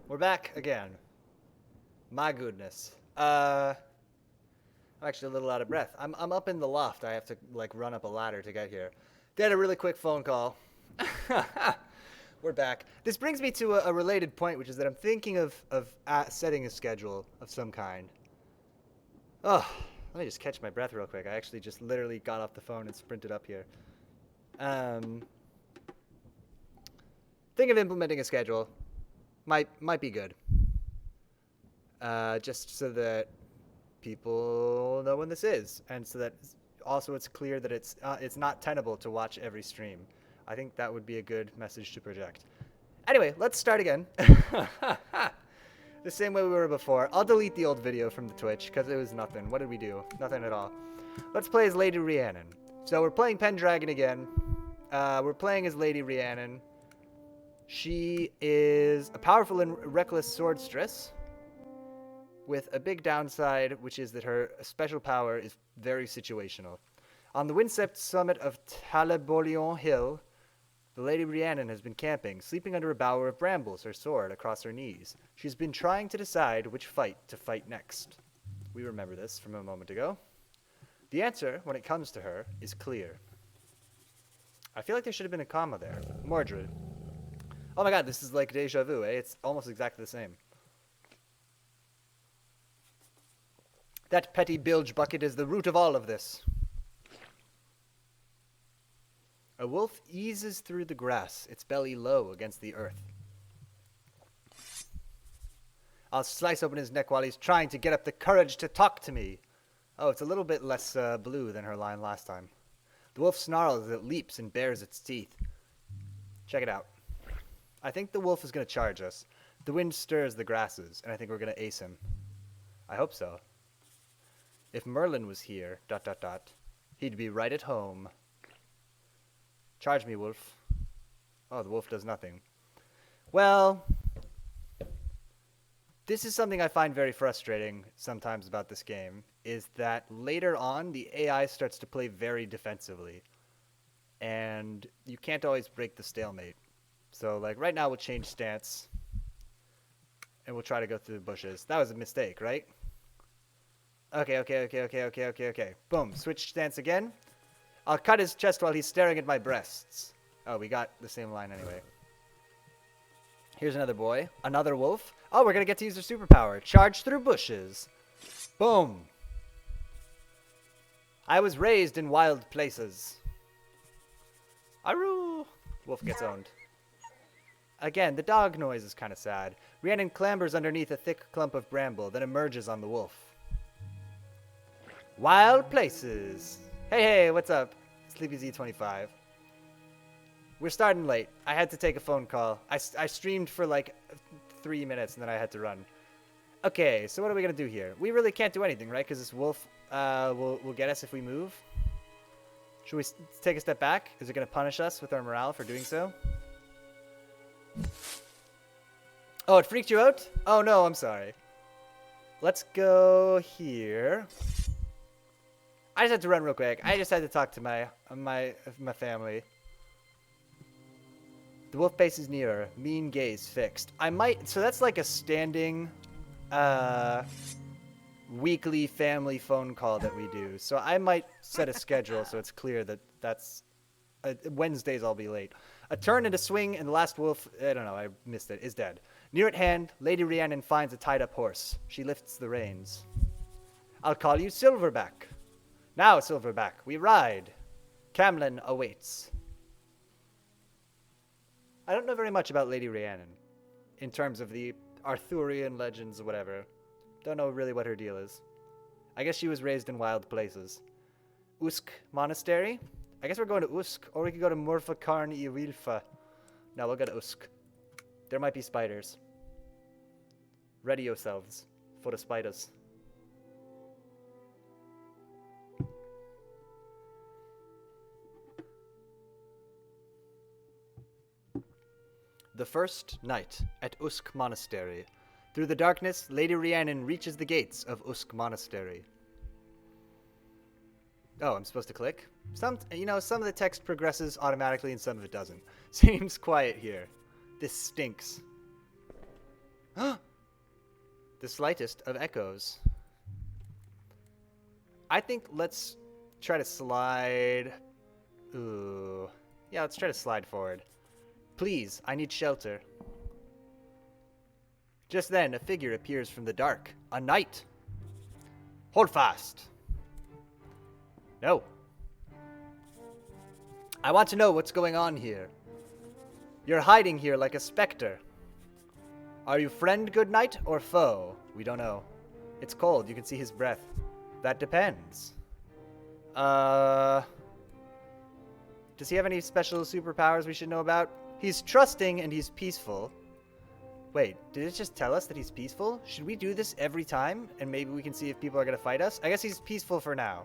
We're back again. My goodness. I'm actually a little out of breath. I'm up in the loft. I have to like run up a ladder to get here. Did a really quick phone call. We're back. This brings me to a related point, which is that I'm thinking of setting a schedule of some kind. Oh, let me just catch my breath real quick. I actually just literally got off the phone and sprinted up here. Think of implementing a schedule. Might be good. Just so that people know when this is, and so that also it's clear that it's not tenable to watch every stream. I think that would be a good message to project. Anyway, let's start again. The same way we were before. I'll delete the old video from the Twitch because it was nothing. What did we do? Nothing at all. Let's play as Lady Rhiannon. So we're playing Pendragon again. We're playing as Lady Rhiannon. She is a powerful and reckless swordstress with a big downside, which is that her special power is very situational. On the windswept summit of Talabolion Hill, the Lady Rhiannon has been camping, sleeping under a bower of brambles, her sword across her knees. She's been trying to decide which fight to fight next. We remember this from a moment ago. The answer, when it comes to her, is clear. I feel like there should have been a comma there. Mordred. Oh my god, this is like deja vu, eh? It's almost exactly the same. That petty bilge bucket is the root of all of this. A wolf eases through the grass, its belly low against the earth. I'll slice open his neck while he's trying to get up the courage to talk to me. Oh, it's a little bit less blue than her line last time. The wolf snarls as it leaps and bares its teeth. Check it out. I think the wolf is going to charge us. The wind stirs the grasses, and I think we're going to ace him. I hope so. If Merlin was here, ... he'd be right at home. Charge me, wolf. Oh, the wolf does nothing. Well, this is something I find very frustrating sometimes about this game, is that later on, the AI starts to play very defensively. And you can't always break the stalemate. So, like, right now we'll change stance. And we'll try to go through the bushes. That was a mistake, right? Okay. Boom. Switch stance again. I'll cut his chest while he's staring at my breasts. Oh, we got the same line anyway. Here's another boy. Another wolf. Oh, we're going to get to use their superpower. Charge through bushes. Boom. I was raised in wild places. Aroo. Wolf gets owned. Again, the dog noise is kind of sad. Rhiannon clambers underneath a thick clump of bramble, then emerges on the wolf. Wild places. Hey, what's up? Sleepy Z25. We're starting late. I had to take a phone call. I streamed for like 3 minutes and then I had to run. Okay, so what are we going to do here? We really can't do anything, right? Because this wolf will get us if we move. Should we take a step back? Is it going to punish us with our morale for doing so? Oh, it freaked you out? Oh no, I'm sorry. Let's go here. I just had to run real quick. I just had to talk to my family. The wolf paces nearer, mean gaze fixed. So that's like a standing weekly family phone call that we do. So I might set a schedule so it's clear that that's Wednesdays I'll be late. A turn and a swing, and the last wolf, I don't know, I missed it, is dead. Near at hand, Lady Rhiannon finds a tied-up horse. She lifts the reins. I'll call you Silverback. Now, Silverback, we ride. Camlin awaits. I don't know very much about Lady Rhiannon, in terms of the Arthurian legends or whatever. Don't know really what her deal is. I guess she was raised in wild places. Usk Monastery? I guess we're going to Usk, or we could go to Murfakarn I Wilfa. No, we'll go to Usk. There might be spiders. Ready yourselves for the spiders. The first night at Usk Monastery. Through the darkness, Lady Rhiannon reaches the gates of Usk Monastery. Oh, I'm supposed to click? Some of the text progresses automatically and some of it doesn't. Seems quiet here. This stinks. The slightest of echoes. I think let's try to slide. Ooh. Yeah, let's try to slide forward. Please, I need shelter. Just then, a figure appears from the dark. A knight. Hold fast. No. I want to know what's going on here. You're hiding here like a specter. Are you friend, good knight, or foe? We don't know. It's cold. You can see his breath. That depends. Does he have any special superpowers we should know about? He's trusting and he's peaceful. Wait, did it just tell us that he's peaceful? Should we do this every time? And maybe we can see if people are going to fight us? I guess he's peaceful for now.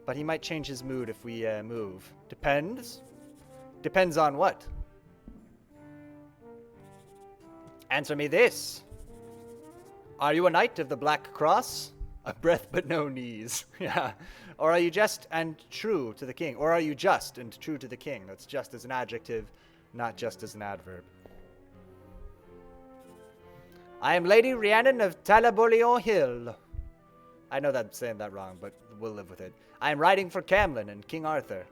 But he might change his mood if we move. Depends? Depends on what? Answer me this. Are you a knight of the Black Cross? A breath but no knees. Yeah. Or are you just and true to the king? Or are you just and true to the king? That's just as an adjective, not just as an adverb. I am Lady Rhiannon of Talabolion Hill. I know that I'm saying that wrong, but we'll live with it. I am riding for Camlin and King Arthur.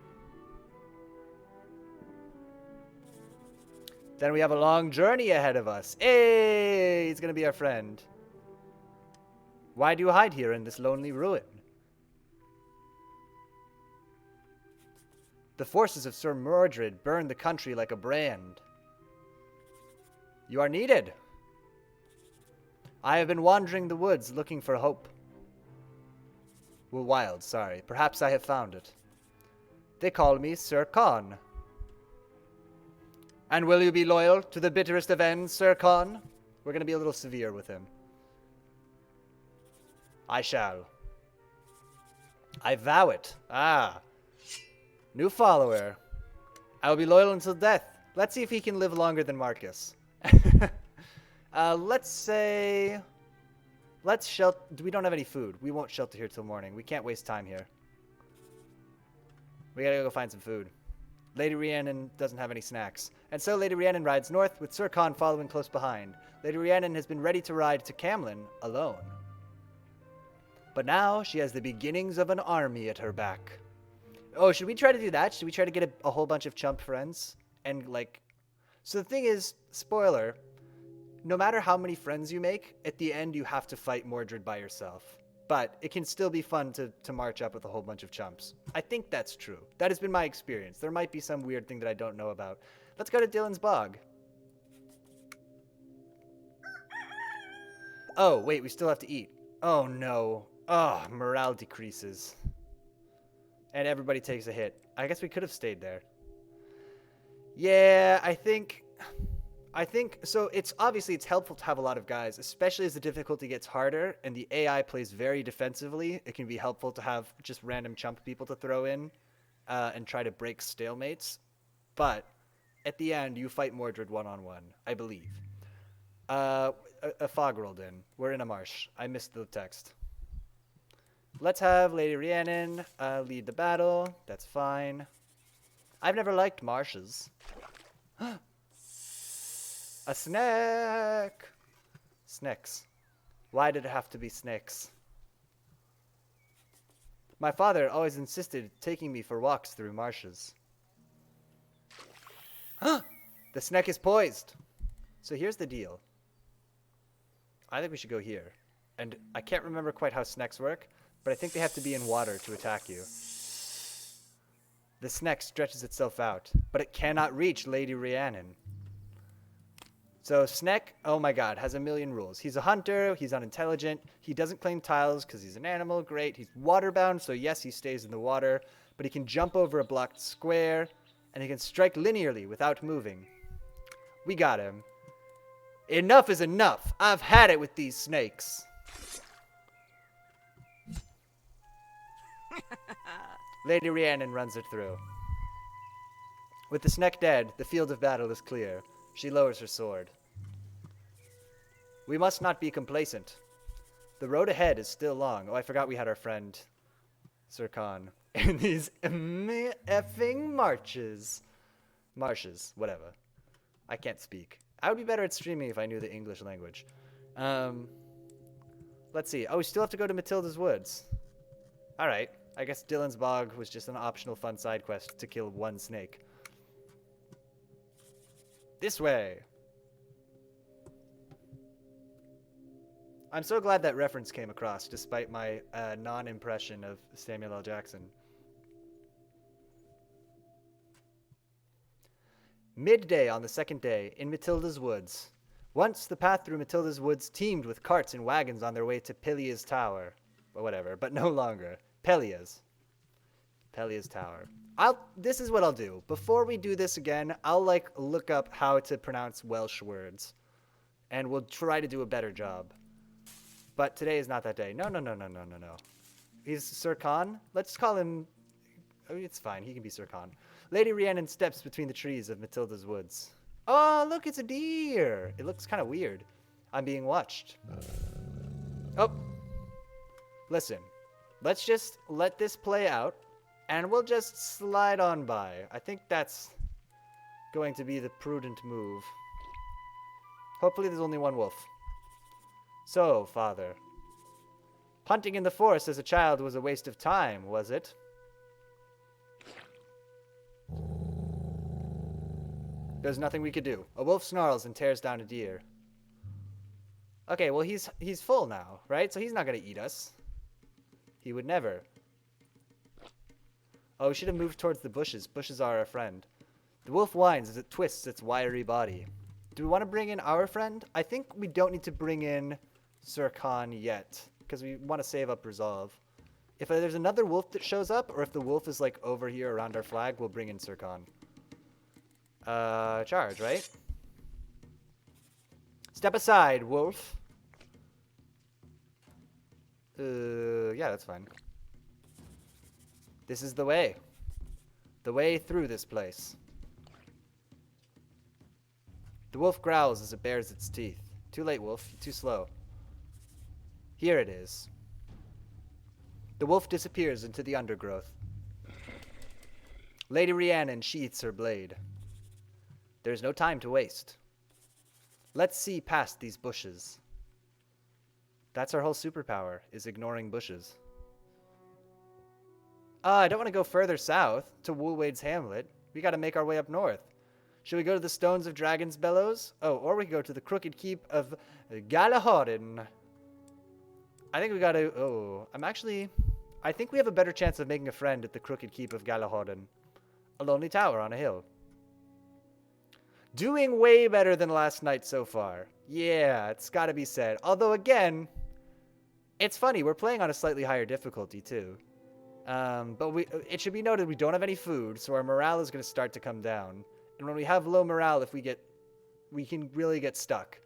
Then we have a long journey ahead of us. Hey, he's going to be our friend. Why do you hide here in this lonely ruin? The forces of Sir Mordred burn the country like a brand. You are needed. I have been wandering the woods looking for hope. Well, wild, sorry. Perhaps I have found it. They call me Sir Con. And will you be loyal to the bitterest of ends, Sir Con? We're going to be a little severe with him. I shall. I vow it. Ah. New follower. I will be loyal until death. Let's see if he can live longer than Marcus. Let's say... Let's shelter... We don't have any food. We won't shelter here till morning. We can't waste time here. We gotta go find some food. Lady Rhiannon doesn't have any snacks. And so Lady Rhiannon rides north, with Sir Con following close behind. Lady Rhiannon has been ready to ride to Camlin alone. But now she has the beginnings of an army at her back. Oh, should we try to do that? Should we try to get a whole bunch of chump friends? And, like... So the thing is, spoiler, no matter how many friends you make, at the end you have to fight Mordred by yourself. But it can still be fun to march up with a whole bunch of chumps. I think that's true. That has been my experience. There might be some weird thing that I don't know about. Let's go to Dylan's Bog. Oh, wait, we still have to eat. Oh, no. Oh, morale decreases. And everybody takes a hit. I guess we could have stayed there. Yeah, I think so. It's obviously it's helpful to have a lot of guys, especially as the difficulty gets harder and the AI plays very defensively. It can be helpful to have just random chump people to throw in and try to break stalemates. But at the end, you fight Mordred one-on-one, I believe. A fog rolled in. We're in a marsh. I missed the text. Let's have Lady Rhiannon lead the battle. That's fine. I've never liked marshes. A snack! Snacks. Why did it have to be snakes? My father always insisted taking me for walks through marshes. The snack is poised. So here's the deal. I think we should go here. And I can't remember quite how snakes work, but I think they have to be in water to attack you. The snake stretches itself out, but it cannot reach Lady Rhiannon. So Sneck, oh my god, has a million rules. He's a hunter, he's unintelligent, he doesn't claim tiles because he's an animal, great. He's waterbound, so yes, he stays in the water, but he can jump over a blocked square, and he can strike linearly without moving. We got him. Enough is enough. I've had it with these snakes. Lady Rhiannon runs it through. With the Sneck dead, the field of battle is clear. She lowers her sword. We must not be complacent. The road ahead is still long. Oh, I forgot we had our friend, Sir Khan. In these effing marches. Marshes, whatever. I can't speak. I would be better at streaming if I knew the English language. Let's see. Oh, we still have to go to Matilda's Woods. All right. I guess Dylan's Bog was just an optional fun side quest to kill one snake. This way. I'm so glad that reference came across, despite my non-impression of Samuel L. Jackson. Midday on the second day, in Matilda's Woods. Once the path through Matilda's Woods teemed with carts and wagons on their way to Pelia's Tower. But whatever, but no longer. Pelia's Tower. This is what I'll do. Before we do this again, I'll look up how to pronounce Welsh words. And we'll try to do a better job. But today is not that day. No. He's Sir Khan? Let's call him... Oh, it's fine. He can be Sir Khan. Lady Rhiannon steps between the trees of Matilda's Woods. Oh, look, it's a deer. It looks kind of weird. I'm being watched. Oh. Listen. Let's just let this play out, and we'll just slide on by. I think that's going to be the prudent move. Hopefully there's only one wolf. So, Father. Hunting in the forest as a child was a waste of time, was it? There's nothing we could do. A wolf snarls and tears down a deer. Okay, well, he's full now, right? So he's not going to eat us. He would never. Oh, we should have moved towards the bushes. Bushes are our friend. The wolf whines as it twists its wiry body. Do we want to bring in our friend? I think we don't need to bring in Sir Khan yet, because we want to save up resolve. If there's another wolf that shows up, or if the wolf is over here around our flag, we'll bring in Sir Khan. Charge, right? Step aside, wolf. Yeah, that's fine. This is the way. The way through this place. The wolf growls as it bares its teeth. Too late, wolf. Too slow. Here it is. The wolf disappears into the undergrowth. Lady Rhiannon sheaths her blade. There's no time to waste. Let's see past these bushes. That's our whole superpower, is ignoring bushes. I don't want to go further south, to Woolwade's Hamlet. We gotta make our way up north. Should we go to the Stones of Dragon's Bellows? Oh, or we could go to the Crooked Keep of Galahodin. I think we gotta... Oh, I think we have a better chance of making a friend at the Crooked Keep of Galahodin. A lonely tower on a hill. Doing way better than last night so far. Yeah, it's gotta be said. Although, again, it's funny. We're playing on a slightly higher difficulty, too. But it should be noted we don't have any food, so our morale is going to start to come down. And when we have low morale, we can really get stuck.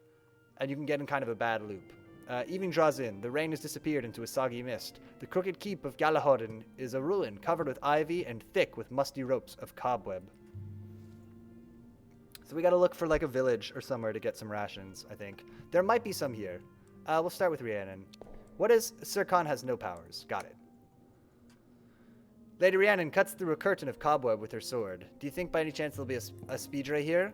And you can get in kind of a bad loop. Evening draws in. The rain has disappeared into a soggy mist. The Crooked Keep of Galahodin is a ruin covered with ivy and thick with musty ropes of cobweb. So we got to look for a village or somewhere to get some rations, I think. There might be some here. We'll start with Rhiannon. What is... Sir Khan has no powers. Got it. Lady Rhiannon cuts through a curtain of cobweb with her sword. Do you think by any chance there'll be a speedray here?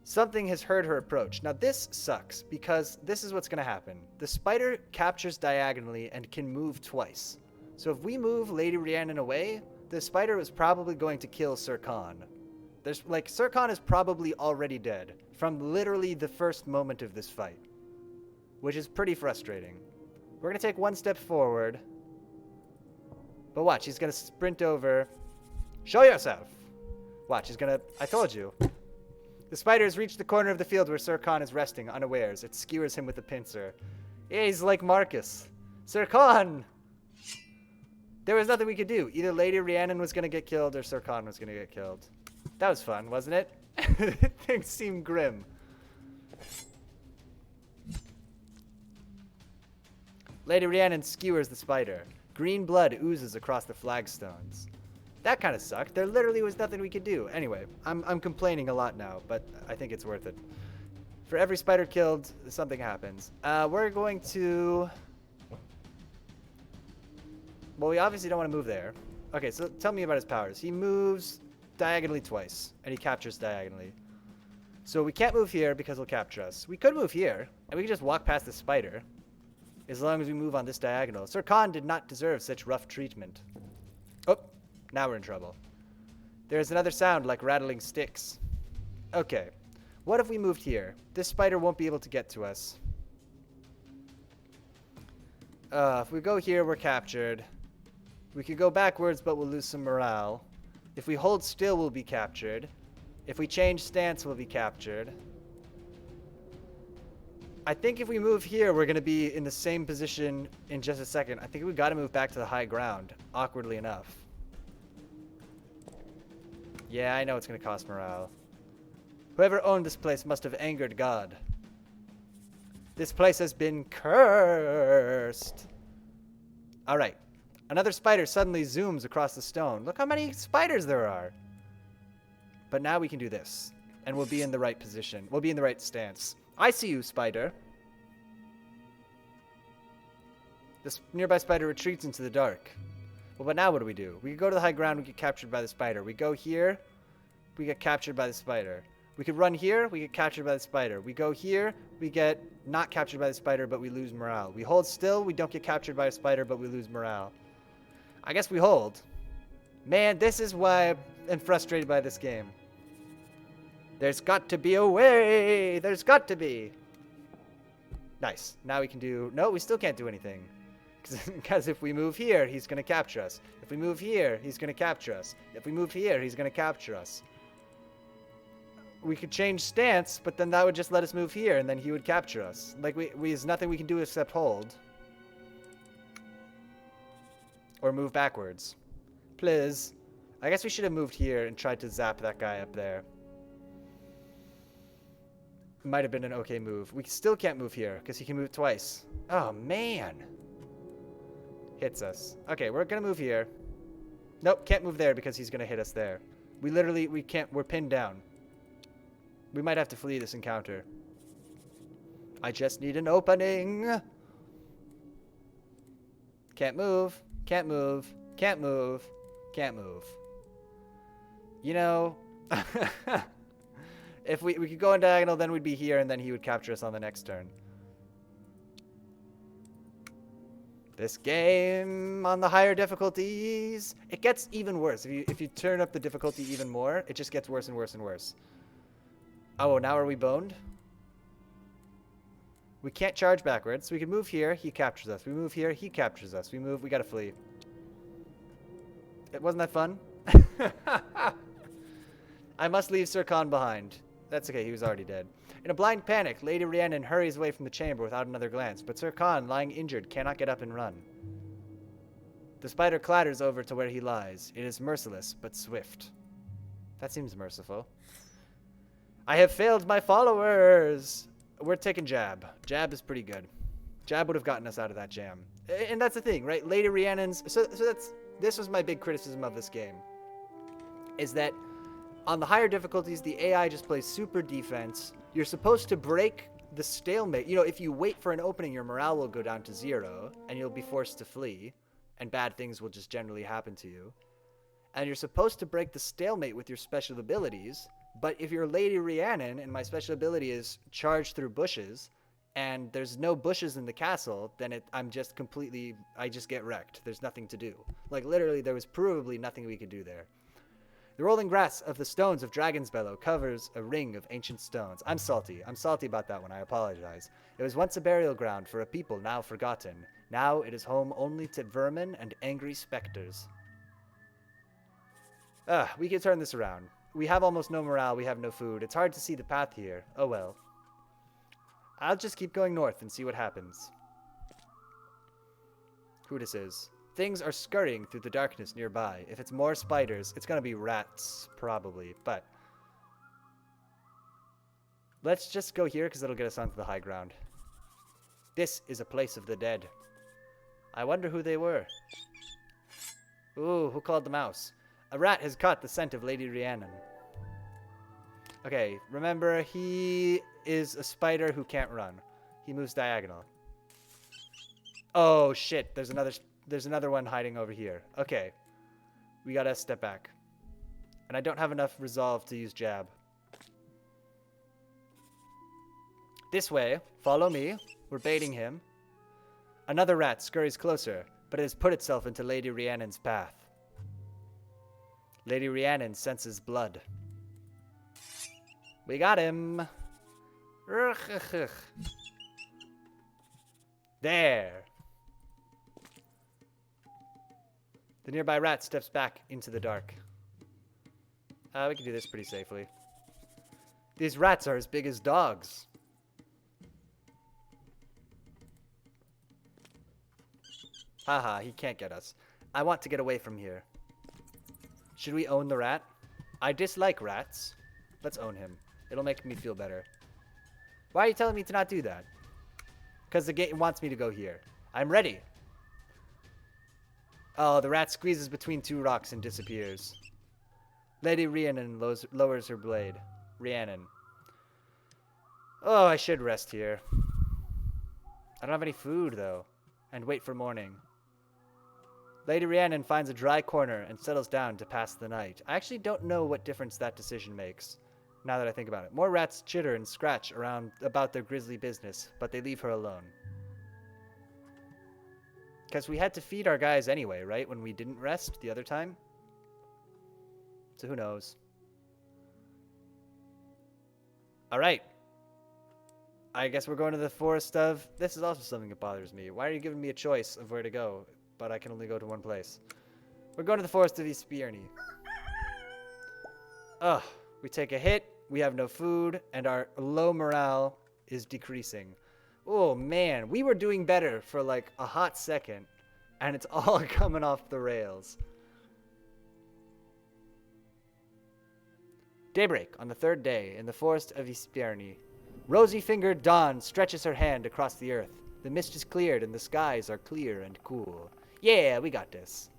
Something has heard her approach. Now this sucks, because this is what's going to happen. The spider captures diagonally and can move twice. So if we move Lady Rhiannon away, the spider is probably going to kill Sir Khan. Sir Khan is probably already dead from literally the first moment of this fight, which is pretty frustrating. We're going to take one step forward. But watch, he's going to sprint over. Show yourself! Watch, he's going to... I told you. The spider has reached the corner of the field where Sir Khan is resting, unawares. It skewers him with a pincer. Yeah, he's like Marcus. Sir Khan! There was nothing we could do. Either Lady Rhiannon was going to get killed or Sir Khan was going to get killed. That was fun, wasn't it? Things seem grim. Lady Rhiannon skewers the spider. Green blood oozes across the flagstones. That kind of sucked. There literally was nothing we could do. Anyway, I'm complaining a lot now, but I think it's worth it. For every spider killed, something happens. We're going to... Well, we obviously don't want to move there. Okay, so tell me about his powers. He moves diagonally twice, and he captures diagonally. So we can't move here because he'll capture us. We could move here, and we could just walk past the spider. as long as we move on this diagonal. Sir Khan did not deserve such rough treatment. Oh, now we're in trouble. There's another sound like rattling sticks. Okay, what if we moved here? This spider won't be able to get to us. If we go here, we're captured. We could go backwards, but we'll lose some morale. If we hold still, we'll be captured. If we change stance, we'll be captured. I think if we move here, we're going to be in the same position in just a second. I think we've got to move back to the high ground, awkwardly enough. Yeah, I know it's going to cost morale. Whoever owned this place must have angered God. This place has been cursed. All right. Another spider suddenly zooms across the stone. Look how many spiders there are. But now we can do this. And we'll be in the right position. We'll be in the right stance. I see you, spider. This nearby spider retreats into the dark. Well, but now what do? We could go to the high ground, we get captured by the spider. We go here, we get captured by the spider. We could run here, we get captured by the spider. We go here, we get not captured by the spider, but we lose morale. We hold still, we don't get captured by a spider, but we lose morale. I guess we hold. Man, this is why I'm frustrated by this game. There's got to be a way. There's got to be. Nice. Now we can do... No, we still can't do anything. Because if we move here, he's going to capture us. If we move here, he's going to capture us. If we move here, he's going to capture us. We could change stance, but then that would just let us move here, and then he would capture us. Like, there's nothing we can do except hold. Or move backwards. Please. I guess we should have moved here and tried to zap that guy up there. Might have been an okay move. We still can't move here because he can move twice. Oh, man. Hits us. Okay, we're going to move here. Nope, can't move there because he's going to hit us there. We can't, we're pinned down. We might have to flee this encounter. I just need an opening. Can't move. Can't move. Can't move. Can't move. You know, if we could go in diagonal, then we'd be here, and then he would capture us on the next turn. This game on the higher difficulties, it gets even worse. If you turn up the difficulty even more, it just gets worse and worse and worse. Oh, now are we boned? We can't charge backwards. We can move here, he captures us. We move here, he captures us. We move, we gotta flee. Wasn't that fun? I must leave Sir Khan behind. That's okay, he was already dead. In a blind panic, Lady Rhiannon hurries away from the chamber without another glance, but Sir Khan, lying injured, cannot get up and run. The spider clatters over to where he lies. It is merciless, but swift. That seems merciful. I have failed my followers! We're taking Jab. Jab is pretty good. Jab would have gotten us out of that jam. And that's the thing, right? Lady Rhiannon's... This was my big criticism of this game. Is that on the higher difficulties, the AI just plays super defense. You're supposed to break the stalemate. You know, if you wait for an opening, your morale will go down to 0, and you'll be forced to flee, and bad things will just generally happen to you. And you're supposed to break the stalemate with your special abilities, but if you're Lady Rhiannon, and my special ability is charge through bushes, and there's no bushes in the castle, then I just get wrecked. There's nothing to do. Like, literally, there was provably nothing we could do there. The rolling grass of the stones of Dragon's Bellow covers a ring of ancient stones. I'm salty. I'm salty about that one. I apologize. It was once a burial ground for a people now forgotten. Now it is home only to vermin and angry specters. We can turn this around. We have almost no morale. We have no food. It's hard to see the path here. Oh well. I'll just keep going north and see what happens. Who this is? Things are scurrying through the darkness nearby. If it's more spiders, it's gonna be rats, probably, but... Let's just go here, because it'll get us onto the high ground. This is a place of the dead. I wonder who they were. Ooh, who called the mouse? A rat has caught the scent of Lady Rhiannon. Okay, remember, he is a spider who can't run. He moves diagonal. Oh, shit, there's another one hiding over here. Okay. We gotta step back. And I don't have enough resolve to use jab. This way. Follow me. We're baiting him. Another rat scurries closer, but it has put itself into Lady Rhiannon's path. Lady Rhiannon senses blood. We got him. There. The nearby rat steps back into the dark. We can do this pretty safely. These rats are as big as dogs. Haha, he can't get us. I want to get away from here. Should we own the rat? I dislike rats. Let's own him. It'll make me feel better. Why are you telling me to not do that? Because the game wants me to go here. I'm ready. Oh, the rat squeezes between two rocks and disappears. Lady Rhiannon lowers her blade. Rhiannon. Oh, I should rest here. I don't have any food, though. And wait for morning. Lady Rhiannon finds a dry corner and settles down to pass the night. I actually don't know what difference that decision makes, now that I think about it. More rats chitter and scratch around about their grisly business, but they leave her alone. Because we had to feed our guys anyway, right? When we didn't rest the other time. So who knows? Alright. I guess we're going to the forest of... This is also something that bothers me. Why are you giving me a choice of where to go, but I can only go to one place? We're going to the forest of Ispierni. Ugh. We take a hit, we have no food, and our low morale is decreasing. Oh, man. We were doing better for like a hot second, and it's all coming off the rails. Daybreak on the third day in the forest of Ispierni. Rosy-fingered dawn stretches her hand across the earth. The mist is cleared and the skies are clear and cool. Yeah, we got this.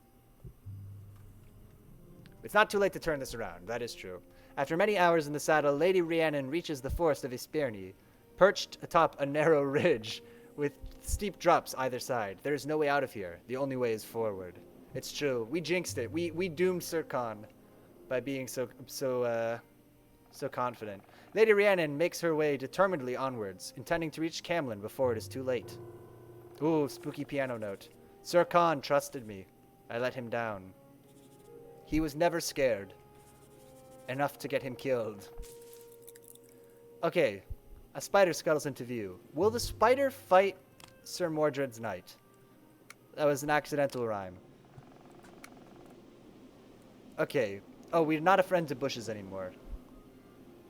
It's not too late to turn this around, that is true. After many hours in the saddle, Lady Rhiannon reaches the forest of Ispierni, perched atop a narrow ridge with steep drops either side. There is no way out of here. The only way is forward. It's true. We jinxed it. We doomed Sir Khan by being so confident. Lady Rhiannon makes her way determinedly onwards, intending to reach Camlin before it is too late. Ooh, spooky piano note. Sir Khan trusted me. I let him down. He was never scared. Enough to get him killed. Okay, a spider scuttles into view. Will the spider fight Sir Mordred's knight? That was an accidental rhyme. Okay. Oh, we're not a friend to bushes anymore.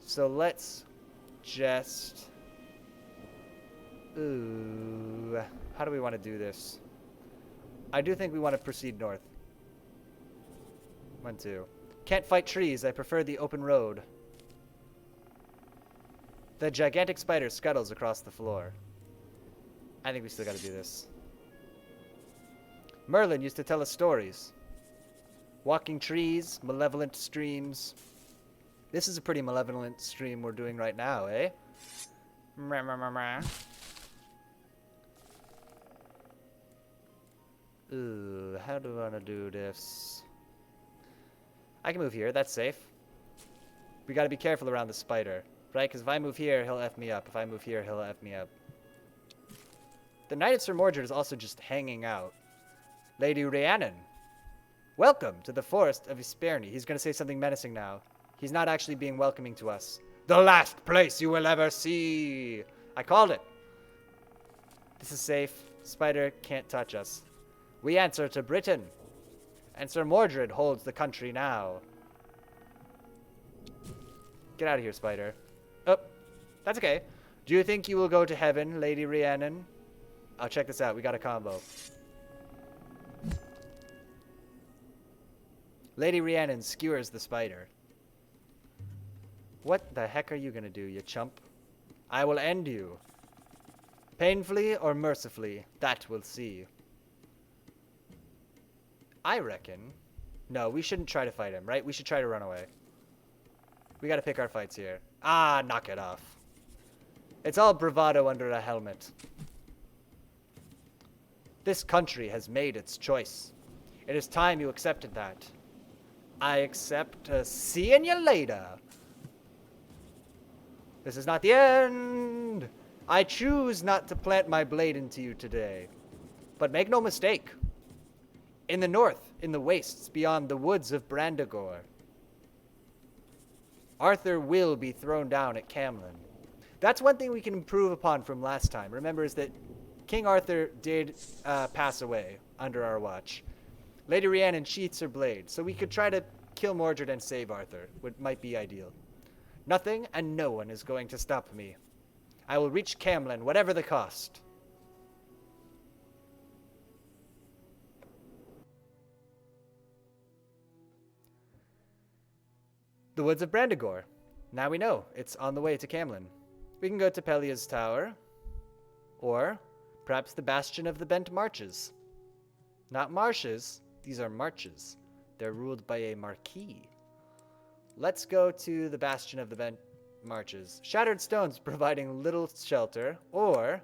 So let's just... Ooh. How do we want to do this? I do think we want to proceed north. 1, 2. Can't fight trees. I prefer the open road. The gigantic spider scuttles across the floor. I think we still got to do this. Merlin used to tell us stories. Walking trees, malevolent streams. This is a pretty malevolent stream we're doing right now, eh? Ooh, how do I want to do this? I can move here. That's safe. We got to be careful around the spider, right? Because if I move here, he'll F me up. If I move here, he'll F me up. The Knight of Sir Mordred is also just hanging out. Lady Rhiannon. Welcome to the forest of Ispierni. He's going to say something menacing now. He's not actually being welcoming to us. The last place you will ever see. I called it. This is safe. Spider can't touch us. We answer to Britain. And Sir Mordred holds the country now. Get out of here, spider. Oh, that's okay. Do you think you will go to heaven, Lady Rhiannon? Oh, check this out. We got a combo. Lady Rhiannon skewers the spider. What the heck are you gonna do, you chump? I will end you. Painfully or mercifully, that we'll see. I reckon... No, we shouldn't try to fight him, right? We should try to run away. We gotta pick our fights here. Ah, knock it off. It's all bravado under a helmet. This country has made its choice. It is time you accepted that. I accept seeing you later. This is not the end. I choose not to plant my blade into you today. But make no mistake. In the north, in the wastes beyond the woods of Brandagore, Arthur will be thrown down at Camlin. That's one thing we can improve upon from last time. Remember, is that King Arthur did pass away under our watch. Lady Rhiannon sheaths her blade, so we could try to kill Mordred and save Arthur, which might be ideal. Nothing and no one is going to stop me. I will reach Camlin, whatever the cost. The woods of Brandagore. Now we know. It's on the way to Camlin. We can go to Pelia's Tower. Or perhaps the Bastion of the Bent Marches. Not marshes. These are marches. They're ruled by a marquis. Let's go to the Bastion of the Bent Marches. Shattered stones providing little shelter. Or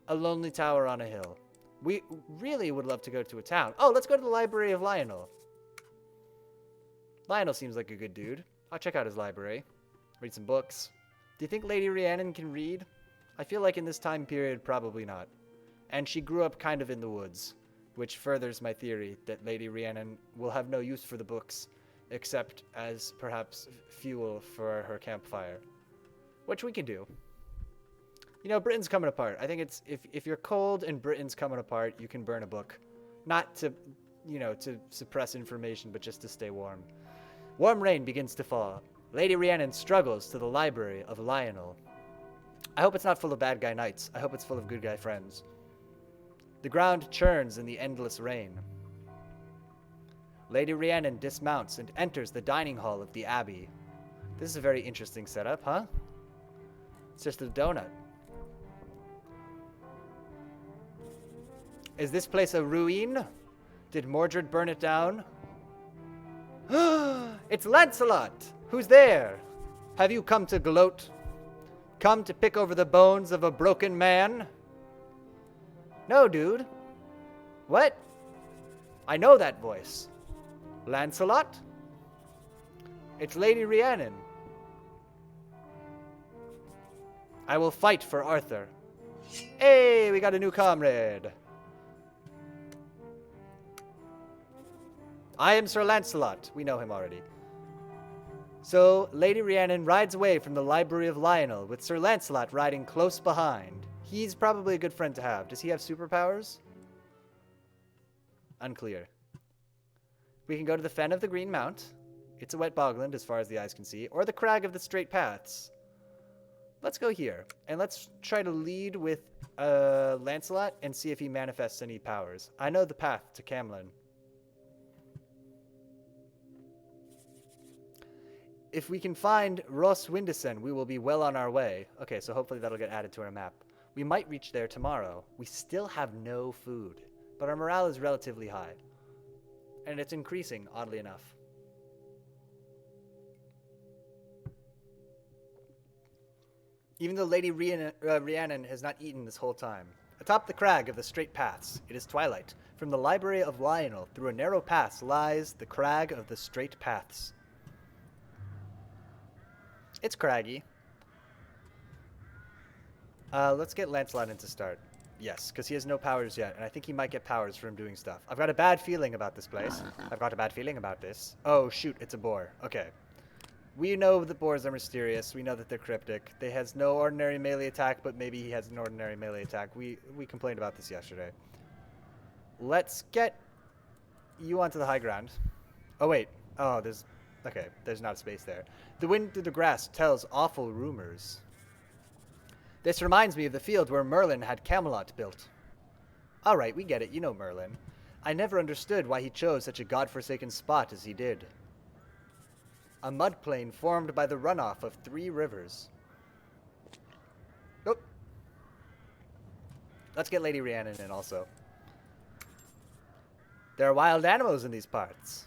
a lonely tower on a hill. We really would love to go to a town. Oh, let's go to the Library of Lionel. Lionel seems like a good dude. I'll check out his library. Read some books. Do you think Lady Rhiannon can read? I feel like in this time period, probably not. And she grew up kind of in the woods, which furthers my theory that Lady Rhiannon will have no use for the books, except as perhaps fuel for her campfire. Which we can do. You know, Britain's coming apart. I think it's, if you're cold and Britain's coming apart, you can burn a book. Not to, you know, to suppress information, but just to stay warm. Warm rain begins to fall. Lady Rhiannon struggles to the Library of Lionel. I hope it's not full of bad guy knights. I hope it's full of good guy friends. The ground churns in the endless rain. Lady Rhiannon dismounts and enters the dining hall of the Abbey. This is a very interesting setup, huh? It's just a donut. Is this place a ruin? Did Mordred burn it down? It's Lancelot! Who's there? Have you come to gloat? Come to pick over the bones of a broken man? No, dude. What? I know that voice. Lancelot? It's Lady Rhiannon. I will fight for Arthur. Hey, we got a new comrade. I am Sir Lancelot. We know him already. So, Lady Rhiannon rides away from the Library of Lionel, with Sir Lancelot riding close behind. He's probably a good friend to have. Does he have superpowers? Unclear. We can go to the Fen of the Green Mount. It's a wet bogland as far as the eyes can see. Or the Crag of the Straight Paths. Let's go here. And let's try to lead with Lancelot and see if he manifests any powers. I know the path to Camlin. If we can find Ross Windesen, we will be well on our way. Okay, so hopefully that'll get added to our map. We might reach there tomorrow. We still have no food, but our morale is relatively high. And it's increasing, oddly enough. Even though Lady Rhiannon has not eaten this whole time. Atop the crag of the Straight Paths, it is twilight. From the Library of Lionel, through a narrow pass, lies the Crag of the Straight Paths. It's craggy. Let's get Lancelot in to start. Yes, because he has no powers yet, and I think he might get powers from doing stuff. I've got a bad feeling about this place. I've got a bad feeling about this. Oh, shoot, it's a boar. Okay. We know that boars are mysterious. We know that they're cryptic. They has no ordinary melee attack, but maybe he has an ordinary melee attack. We complained about this yesterday. Let's get you onto the high ground. Oh, wait. Oh, there's... Okay, there's not a space there. The wind through the grass tells awful rumors. This reminds me of the field where Merlin had Camelot built. All right, we get it. You know Merlin. I never understood why he chose such a godforsaken spot as he did. A mudplain formed by the runoff of 3 rivers. Nope. Let's get Lady Rhiannon in also. There are wild animals in these parts.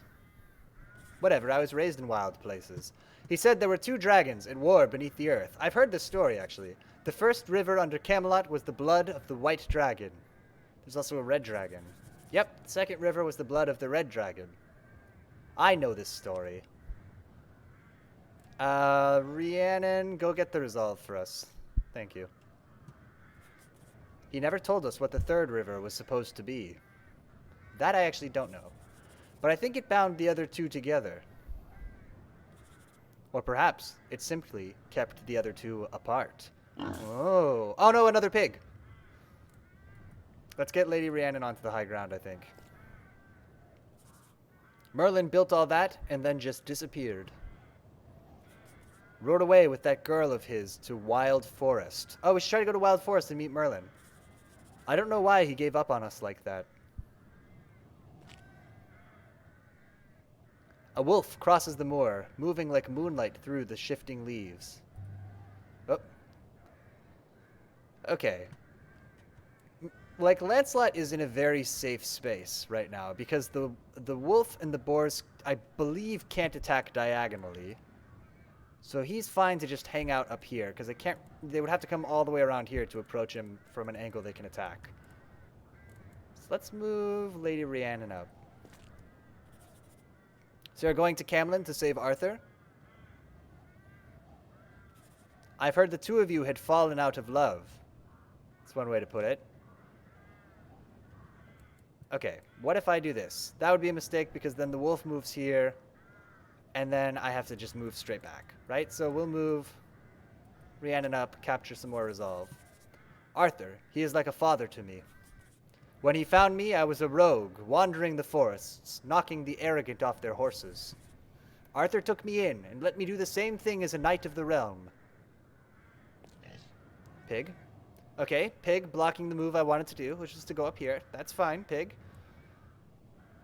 Whatever, I was raised in wild places. He said there were 2 dragons at war beneath the earth. I've heard this story, actually. The first river under Camelot was the blood of the white dragon. There's also a red dragon. Yep, the second river was the blood of the red dragon. I know this story. Rhiannon, go get the resolve for us. Thank you. He never told us what the third river was supposed to be. That I actually don't know. But I think it bound the other two together. Or perhaps it simply kept the other two apart. Oh. Oh no, another pig. Let's get Lady Rhiannon onto the high ground, I think. Merlin built all that and then just disappeared. Rode away with that girl of his to Wild Forest. Oh, we should try to go to Wild Forest and meet Merlin. I don't know why he gave up on us like that. A wolf crosses the moor, moving like moonlight through the shifting leaves. Oh. Okay. Like, Lancelot is in a very safe space right now because the wolf and the boars, I believe, can't attack diagonally. So he's fine to just hang out up here because they would have to come all the way around here to approach him from an angle they can attack. So let's move Lady Rhiannon up. So you're going to Camlin to save Arthur? I've heard the two of you had fallen out of love. That's one way to put it. Okay, what if I do this? That would be a mistake because then the wolf moves here, and then I have to just move straight back, right? So we'll move Rhiannon up, capture some more resolve. Arthur, he is like a father to me. When he found me, I was a rogue, wandering the forests, knocking the arrogant off their horses. Arthur took me in and let me do the same thing as a knight of the realm. Pig. Okay, pig blocking the move I wanted to do, which is to go up here. That's fine, pig.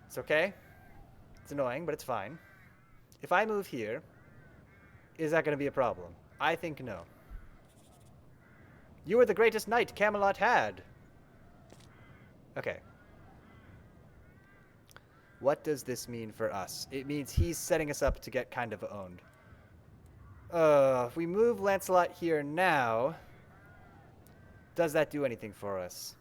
It's okay. It's annoying, but it's fine. If I move here, is that going to be a problem? I think no. You were the greatest knight Camelot had. Okay. What does this mean for us? It means he's setting us up to get kind of owned. If we move Lancelot here now, does that do anything for us?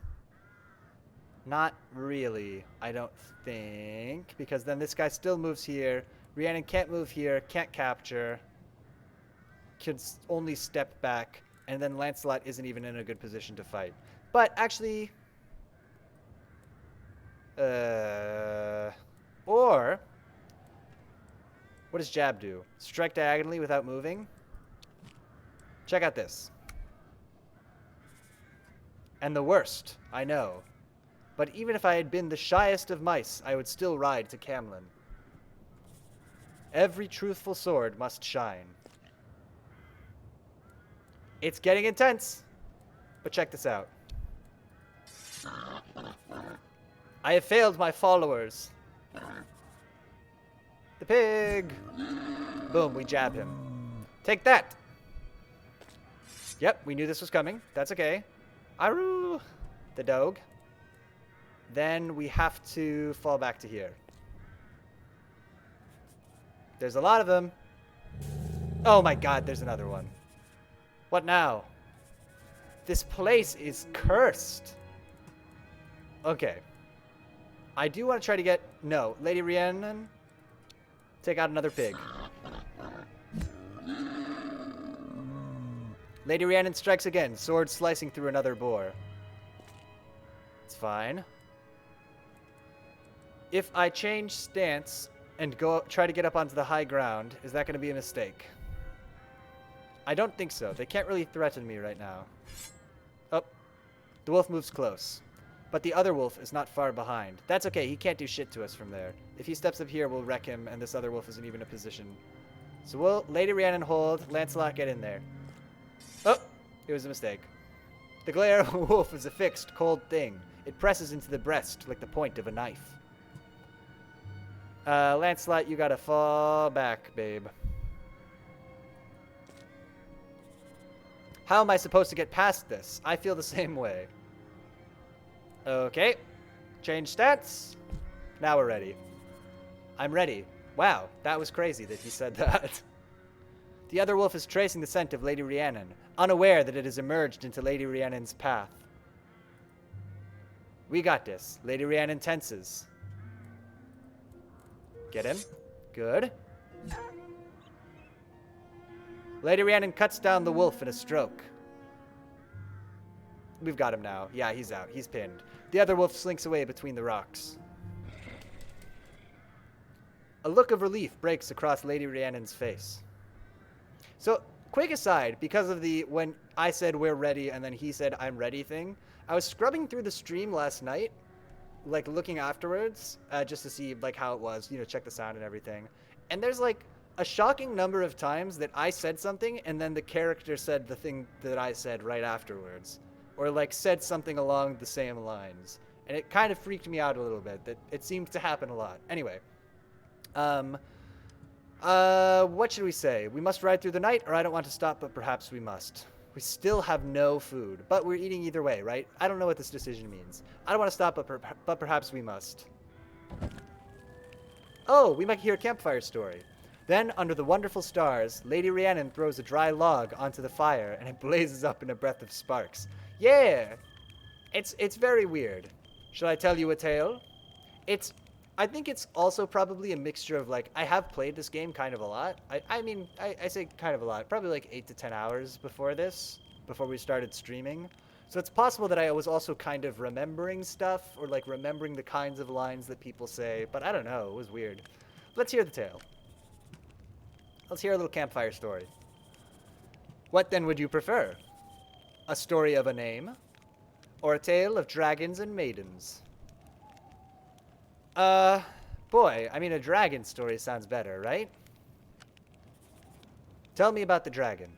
Not really, I don't think, because then this guy still moves here. Rhiannon can't move here, can't capture, can only step back, and then Lancelot isn't even in a good position to fight. But actually, or what does jab do? Strike diagonally without moving? Check out this. And the worst, I know. But even if I had been the shyest of mice, I would still ride to Camlin. Every truthful sword must shine. It's getting intense. But check this out. I have failed my followers. The pig. Boom, we jab him. Take that. Yep, we knew this was coming. That's okay. Aru, the dog. Then we have to fall back to here. There's a lot of them. Oh my god, there's another one. What now? This place is cursed. Okay. I do want to try to get... No, Lady Rhiannon, take out another pig. Lady Rhiannon strikes again, sword slicing through another boar. It's fine. If I change stance and try to get up onto the high ground, is that going to be a mistake? I don't think so. They can't really threaten me right now. Oh, the wolf moves close. But the other wolf is not far behind. That's okay. He can't do shit to us from there. If he steps up here, we'll wreck him, and this other wolf isn't even in a position. So we'll Lady Rhiannon hold. Lancelot, get in there. Oh, it was a mistake. The glare of a wolf is a fixed, cold thing. It presses into the breast like the point of a knife. Lancelot, you gotta fall back, babe. How am I supposed to get past this? I feel the same way. Okay. Change stats. Now we're ready. I'm ready. Wow, that was crazy that he said that. The other wolf is tracing the scent of Lady Rhiannon, unaware that it has emerged into Lady Rhiannon's path. We got this. Lady Rhiannon tenses. Get him. Good. Lady Rhiannon cuts down the wolf in a stroke. We've got him now. Yeah, he's out. He's pinned. The other wolf slinks away between the rocks. A look of relief breaks across Lady Rhiannon's face. So, quick aside, because of the when I said we're ready and then he said I'm ready thing, I was scrubbing through the stream last night, like looking afterwards, just to see like how it was, check the sound and everything. And there's like a shocking number of times that I said something and then the character said the thing that I said right afterwards, or like said something along the same lines. And it kind of freaked me out a little bit that it seemed to happen a lot. Anyway, what should we say? We must ride through the night, or I don't want to stop, but perhaps we must. We still have no food, but we're eating either way, right? I don't know what this decision means. I don't want to stop, but perhaps we must. Oh, we might hear a campfire story. Then, under the wonderful stars, Lady Rhiannon throws a dry log onto the fire, and it blazes up in a breath of sparks. Yeah! It's very weird. Shall I tell you a tale? I think it's also probably a mixture of, like, I have played this game kind of a lot. I say kind of a lot. Probably like 8 to 10 hours before we started streaming. So it's possible that I was also kind of remembering stuff, or like remembering the kinds of lines that people say, but I don't know, it was weird. Let's hear the tale. Let's hear a little campfire story. What then would you prefer? A story of a name? Or a tale of dragons and maidens? Boy, I mean, a dragon story sounds better, right? Tell me about the dragon.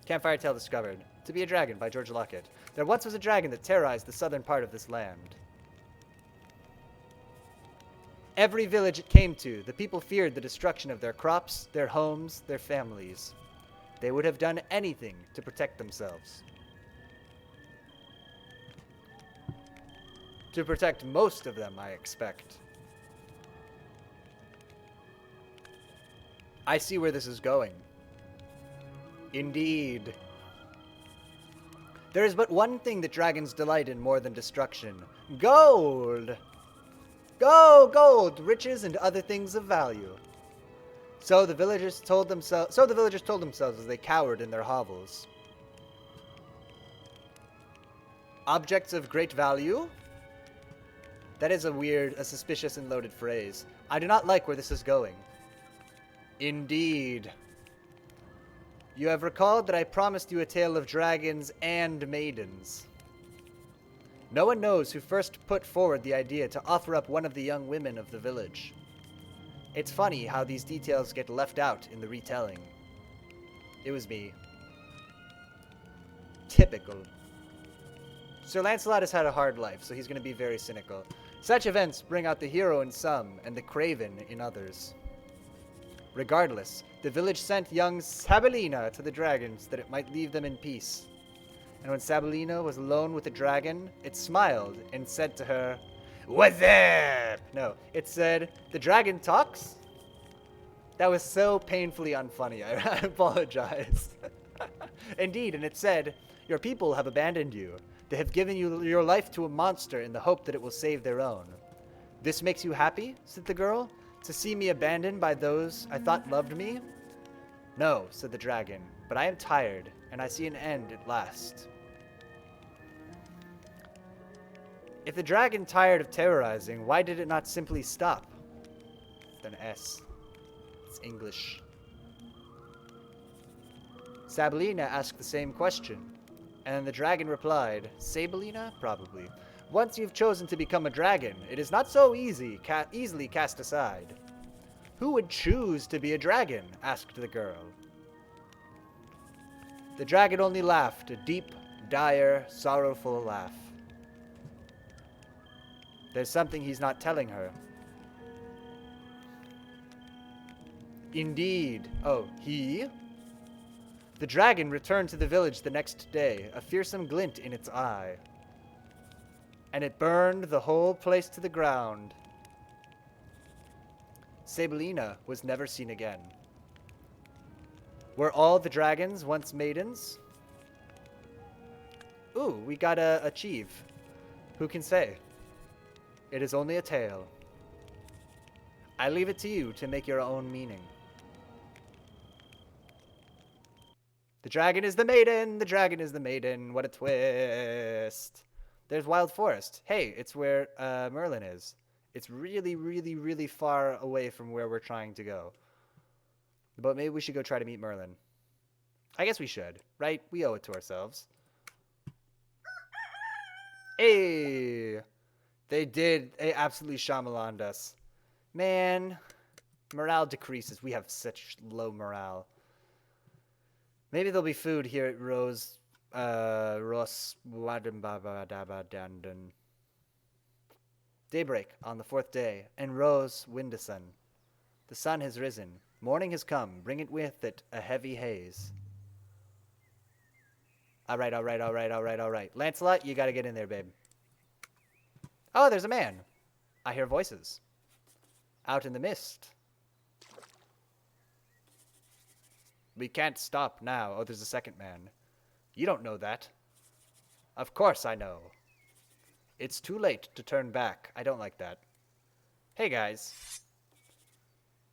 Campfire Tale discovered. To Be a Dragon by George Lockett. There once was a dragon that terrorized the southern part of this land. Every village it came to, the people feared the destruction of their crops, their homes, their families. They would have done anything to protect themselves. To protect most of them, I expect. I see where this is going. Indeed. There is but one thing that dragons delight in more than destruction. Gold! Go, gold, riches, and other things of value. So the villagers told themselves as they cowered in their hovels. Objects of great value? That is a suspicious and loaded phrase. I do not like where this is going. Indeed. You have recalled that I promised you a tale of dragons and maidens. No one knows who first put forward the idea to offer up one of the young women of the village. It's funny how these details get left out in the retelling. It was me. Typical. Sir Lancelot has had a hard life, so he's going to be very cynical. Such events bring out the hero in some and the craven in others. Regardless, the village sent young Sabellina to the dragons that it might leave them in peace. And when Sabellina was alone with the dragon, it smiled and said to her, "What's up?" No, it said, "The dragon talks?" That was so painfully unfunny. I apologize. Indeed, and it said, "Your people have abandoned you. They have given your life to a monster in the hope that it will save their own. This makes you happy?" said the girl. "To see me abandoned by those I thought loved me?" "No," said the dragon, "but I am tired, and I see an end at last." If the dragon tired of terrorizing, why did it not simply stop? With an S. It's English. Sabellina asked the same question, and the dragon replied, "Sabellina? Probably. Once you've chosen to become a dragon, it is not so easily cast aside." "Who would choose to be a dragon?" asked the girl. The dragon only laughed, a deep, dire, sorrowful laugh. There's something he's not telling her. Indeed. Oh, he? The dragon returned to the village the next day, a fearsome glint in its eye. And it burned the whole place to the ground. Sabellina was never seen again. Were all the dragons once maidens? Ooh, we got a chief. Who can say? It is only a tale. I leave it to you to make your own meaning. The dragon is the maiden. The dragon is the maiden. What a twist. There's Wild Forest. Hey, it's where Merlin is. It's really, really, really far away from where we're trying to go. But maybe we should go try to meet Merlin. I guess we should, right? We owe it to ourselves. Hey! They absolutely Shyamalan'd us. Man, morale decreases. We have such low morale. Maybe there'll be food here at Rose Wadambabadabadandon. Daybreak on the 4th day, and Rose Windasun. The sun has risen. Morning has come. Bring it with it a heavy haze. All right. Lancelot, you gotta get in there, babe. Oh, there's a man. I hear voices. Out in the mist. We can't stop now. Oh, there's a second man. You don't know that. Of course I know. It's too late to turn back. I don't like that. Hey, guys.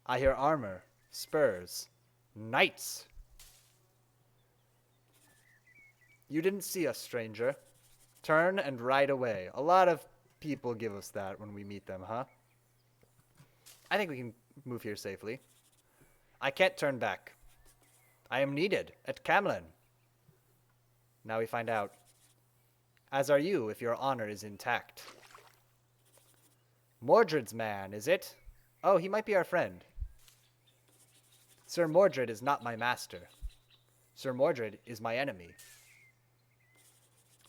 I hear armor, spurs, knights. You didn't see us, stranger. Turn and ride away. A lot of people give us that when we meet them, huh? I think we can move here safely. I can't turn back. I am needed at Camlin. Now we find out. As are you, if your honor is intact. Mordred's man, is it? Oh, he might be our friend. Sir Mordred is not my master. Sir Mordred is my enemy.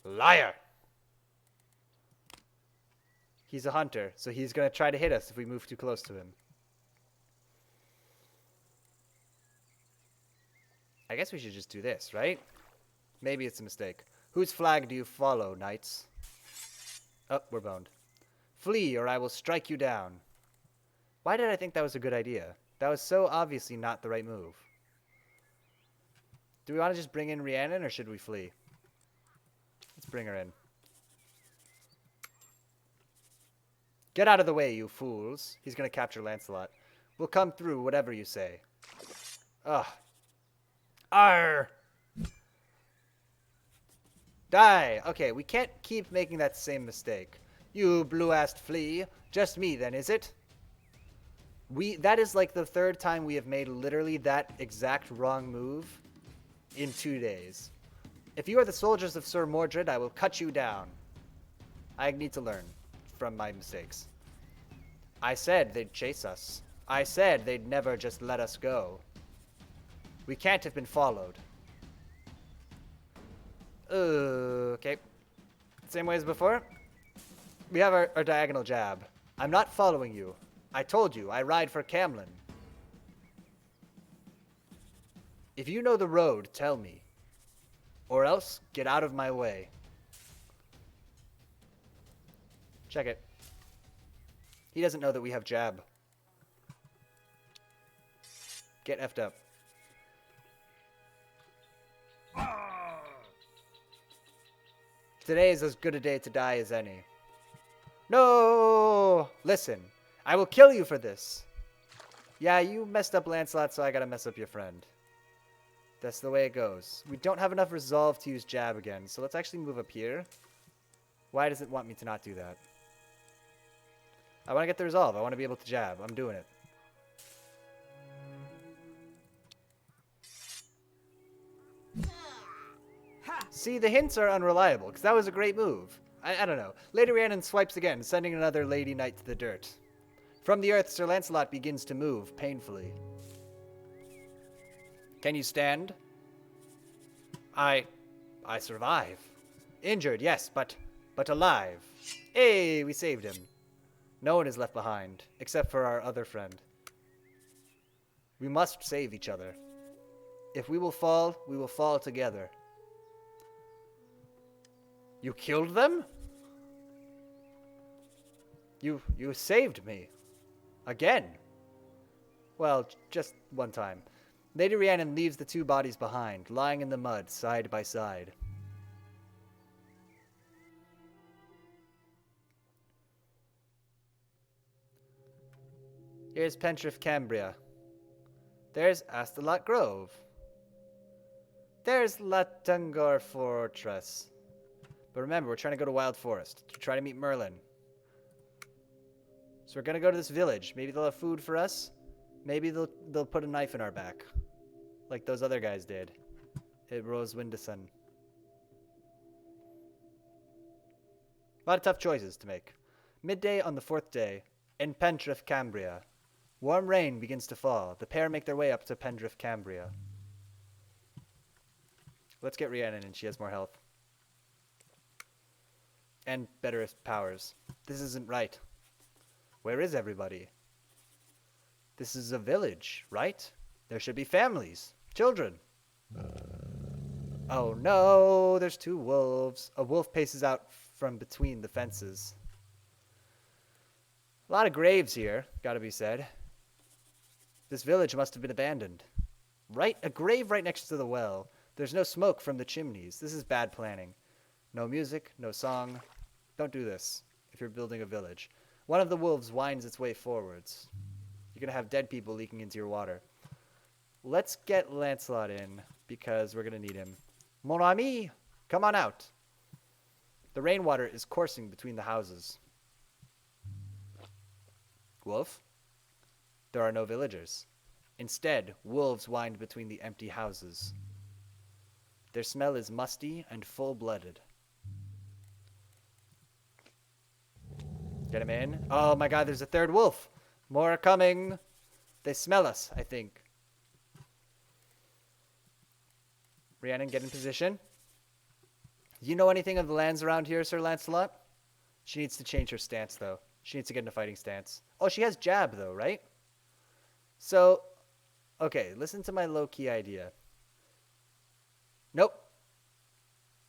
Liar! He's a hunter, so he's going to try to hit us if we move too close to him. I guess we should just do this, right? Maybe it's a mistake. Whose flag do you follow, knights? Oh, we're boned. Flee, or I will strike you down. Why did I think that was a good idea? That was so obviously not the right move. Do we want to just bring in Rhiannon, or should we flee? Let's bring her in. Get out of the way, you fools. He's going to capture Lancelot. We'll come through, whatever you say. Ugh. Arr! Die! Okay, we can't keep making that same mistake. You blue-assed flea. Just me, then, is it? That is like the 3rd time we have made literally that exact wrong move in 2 days. If you are the soldiers of Sir Mordred, I will cut you down. I need to learn from my mistakes. I said they'd chase us. I said they'd never just let us go. We can't have been followed. Okay. Same way as before. We have our diagonal jab. I'm not following you. I told you, I ride for Camlin. If you know the road, tell me. Or else, get out of my way. Check it. He doesn't know that we have jab. Get effed up. Today is as good a day to die as any. No! Listen, I will kill you for this. Yeah, you messed up Lancelot, so I gotta mess up your friend. That's the way it goes. We don't have enough resolve to use jab again, so let's actually move up here. Why does it want me to not do that? I want to get the resolve. I want to be able to jab. I'm doing it. See, the hints are unreliable, because that was a great move. I don't know. Lady Rhiannon swipes again, sending another Lady Knight to the dirt. From the earth, Sir Lancelot begins to move, painfully. Can you stand? I survive. Injured, yes, but alive. Hey, we saved him. No one is left behind, except for our other friend. We must save each other. If we will fall together. You killed them? You saved me. Again. Well, just one time. Lady Rhiannon leaves the 2 bodies behind, lying in the mud, side by side. Here's Pentrith Cambria. There's Astalot Grove. There's Latungor Fortress. But remember, we're trying to go to Wild Forest to try to meet Merlin. So we're gonna go to this village. Maybe they'll have food for us. Maybe they'll put a knife in our back, like those other guys did at Rose Windison. A lot of tough choices to make. Midday on the 4th day, in Pentrith, Cambria. Warm rain begins to fall. The pair make their way up to Pendragon, Cambria. Let's get Rhiannon in. She has more health. And better powers. This isn't right. Where is everybody? This is a village, right? There should be families, children. Oh no, there's 2 wolves. A wolf paces out from between the fences. A lot of graves here, gotta be said. This village must have been abandoned. Right, a grave right next to the well. There's no smoke from the chimneys. This is bad planning. No music, no song. Don't do this if you're building a village. One of the wolves winds its way forwards. You're gonna have dead people leaking into your water. Let's get Lancelot in, because we're gonna need him. Mon ami, come on out. The rainwater is coursing between the houses. Wolf? There are no villagers. Instead, wolves wind between the empty houses. Their smell is musty and full-blooded. Get him in. Oh my god, there's a 3rd wolf. More are coming. They smell us, I think. Rhiannon, get in position. You know anything of the lands around here, Sir Lancelot? She needs to change her stance, though. She needs to get in a fighting stance. Oh, she has jab, though, right? So, okay, listen to my low-key idea. Nope.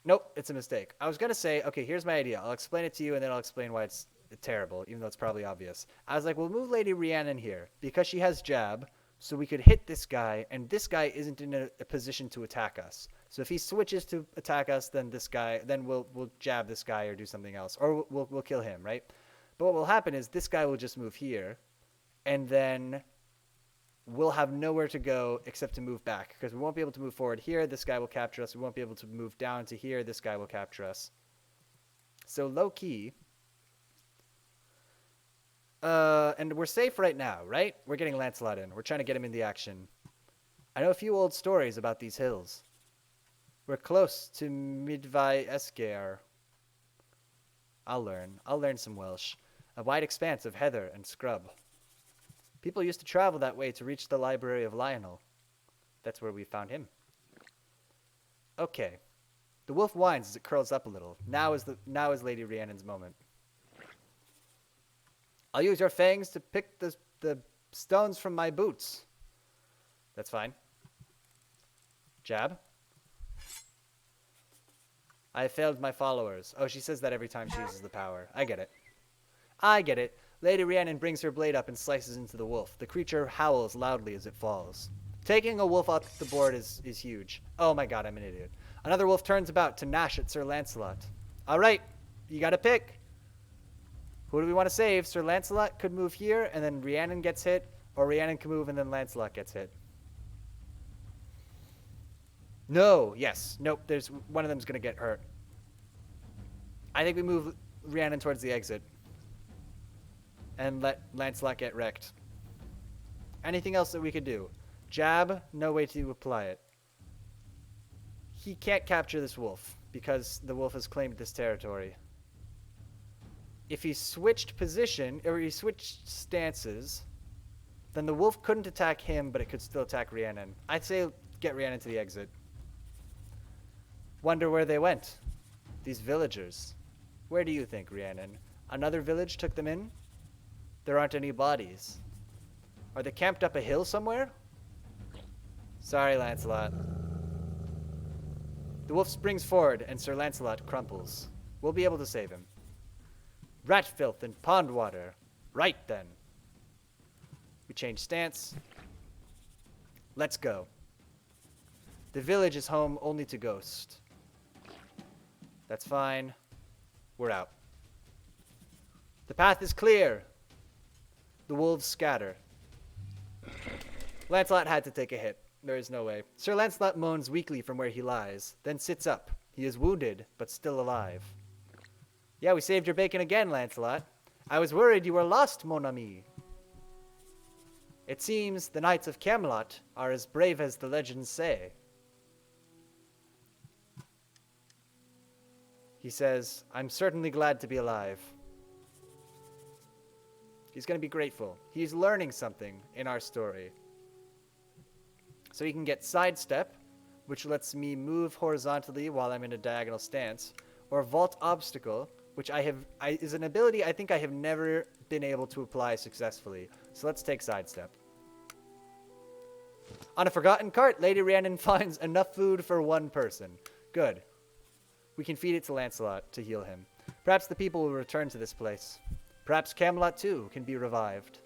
Nope, it's a mistake. I was going to say, okay, here's my idea. I'll explain it to you, and then I'll explain why it's terrible, even though it's probably obvious. I was like, we'll move Lady Rhiannon here, because she has jab, so we could hit this guy, and this guy isn't in a position to attack us. So if he switches to attack us, then we'll jab this guy or do something else, or we'll kill him, right? But what will happen is this guy will just move here, and then we'll have nowhere to go except to move back, because we won't be able to move forward here. This guy will capture us. We won't be able to move down to here. This guy will capture us. So low key. And we're safe right now, right? We're getting Lancelot in. We're trying to get him in the action. I know a few old stories about these hills. We're close to Midvai Esgair. I'll learn some Welsh. A wide expanse of heather and scrub. People used to travel that way to reach the library of Lionel. That's where we found him. Okay. The wolf whines as it curls up a little. Now is Lady Rhiannon's moment. I'll use your fangs to pick the stones from my boots. That's fine. Jab. I have failed my followers. Oh, she says that every time she uses the power. I get it. Lady Rhiannon brings her blade up and slices into the wolf. The creature howls loudly as it falls. Taking a wolf off the board is huge. Oh my god, I'm an idiot. Another wolf turns about to gnash at Sir Lancelot. All right, you gotta pick. Who do we want to save? Sir Lancelot could move here, and then Rhiannon gets hit, or Rhiannon can move, and then Lancelot gets hit. No, yes. Nope, there's one of them's going to get hurt. I think we move Rhiannon towards the exit. And let Lancelot get wrecked. Anything else that we could do? Jab, no way to apply it. He can't capture this wolf, because the wolf has claimed this territory. If he switched position, or he switched stances, then the wolf couldn't attack him, but it could still attack Rhiannon. I'd say get Rhiannon to the exit. Wonder where they went. These villagers. Where do you think, Rhiannon? Another village took them in? There aren't any bodies. Are they camped up a hill somewhere? Sorry, Lancelot. The wolf springs forward, and Sir Lancelot crumples. We'll be able to save him. Rat filth and pond water. Right then. We change stance. Let's go. The village is home only to ghosts. That's fine. We're out. The path is clear. The wolves scatter. Lancelot had to take a hit. There is no way. Sir Lancelot moans weakly from where he lies, then sits up. He is wounded, but still alive. Yeah, we saved your bacon again, Lancelot. I was worried you were lost, mon ami. It seems the knights of Camelot are as brave as the legends say. He says, I'm certainly glad to be alive. He's going to be grateful. He's learning something in our story. So he can get sidestep, which lets me move horizontally while I'm in a diagonal stance, or vault obstacle, which is an ability I think I have never been able to apply successfully. So let's take sidestep. On a forgotten cart, Lady Rhiannon finds enough food for one person. Good. We can feed it to Lancelot to heal him. Perhaps the people will return to this place. Perhaps Camelot, too, can be revived.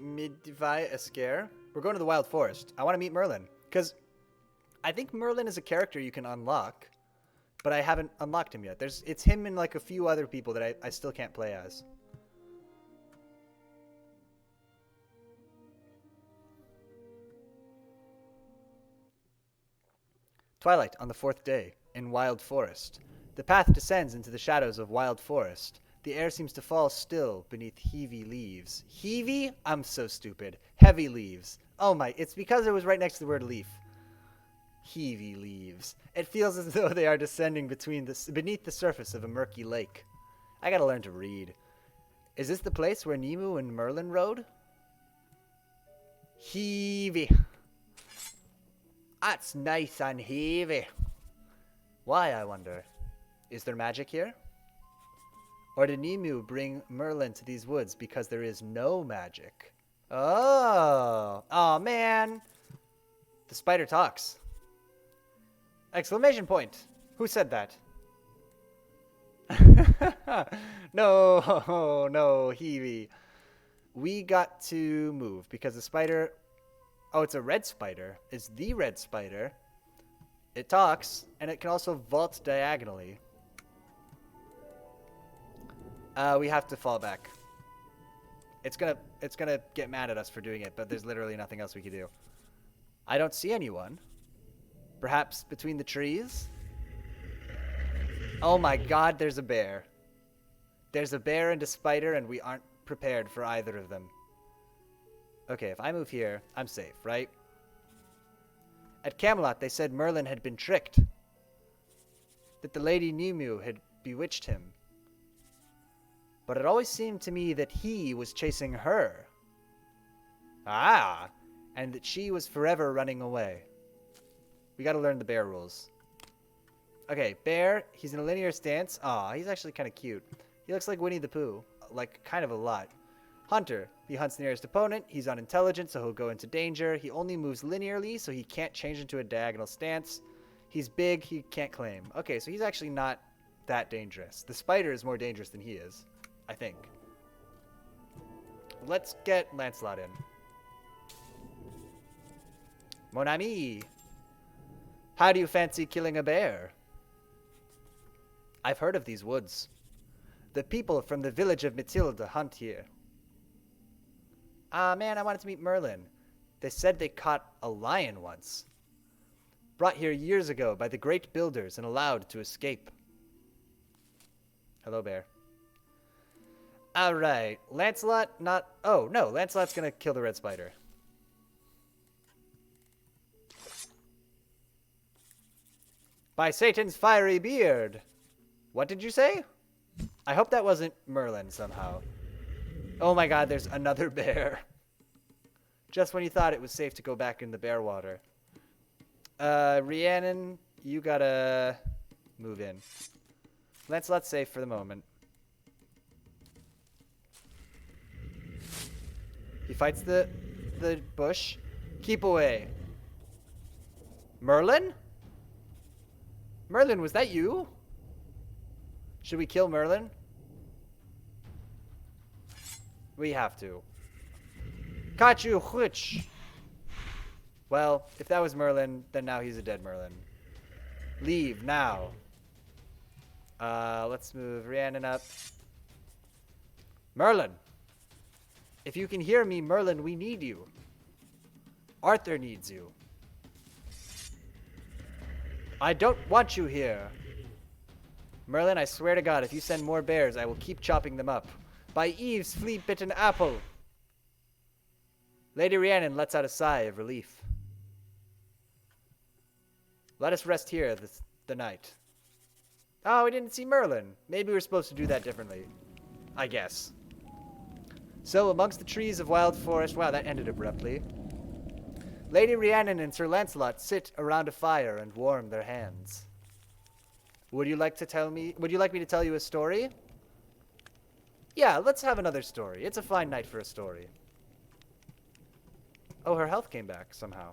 Midvai Escare. We're going to the Wild Forest. I want to meet Merlin. Because I think Merlin is a character you can unlock. But I haven't unlocked him yet. It's him and like a few other people that I still can't play as. Twilight on the 4th day, in Wild Forest. The path descends into the shadows of Wild Forest. The air seems to fall still beneath heavy leaves. Heavy? I'm so stupid. Heavy leaves. Oh my, it's because it was right next to the word leaf. Heavy leaves. It feels as though they are descending beneath the surface of a murky lake. I gotta learn to read. Is this the place where Nemu and Merlin rode? Heavy. That's nice and heavy. Why, I wonder? Is there magic here? Or did Nemu bring Merlin to these woods because there is no magic? Oh man. The spider talks. Exclamation point. Who said that? No, Heavy. We got to move because the spider... Oh, it's a red spider. It's the red spider. It talks, and it can also vault diagonally. We have to fall back. It's gonna get mad at us for doing it, but there's literally nothing else we can do. I don't see anyone. Perhaps between the trees? Oh my god, there's a bear. There's a bear and a spider, and we aren't prepared for either of them. Okay, if I move here, I'm safe, right? At Camelot, they said Merlin had been tricked. That the Lady Nemu had bewitched him. But it always seemed to me that he was chasing her. Ah! And that she was forever running away. We gotta learn the bear rules. Okay, bear, he's in a linear stance. Aw, he's actually kind of cute. He looks like Winnie the Pooh. Like, kind of a lot. Hunter, he hunts the nearest opponent. He's unintelligent, so he'll go into danger. He only moves linearly, so he can't change into a diagonal stance. He's big, he can't claim. Okay, so he's actually not that dangerous. The spider is more dangerous than he is, I think. Let's get Lancelot in. Mon ami, how do you fancy killing a bear? I've heard of these woods. The people from the village of Matilde hunt here. Ah, man, I wanted to meet Merlin. They said they caught a lion once. Brought here years ago by the great builders and allowed to escape. Hello, bear. Alright, Lancelot not... Oh, no, Lancelot's gonna kill the red spider. By Satan's fiery beard. What did you say? I hope that wasn't Merlin somehow. Oh my god, there's another bear. Just when you thought it was safe to go back in the bear water. Rhiannon, you gotta move in. Lancelot's safe for the moment. He fights the bush. Keep away. Merlin? Merlin, was that you? Should we kill Merlin? We have to. Caught you, which? Well, if that was Merlin, then now he's a dead Merlin. Leave now. Let's move Rhiannon up. Merlin! If you can hear me, Merlin, we need you. Arthur needs you. I don't want you here. Merlin, I swear to God, if you send more bears, I will keep chopping them up. By Eve's flea-bitten apple. Lady Rhiannon lets out a sigh of relief. Let us rest here the night. Oh, we didn't see Merlin. Maybe we're supposed to do that differently. I guess. So, amongst the trees of Wild Forest... Wow, that ended abruptly. Lady Rhiannon and Sir Lancelot sit around a fire and warm their hands. Would you like me to tell you a story? Yeah, let's have another story. It's a fine night for a story. Oh, her health came back somehow.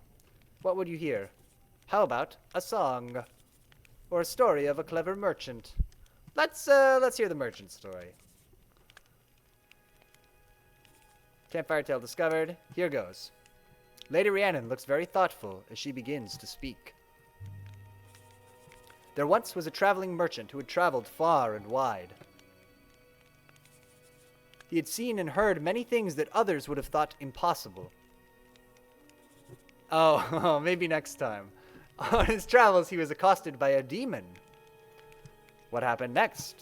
What would you hear? How about a song? Or a story of a clever merchant? Let's hear the merchant story. Campfire tale discovered. Here goes. Lady Rhiannon looks very thoughtful as she begins to speak. There once was a traveling merchant who had traveled far and wide. He had seen and heard many things that others would have thought impossible. Oh, maybe next time. On his travels, he was accosted by a demon. What happened next?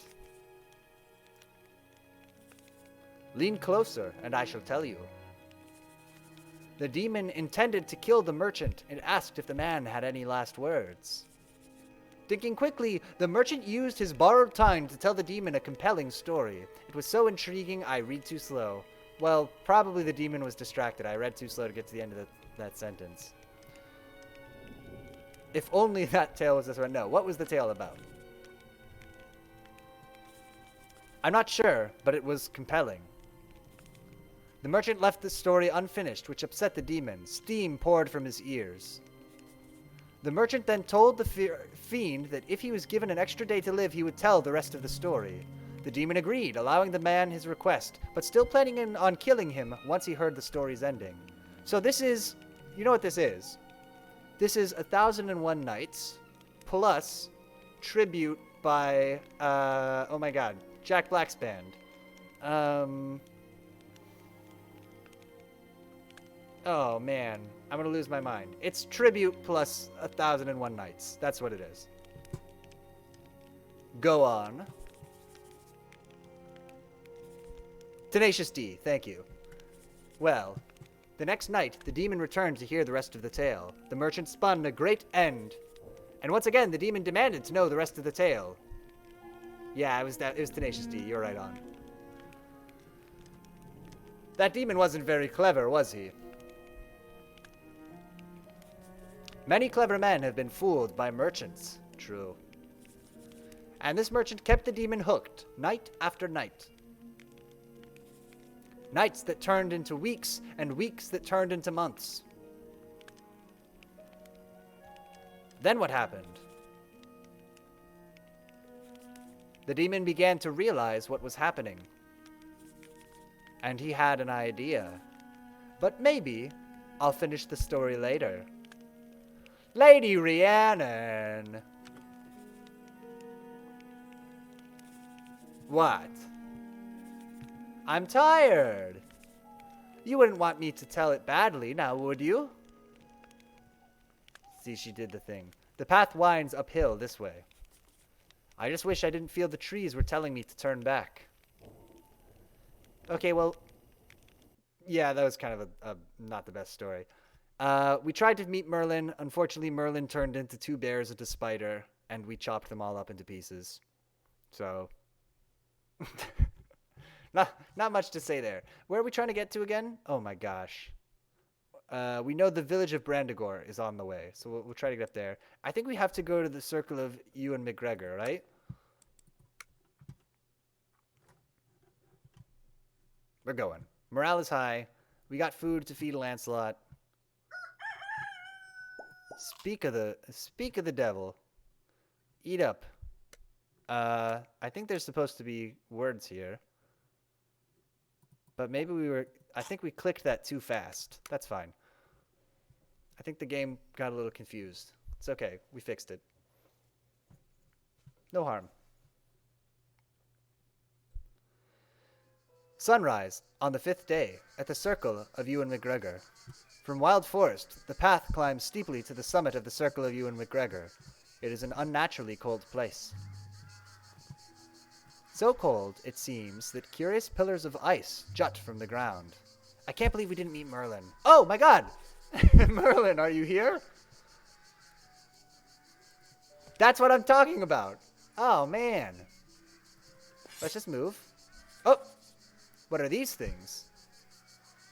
Lean closer, and I shall tell you. The demon intended to kill the merchant and asked if the man had any last words. Thinking quickly, the merchant used his borrowed time to tell the demon a compelling story. It was so intriguing, I read too slow. Well, probably the demon was distracted. I read too slow to get to the end of that sentence. If only that tale was this one. No, what was the tale about? I'm not sure, but it was compelling. The merchant left the story unfinished, which upset the demon. Steam poured from his ears. The merchant then told the fiend that if he was given an extra day to live, he would tell the rest of the story. The demon agreed, allowing the man his request, but still planning on killing him once he heard the story's ending. So this is... You know what this is? This is 1001 Nights plus tribute by... oh my god. Jack Black's band. Oh, man. I'm gonna lose my mind. It's tribute plus 1001 Nights. That's what it is. Go on. Tenacious D, thank you. Well, the next night, the demon returned to hear the rest of the tale. The merchant spun a great end. And once again, the demon demanded to know the rest of the tale. Yeah, it was Tenacious D. You're right on. That demon wasn't very clever, was he? Many clever men have been fooled by merchants. True. And this merchant kept the demon hooked, night after night. Nights that turned into weeks, and weeks that turned into months. Then what happened? The demon began to realize what was happening. And he had an idea. But maybe I'll finish the story later. Lady Rhiannon! What? I'm tired. You wouldn't want me to tell it badly, now would you? See, she did the thing. The path winds uphill this way. I just wish I didn't feel the trees were telling me to turn back. Okay, well... Yeah, that was kind of a not the best story. We tried to meet Merlin. Unfortunately, Merlin turned into 2 bears and a spider, and we chopped them all up into pieces. So... Not much to say there. Where are we trying to get to again? Oh my gosh. We know the village of Brandagor is on the way, so we'll try to get up there. I think we have to go to the circle of Ewan McGregor, right? We're going. Morale is high. We got food to feed Lancelot. Speak of the devil. Eat up. I think there's supposed to be words here. But maybe I think we clicked that too fast. That's fine. I think the game got a little confused. It's okay. We fixed it. No harm. Sunrise, on the 5th day, at the circle of Ewan McGregor. From Wild Forest, the path climbs steeply to the summit of the circle of Ewan McGregor. It is an unnaturally cold place. So cold, it seems, that curious pillars of ice jut from the ground. I can't believe we didn't meet Merlin. Oh my god! Merlin, are you here? That's what I'm talking about. Oh man. Let's just move. Oh! What are these things?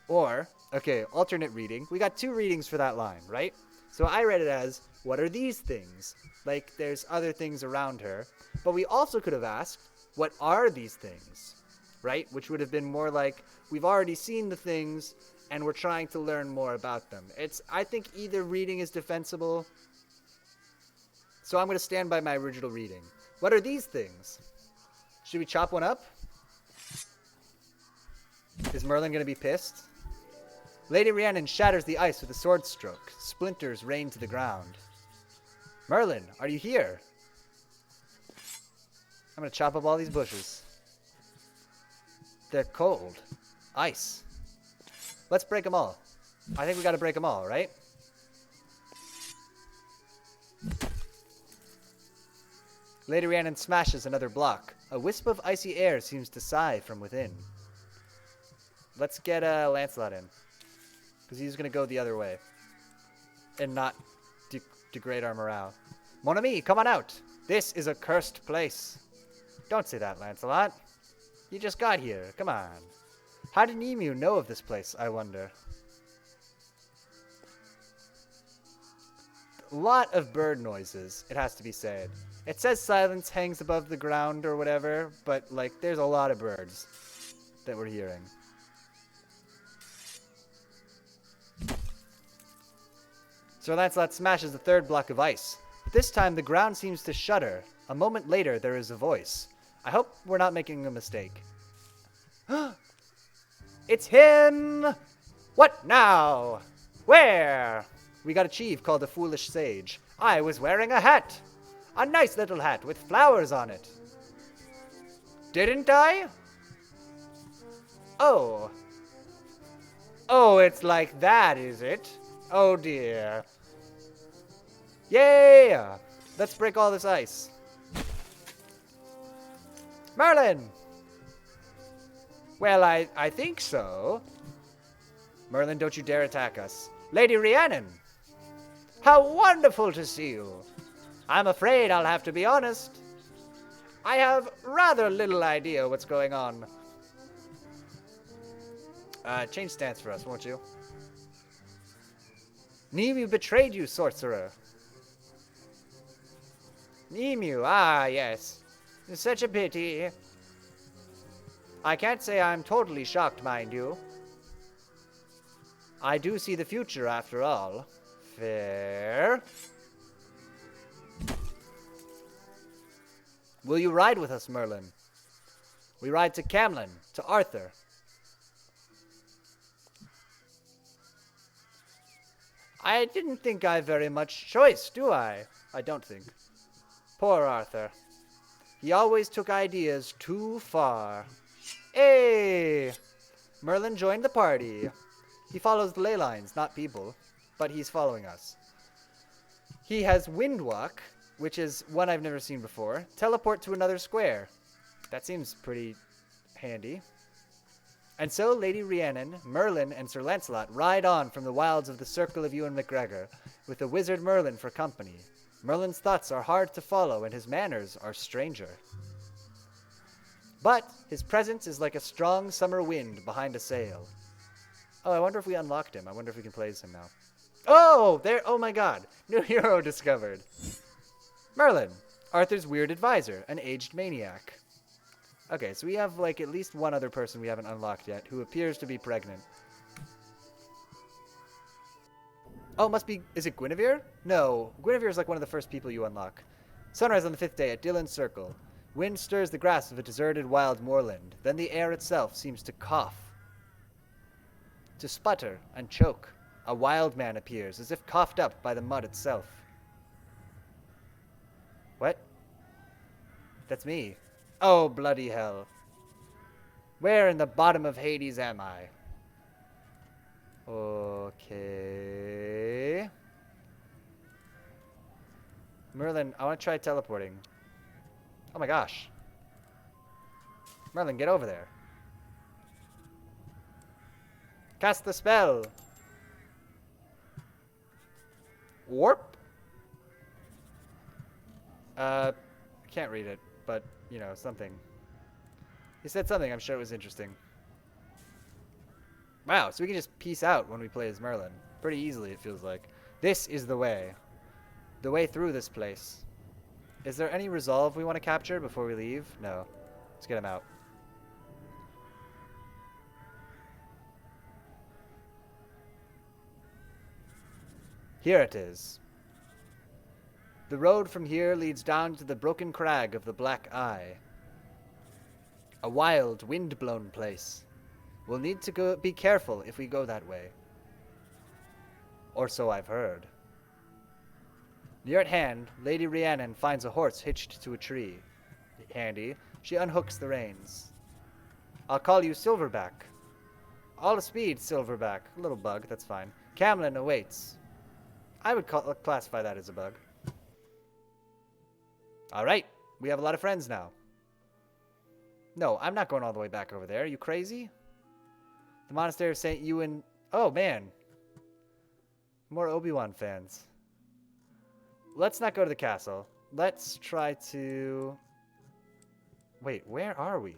Or, okay, alternate reading. We got 2 readings for that line, right? So I read it as, what are these things? Like, there's other things around her. But we also could have asked, what are these things? Right? Which would have been more like, we've already seen the things, and we're trying to learn more about them. I think either reading is defensible. So I'm going to stand by my original reading. What are these things? Should we chop one up? Is Merlin going to be pissed? Lady Rhiannon shatters the ice with a sword stroke. Splinters rain to the ground. Merlin, are you here? I'm going to chop up all these bushes. They're cold. Ice. Let's break them all. I think we got to break them all, right? Lady Rhiannon smashes another block. A wisp of icy air seems to sigh from within. Let's get Lancelot in. Because he's going to go the other way. And not degrade our morale. Mon ami, come on out. This is a cursed place. Don't say that, Lancelot. You just got here. Come on. How did Emu know of this place, I wonder? A lot of bird noises, it has to be said. It says silence hangs above the ground or whatever, but, like, there's a lot of birds that we're hearing. Sir Lancelot smashes the 3rd block of ice. But this time the ground seems to shudder. A moment later there is a voice. I hope we're not making a mistake. It's him! What now? Where? We got a chief called the Foolish Sage. I was wearing a hat. A nice little hat with flowers on it. Didn't I? Oh. Oh, it's like that, is it? Oh dear. Yay! Let's break all this ice. Merlin! Well, I think so. Merlin, don't you dare attack us. Lady Rhiannon! How wonderful to see you. I'm afraid I'll have to be honest. I have rather little idea what's going on. Change stance for us, won't you? Nemu betrayed you, sorcerer. Nemu, ah, yes. Such a pity. I can't say I'm totally shocked, mind you. I do see the future, after all. Fair. Will you ride with us, Merlin? We ride to Camlin, to Arthur. I didn't think I very much choice, do I? I don't think. Poor Arthur. He always took ideas too far. Hey! Merlin joined the party. He follows the ley lines, not people, but he's following us. He has Windwalk, which is one I've never seen before. Teleport to another square. That seems pretty handy. And so Lady Rhiannon, Merlin, and Sir Lancelot ride on from the wilds of the circle of Ewan McGregor, with the wizard Merlin for company. Merlin's thoughts are hard to follow, and his manners are stranger. But his presence is like a strong summer wind behind a sail. Oh, I wonder if we unlocked him. I wonder if we can play as him now. Oh, there! Oh my god! New hero discovered. Merlin, Arthur's weird advisor, an aged maniac. Okay, so we have like at least one other person we haven't unlocked yet, who appears to be pregnant. Oh, it must be... Is it Guinevere? No, Guinevere is like one of the first people you unlock. Sunrise on the 5th day at Dylan's Circle. Wind stirs the grass of a deserted wild moorland. Then the air itself seems to cough, to sputter and choke. A wild man appears, as if coughed up by the mud itself. What? That's me. Oh, bloody hell. Where in the bottom of Hades am I? Okay. Merlin, I want to try teleporting. Oh my gosh. Merlin, get over there. Cast the spell. Warp? I can't read it, but, you know, something. He said something, I'm sure it was interesting. Wow, so we can just peace out when we play as Merlin. Pretty easily, it feels like. This is the way. The way through this place. Is there any resolve we want to capture before we leave? No. Let's get him out. Here it is. The road from here leads down to the broken crag of the Black Eye. A wild, wind-blown place. We'll need to be careful if we go that way. Or so I've heard. Near at hand, Lady Rhiannon finds a horse hitched to a tree. Handy, she unhooks the reins. I'll call you Silverback. All speed, Silverback. Little bug, that's fine. Camlin awaits. I would classify that as a bug. Alright, we have a lot of friends now. No, I'm not going all the way back over there. Are you crazy? The Monastery of St. Ewan... Oh, man. More Obi-Wan fans. Let's not go to the castle. Let's try to... Wait, where are we?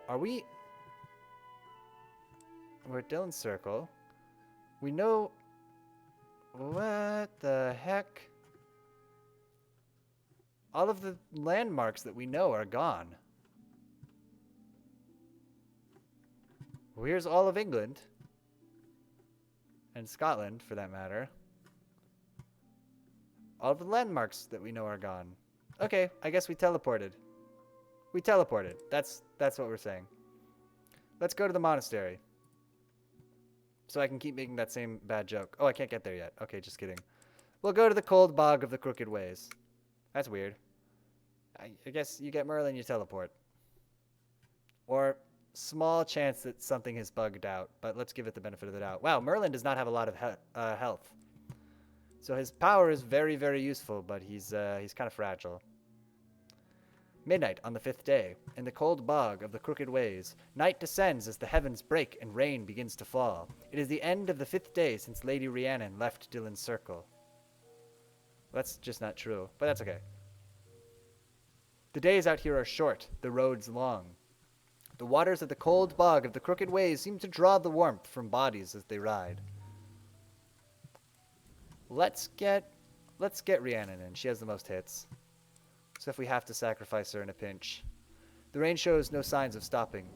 Are we... We're at Dylan's Circle. We know... What the heck? All of the landmarks that we know are gone. Well, here's all of England. And Scotland, for that matter. All of the landmarks that we know are gone. Okay, I guess we teleported. We teleported. That's what we're saying. Let's go to the monastery. So I can keep making that same bad joke. Oh, I can't get there yet. Okay, just kidding. We'll go to the cold bog of the crooked ways. That's weird. I guess you get Merlin, you teleport. Or small chance that something has bugged out, but let's give it the benefit of the doubt. Wow, Merlin does not have a lot of health. So his power is very, very useful, but he's kind of fragile. Midnight on the 5th day. In the cold bog of the crooked ways, night descends as the heavens break and rain begins to fall. It is the end of the 5th day since Lady Rhiannon left Dylan's Circle. That's just not true, but that's okay. The days out here are short, the roads long. The waters of the cold bog of the crooked ways seem to draw the warmth from bodies as they ride. Let's get Rhiannon in. She has the most hits. So if we have to sacrifice her in a pinch. The rain shows no signs of stopping.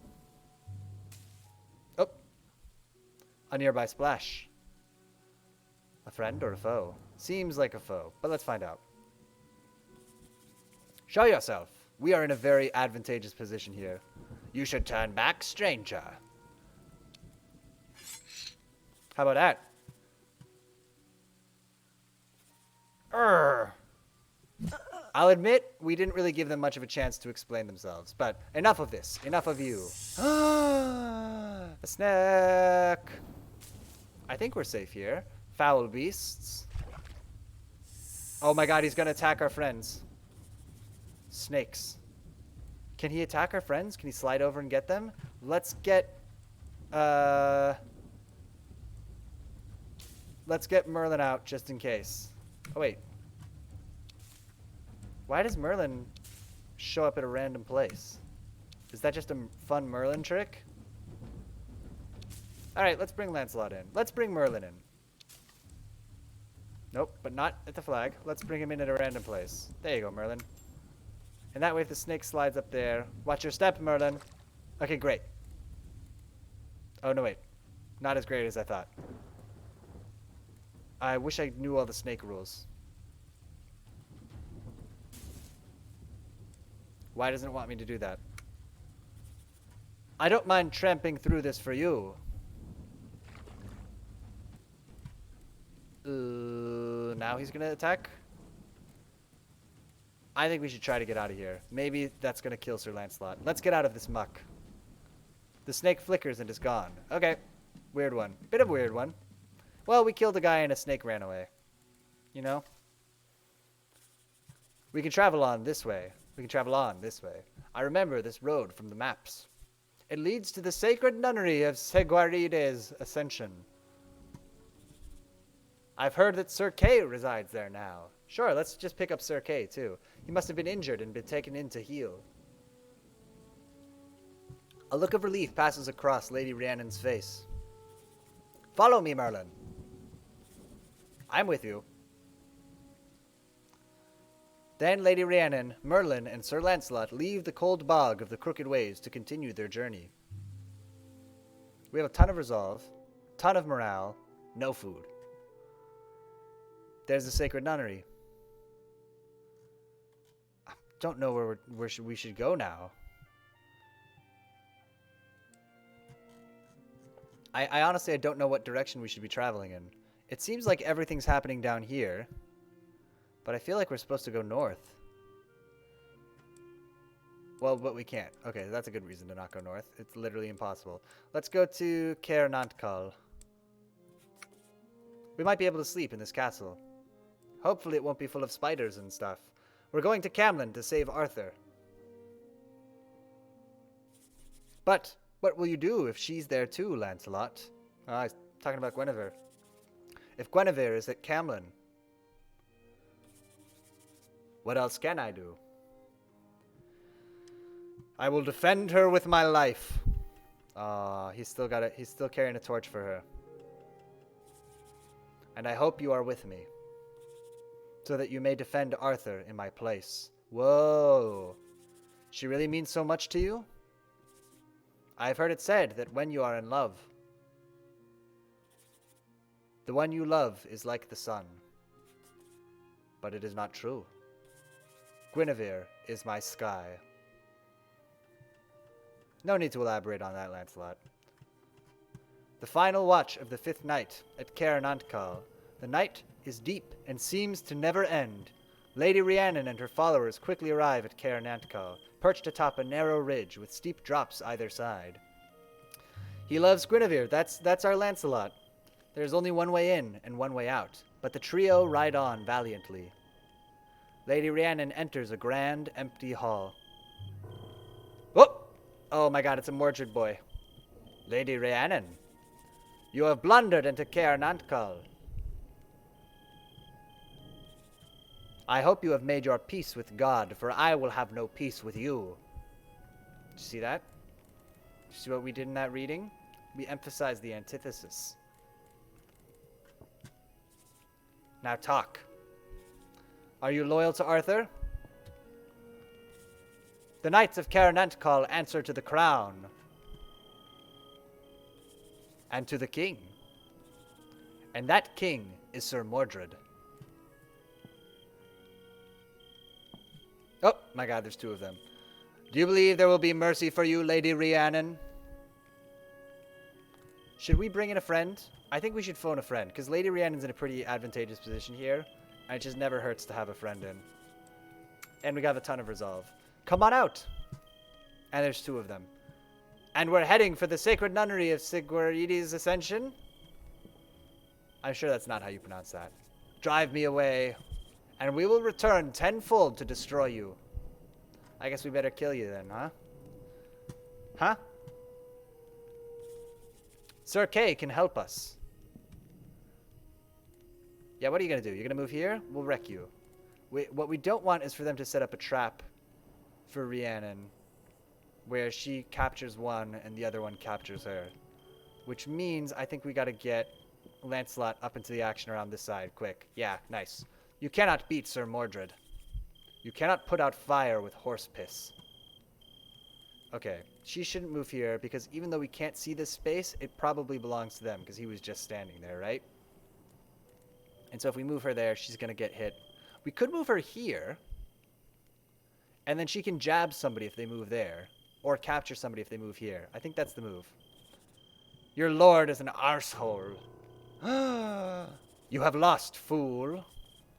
Oh! A nearby splash. A friend or a foe? Seems like a foe, but let's find out. Show yourself. We are in a very advantageous position here. You should turn back, stranger. How about that? Urgh. I'll admit, we didn't really give them much of a chance to explain themselves, but enough of this. Enough of you. A snack. I think we're safe here. Foul beasts. Oh my god, he's gonna attack our friends. Snakes. Can he attack our friends? Can he slide over and get them? Let's get Merlin out just in case. Oh wait. Why does Merlin show up at a random place? Is that just a fun Merlin trick? Alright, let's bring Lancelot in. Let's bring Merlin in. Nope, but not at the flag. Let's bring him in at a random place. There you go, Merlin. And that way if the snake slides up there... Watch your step, Merlin. Okay, great. Oh, no, wait. Not as great as I thought. I wish I knew all the snake rules. Why doesn't it want me to do that? I don't mind tramping through this for you. Now he's gonna attack? I think we should try to get out of here. Maybe that's going to kill Sir Lancelot. Let's get out of this muck. The snake flickers and is gone. Okay. Weird one. Bit of a weird one. Well, we killed a guy and a snake ran away. You know? We can travel on this way. We can travel on this way. I remember this road from the maps. It leads to the sacred nunnery of Seguarides Ascension. I've heard that Sir Kay resides there now. Sure, let's just pick up Sir Kay, too. He must have been injured and been taken in to heal. A look of relief passes across Lady Rhiannon's face. Follow me, Merlin. I'm with you. Then Lady Rhiannon, Merlin, and Sir Lancelot leave the cold bog of the Crooked Ways to continue their journey. We have a ton of resolve, ton of morale, no food. There's the sacred nunnery. I don't know where we should go now. I honestly don't know what direction we should be traveling in. It seems like everything's happening down here, but I feel like we're supposed to go north. Well, but we can't. Okay, that's a good reason to not go north. It's literally impossible. Let's go to Caer Nantcal. We might be able to sleep in this castle. Hopefully it won't be full of spiders and stuff. We're going to Camlin to save Arthur. But what will you do if she's there too, Lancelot? He's talking about Guinevere. If Guinevere is at Camlin, what else can I do? I will defend her with my life. He's still carrying a torch for her. And I hope you are with me, so that you may defend Arthur in my place. Whoa. She really means so much to you? I've heard it said that when you are in love, the one you love is like the sun. But it is not true. Guinevere is my sky. No need to elaborate on that, Lancelot. The final watch of the 5th night at Caer Nantcal. The night is deep and seems to never end. Lady Rhiannon and her followers quickly arrive at Caer Nantcal, perched atop a narrow ridge with steep drops either side. He loves Guinevere. That's our Lancelot. There's only one way in and one way out, but the trio ride on valiantly. Lady Rhiannon enters a grand, empty hall. Whoa! Oh my god, it's a Mordred boy. Lady Rhiannon, you have blundered into Caer Nantcal. I hope you have made your peace with God, for I will have no peace with you. Did you see that? Did you see what we did in that reading? We emphasized the antithesis. Now talk. Are you loyal to Arthur? The knights of Caer Nantcal answer to the crown. And to the king. And that king is Sir Mordred. Oh, my god, there's 2 of them. Do you believe there will be mercy for you, Lady Rhiannon? Should we bring in a friend? I think we should phone a friend, because Lady Rhiannon's in a pretty advantageous position here, and it just never hurts to have a friend in. And we got a ton of resolve. Come on out! And there's 2 of them. And we're heading for the sacred nunnery of Seguarides Ascension? I'm sure that's not how you pronounce that. Drive me away, and we will return tenfold to destroy you. I guess we better kill you then, huh? Huh? Sir Kay can help us. Yeah, what are you going to do? You're going to move here? We'll wreck you. What we don't want is for them to set up a trap for Rhiannon, where she captures one and the other one captures her. Which means I think we got to get Lancelot up into the action around this side, quick. Yeah, nice. You cannot beat Sir Mordred. You cannot put out fire with horse piss. Okay, she shouldn't move here, because even though we can't see this space, it probably belongs to them, because he was just standing there, right? And so if we move her there, she's going to get hit. We could move her here, and then she can jab somebody if they move there, or capture somebody if they move here. I think that's the move. Your lord is an arsehole. You have lost, fool.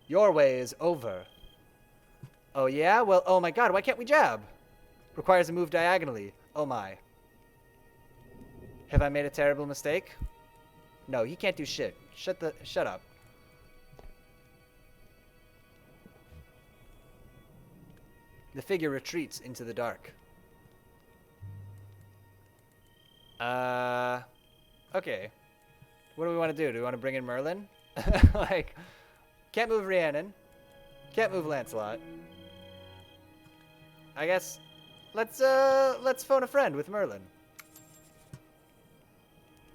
Your way is over. Oh yeah? Well, oh my god, why can't we jab? Requires a move diagonally. Oh my. Have I made a terrible mistake? No, he can't do shit. Shut up. The figure retreats into the dark. Okay. What do we want to do? Do we want to bring in Merlin? Like, can't move Rhiannon. Can't move Lancelot. I guess let's phone a friend with Merlin.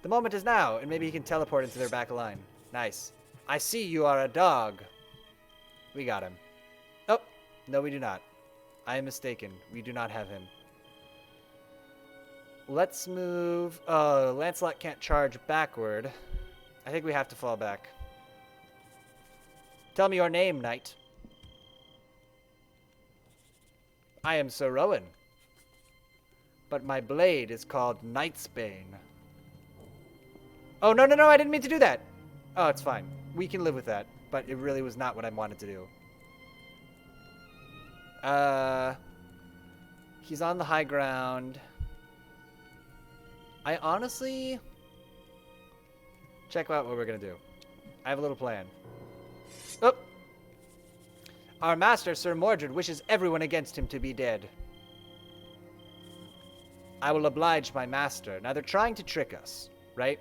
The moment is now, and maybe he can teleport into their back line. Nice. I see you are a dog. We got him. Oh, no we do not. I am mistaken. We do not have him. Let's move... Lancelot can't charge backward. I think we have to fall back. Tell me your name, knight. I am Sir Rowan. But my blade is called Knight's Bane. Oh, no, no, no, I didn't mean to do that. Oh, it's fine. We can live with that. But it really was not what I wanted to do. He's on the high ground. I honestly... Check out what we're going to do. I have a little plan. Oh! Our master, Sir Mordred, wishes everyone against him to be dead. I will oblige my master. Now, they're trying to trick us, right?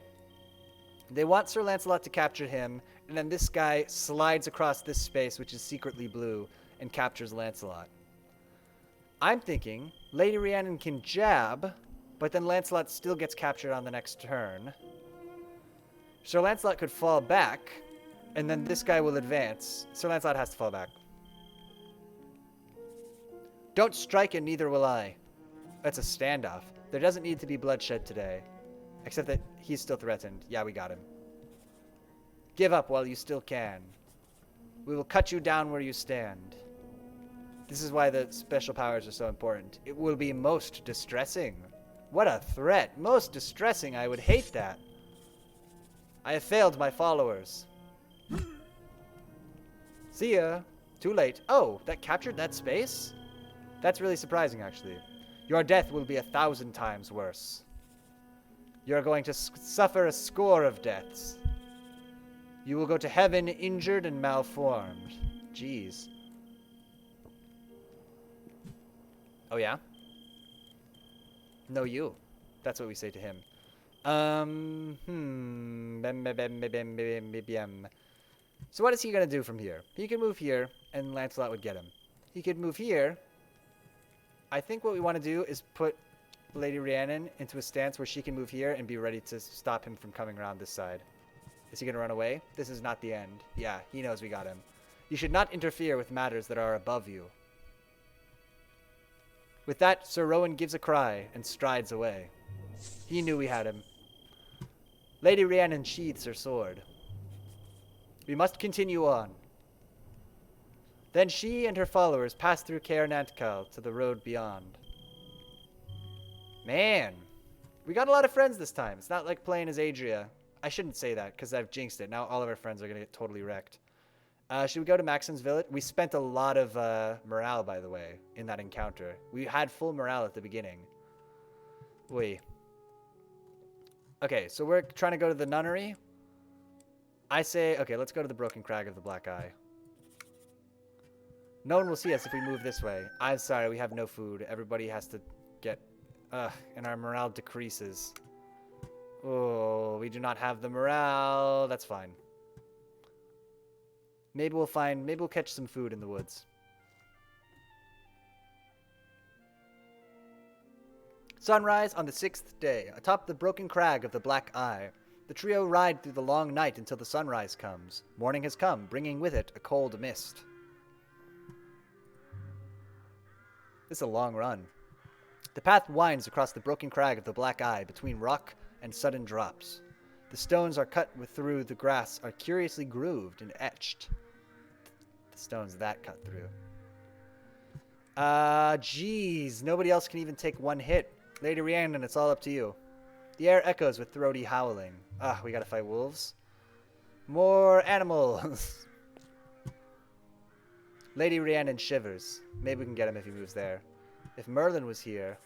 They want Sir Lancelot to capture him, and then this guy slides across this space, which is secretly blue, and captures Lancelot. I'm thinking Lady Rhiannon can jab, but then Lancelot still gets captured on the next turn. Sir Lancelot could fall back, and then this guy will advance. Sir Lancelot has to fall back. Don't strike and neither will I. That's a standoff. There doesn't need to be bloodshed today. Except that he's still threatened. Yeah, we got him. Give up while you still can. We will cut you down where you stand. This is why the special powers are so important. It will be most distressing. What a threat. Most distressing. I would hate that. I have failed my followers. See ya. Too late. Oh, that captured that space? That's really surprising, actually. Your death will be 1,000 times worse. You're going to suffer a score of deaths. You will go to heaven injured and malformed. Jeez. Oh, yeah? No, you. That's what we say to him. So what is he going to do from here? He can move here, and Lancelot would get him. He could move here. I think what we want to do is put Lady Rhiannon into a stance where she can move here and be ready to stop him from coming around this side. Is he going to run away? This is not the end. Yeah, he knows we got him. You should not interfere with matters that are above you. With that, Sir Rowan gives a cry and strides away. He knew we had him. Lady Rhiannon sheathes her sword. We must continue on. Then she and her followers pass through Caer Nantcal to the road beyond. Man, we got a lot of friends this time. It's not like playing as Adria. I shouldn't say that because I've jinxed it. Now all of our friends are going to get totally wrecked. Should we go to Maxim's village? We spent a lot of morale, by the way, in that encounter. We had full morale at the beginning. Okay, so we're trying to go to the nunnery. I say, okay, let's go to the Broken Crag of the Black Eye. No one will see us if we move this way. I'm sorry, we have no food. Everybody has to get... and our morale decreases. Oh, we do not have the morale. That's fine. Maybe we'll catch some food in the woods. Sunrise on the 6th day, atop the Broken Crag of the Black Eye. The trio ride through the long night until the sunrise comes. Morning has come, bringing with it a cold mist. This is a long run. The path winds across the Broken Crag of the Black Eye between rock and sudden drops. The stones are cut through the grass are curiously grooved and etched. The stones that cut through. Jeez. Nobody else can even take one hit. Lady Rhiannon, it's all up to you. The air echoes with throaty howling. We gotta fight wolves. More animals. Lady Rhiannon shivers. Maybe we can get him if he moves there. If Merlin was here,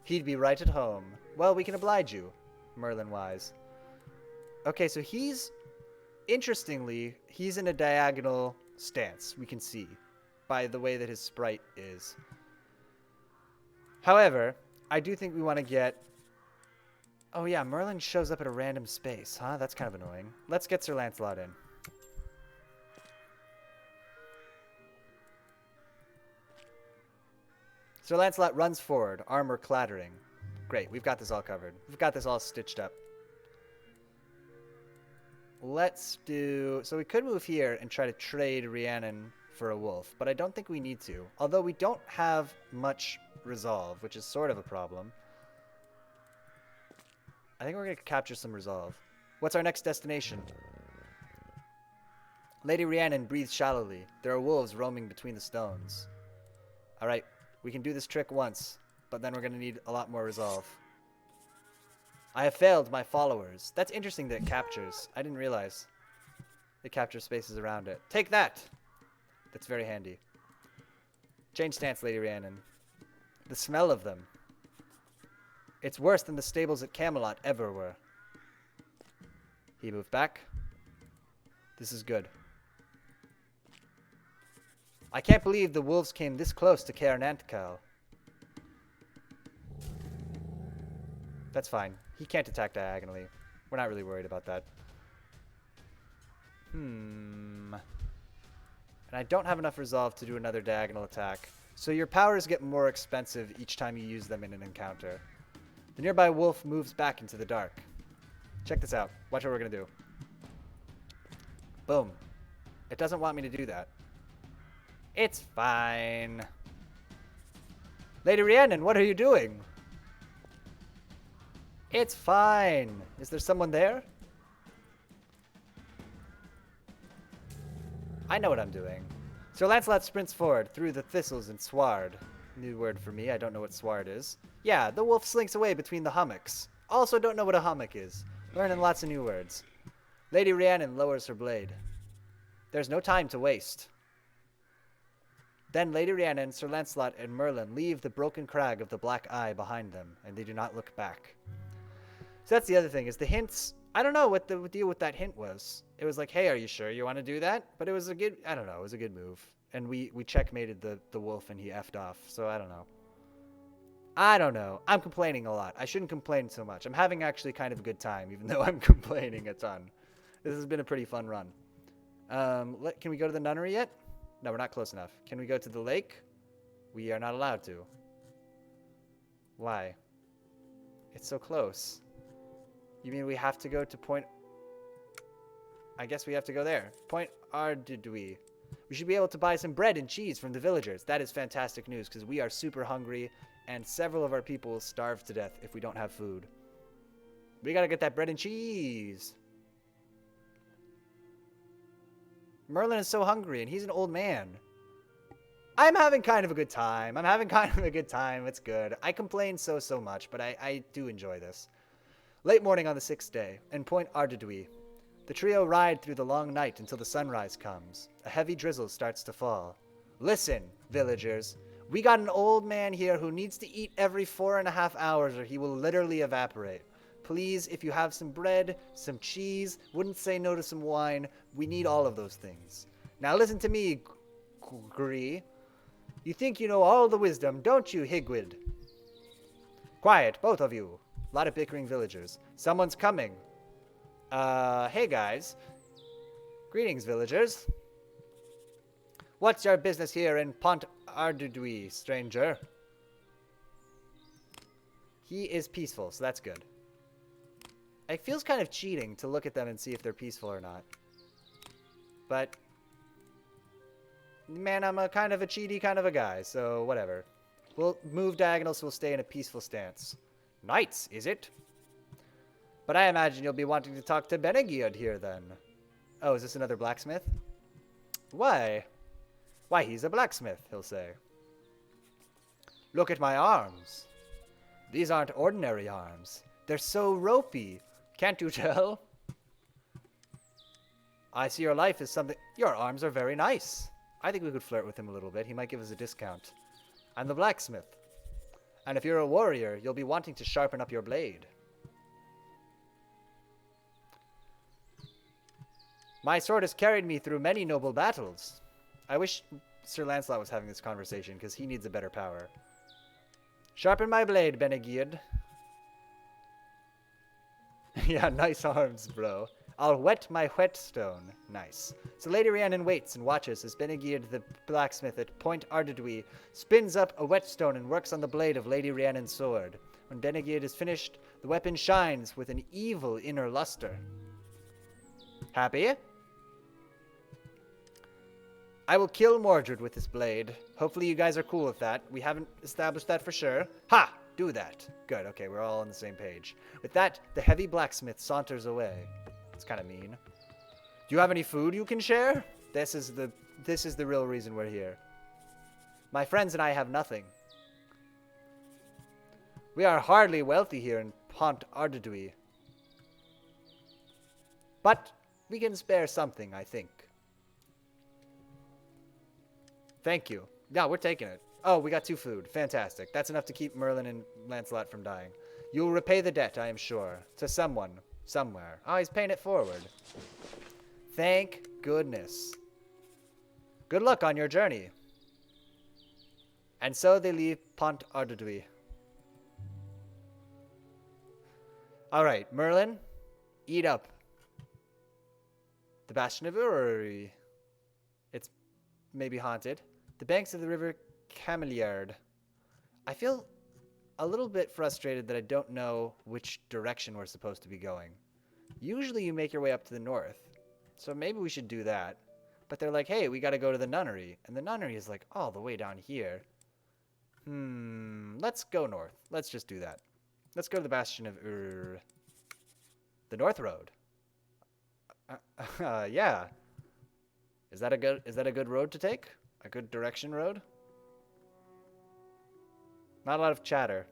he'd be right at home. Well, we can oblige you, Merlin-wise. Okay, so interestingly, he's in a diagonal stance, we can see, by the way that his sprite is. However, I do think we want to get... Oh yeah, Merlin shows up at a random space, huh? That's kind of annoying. Let's get Sir Lancelot in. Sir Lancelot runs forward, armor clattering. Great, we've got this all covered. We've got this all stitched up. Let's do... So we could move here and try to trade Rhiannon for a wolf, but I don't think we need to. Although we don't have much resolve, which is sort of a problem. I think we're going to capture some resolve. What's our next destination? Lady Rhiannon breathes shallowly. There are wolves roaming between the stones. Alright, we can do this trick once, but then we're going to need a lot more resolve. I have failed my followers. That's interesting that it captures. I didn't realize. It captures spaces around it. Take that! That's very handy. Change stance, Lady Rhiannon. The smell of them. It's worse than the stables at Camelot ever were. He moved back. This is good. I can't believe the wolves came this close to Caer Nantcal. That's fine. He can't attack diagonally. We're not really worried about that. And I don't have enough resolve to do another diagonal attack. So your powers get more expensive each time you use them in an encounter. The nearby wolf moves back into the dark. Check this out. Watch what we're going to do. Boom. It doesn't want me to do that. It's fine. Lady Rhiannon, what are you doing? It's fine. Is there someone there? I know what I'm doing. Sir Lancelot sprints forward through the thistles and sward. New word for me. I don't know what sward is. Yeah, the wolf slinks away between the hummocks. Also don't know what a hummock is. Learning lots of new words. Lady Rhiannon lowers her blade. There's no time to waste. Then Lady Rhiannon, Sir Lancelot, and Merlin leave the broken crag of the Black Eye behind them, and they do not look back. So that's the other thing, is the hints... I don't know what the deal with that hint was. It was like, hey, are you sure you want to do that? But it was a good... I don't know, it was a good move. And we checkmated the wolf, and he effed off, so I don't know. I don't know. I'm complaining a lot. I shouldn't complain so much. I'm having actually kind of a good time, even though I'm complaining a ton. This has been a pretty fun run. Can we go to the nunnery yet? No, we're not close enough. Can we go to the lake? We are not allowed to. Why? It's so close. You mean we have to go to Point... I guess we have to go there. Point Ardudui. We should be able to buy some bread and cheese from the villagers. That is fantastic news, because we are super hungry, and several of our people will starve to death if we don't have food. We gotta get that bread and cheese. Merlin is so hungry, and he's an old man. I'm having kind of a good time. It's good. I complain so much, but I do enjoy this. Late morning on the 6th day, in Point Ardudui. The trio ride through the long night until the sunrise comes. A heavy drizzle starts to fall. Listen, villagers. We got an old man here who needs to eat every 4.5 hours or he will literally evaporate. Please, if you have some bread, some cheese, wouldn't say no to some wine. We need all of those things. Now listen to me, Gree. You think you know all the wisdom, don't you, Higwid? Quiet, both of you. A lot of bickering villagers. Someone's coming. Hey guys. Greetings, villagers. What's your business here in Pont Ardudui, stranger? He is peaceful, so that's good. It feels kind of cheating to look at them and see if they're peaceful or not. But, man, I'm a kind of a cheaty kind of a guy, so whatever. We'll move diagonal so we'll stay in a peaceful stance. Knights, is it? But I imagine you'll be wanting to talk to Benegiad here then. Oh, is this another blacksmith? Why? Why, he's a blacksmith, he'll say. Look at my arms. These aren't ordinary arms. They're so ropey. Can't you tell? I see your life is something... Your arms are very nice. I think we could flirt with him a little bit. He might give us a discount. I'm the blacksmith. And if you're a warrior, you'll be wanting to sharpen up your blade. My sword has carried me through many noble battles. I wish Sir Lancelot was having this conversation, because he needs a better power. Sharpen my blade, Benegid. Yeah, nice arms, bro. I'll whet my whetstone. Nice. So Lady Rhiannon waits and watches as Benegid, the blacksmith at Point Ardudwy, spins up a whetstone and works on the blade of Lady Rhiannon's sword. When Benegid is finished, the weapon shines with an evil inner luster. Happy? I will kill Mordred with this blade. Hopefully you guys are cool with that. We haven't established that for sure. Ha! Do that. Good, okay, we're all on the same page. With that, the heavy blacksmith saunters away. It's kind of mean. Do you have any food you can share? This is the real reason we're here. My friends and I have nothing. We are hardly wealthy here in Pont Ardudwy. But we can spare something, I think. Thank you. Yeah, we're taking it. Oh, we got 2 food. Fantastic. That's enough to keep Merlin and Lancelot from dying. You will repay the debt, I am sure. To someone. Somewhere. Oh, he's paying it forward. Thank goodness. Good luck on your journey. And so they leave Pont Ardudwy. Alright, Merlin. Eat up. The Bastion of Uri. It's maybe haunted. The banks of the river Cameliard. I feel a little bit frustrated that I don't know which direction we're supposed to be going. Usually you make your way up to the north. So maybe we should do that. But they're like, hey, we gotta go to the nunnery. And the nunnery is like all the way down here. Let's go north. Let's just do that. Let's go to the Bastion of Ur. The North Road. Yeah. Is that a good road to take? A good direction road? Not a lot of chatter.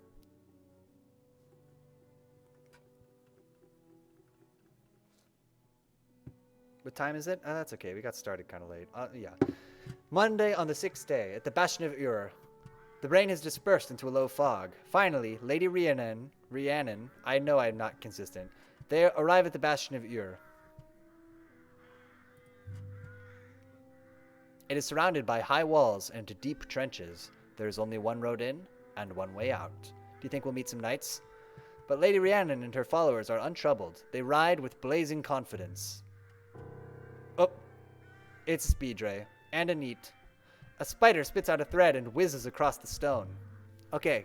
What time is it? Oh, that's okay. We got started kind of late. Yeah. Monday on the 6th day at the Bastion of Ur. The rain has dispersed into a low fog. Finally, Lady Rhiannon, I know I'm not consistent. They arrive at the Bastion of Ur. It is surrounded by high walls and deep trenches. There is only one road in and one way out. Do you think we'll meet some knights? But Lady Rhiannon and her followers are untroubled. They ride with blazing confidence. Oh, it's a speed ray and a neat. A spider spits out a thread and whizzes across the stone. Okay.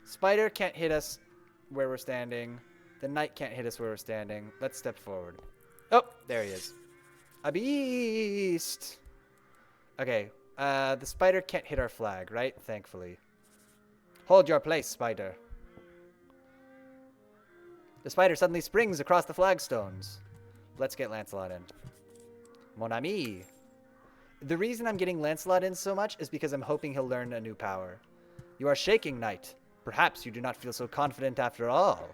Spider can't hit us where we're standing. The knight can't hit us where we're standing. Let's step forward. Oh, there he is. A beast! Okay, the spider can't hit our flag, right? Thankfully. Hold your place, spider. The spider suddenly springs across the flagstones. Let's get Lancelot in. Mon ami. The reason I'm getting Lancelot in so much is because I'm hoping he'll learn a new power. You are shaking, knight. Perhaps you do not feel so confident after all.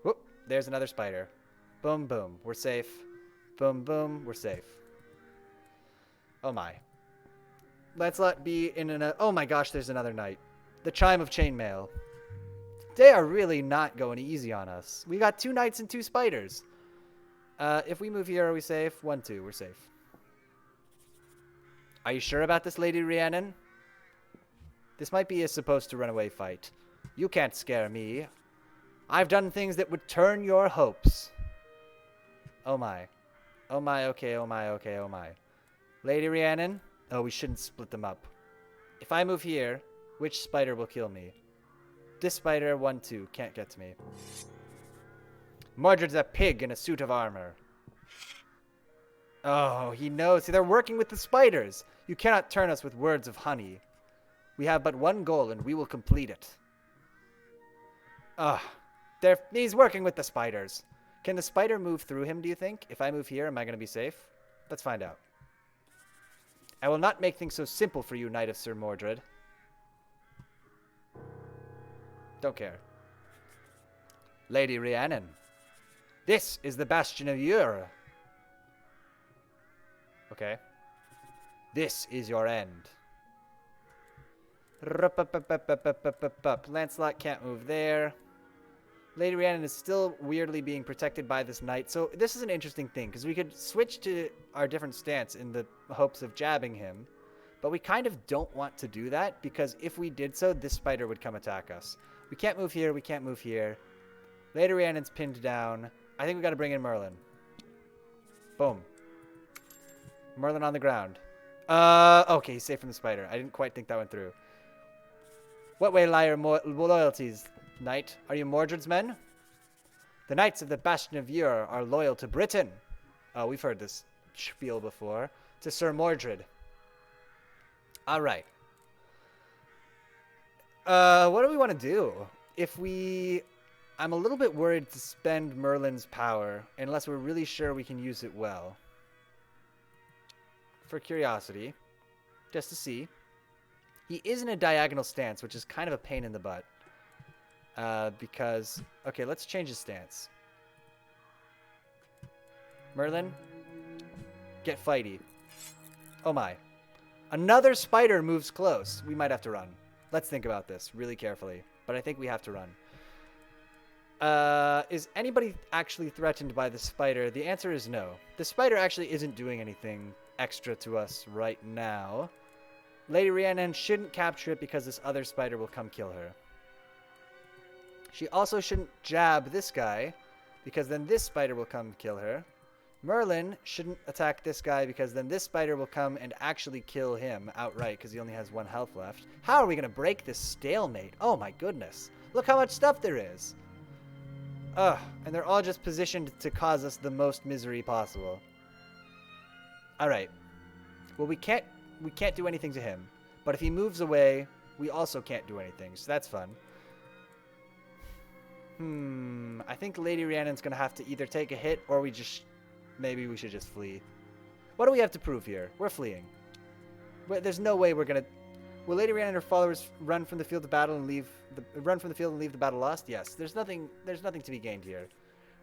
Whoop, there's another spider. Boom, boom, we're safe. Boom, boom, we're safe. Oh my. Lancelot be in an... oh my gosh, there's another knight. The Chime of Chainmail. They are really not going easy on us. We got 2 knights and 2 spiders. If we move here, are we safe? 1, 2, we're safe. Are you sure about this, Lady Rhiannon? This might be a supposed to run away fight. You can't scare me. I've done things that would turn your hopes. Oh my. Oh my, okay, oh my, okay, oh my. Lady Rhiannon? Oh, we shouldn't split them up. If I move here, which spider will kill me? This spider, 1, 2, can't get to me. Mordred's a pig in a suit of armor. Oh, he knows. See, they're working with the spiders. You cannot turn us with words of honey. We have but one goal, and we will complete it. He's working with the spiders. Can the spider move through him, do you think? If I move here, am I going to be safe? Let's find out. I will not make things so simple for you, Knight of Sir Mordred. Don't care. Lady Rhiannon. This is the Bastion of Ur. Okay. This is your end. Lancelot can't move there. Lady Rhiannon is still weirdly being protected by this knight. So this is an interesting thing, because we could switch to our different stance in the hopes of jabbing him. But we kind of don't want to do that, because if we did so, this spider would come attack us. We can't move here. We can't move here. Lady Rhiannon's pinned down. I think we got to bring in Merlin. Boom. Merlin on the ground. Okay, he's safe from the spider. I didn't quite think that went through. What way lie your loyalties, knight? Are you Mordred's men? The knights of the Bastion of Ur are loyal to Britain. Oh, we've heard this spiel before. To Sir Mordred. All right. What do we want to do? I'm a little bit worried to spend Merlin's power, unless we're really sure we can use it well. For curiosity. Just to see. He is in a diagonal stance, which is kind of a pain in the butt. Because... Okay, let's change his stance. Merlin, get fighty. Oh my. Another spider moves close. We might have to run. Let's think about this really carefully. But I think we have to run. Is anybody actually threatened by the spider? The answer is no. The spider actually isn't doing anything extra to us right now. Lady Rhiannon shouldn't capture it because this other spider will come kill her. She also shouldn't jab this guy because then this spider will come kill her. Merlin shouldn't attack this guy because then this spider will come and actually kill him outright because he only has 1 health left. How are we going to break this stalemate? Oh my goodness. Look how much stuff there is. Ugh, and they're all just positioned to cause us the most misery possible. Alright. Well, we can't do anything to him. But if he moves away, we also can't do anything. So that's fun. I think Lady Rhiannon's going to have to either take a hit or maybe we should just flee. What do we have to prove here? We're fleeing. There's no way we're going to... Will Lady Rhiannon and her followers run from the field of battle and leave the battle lost? Yes. There's nothing to be gained here.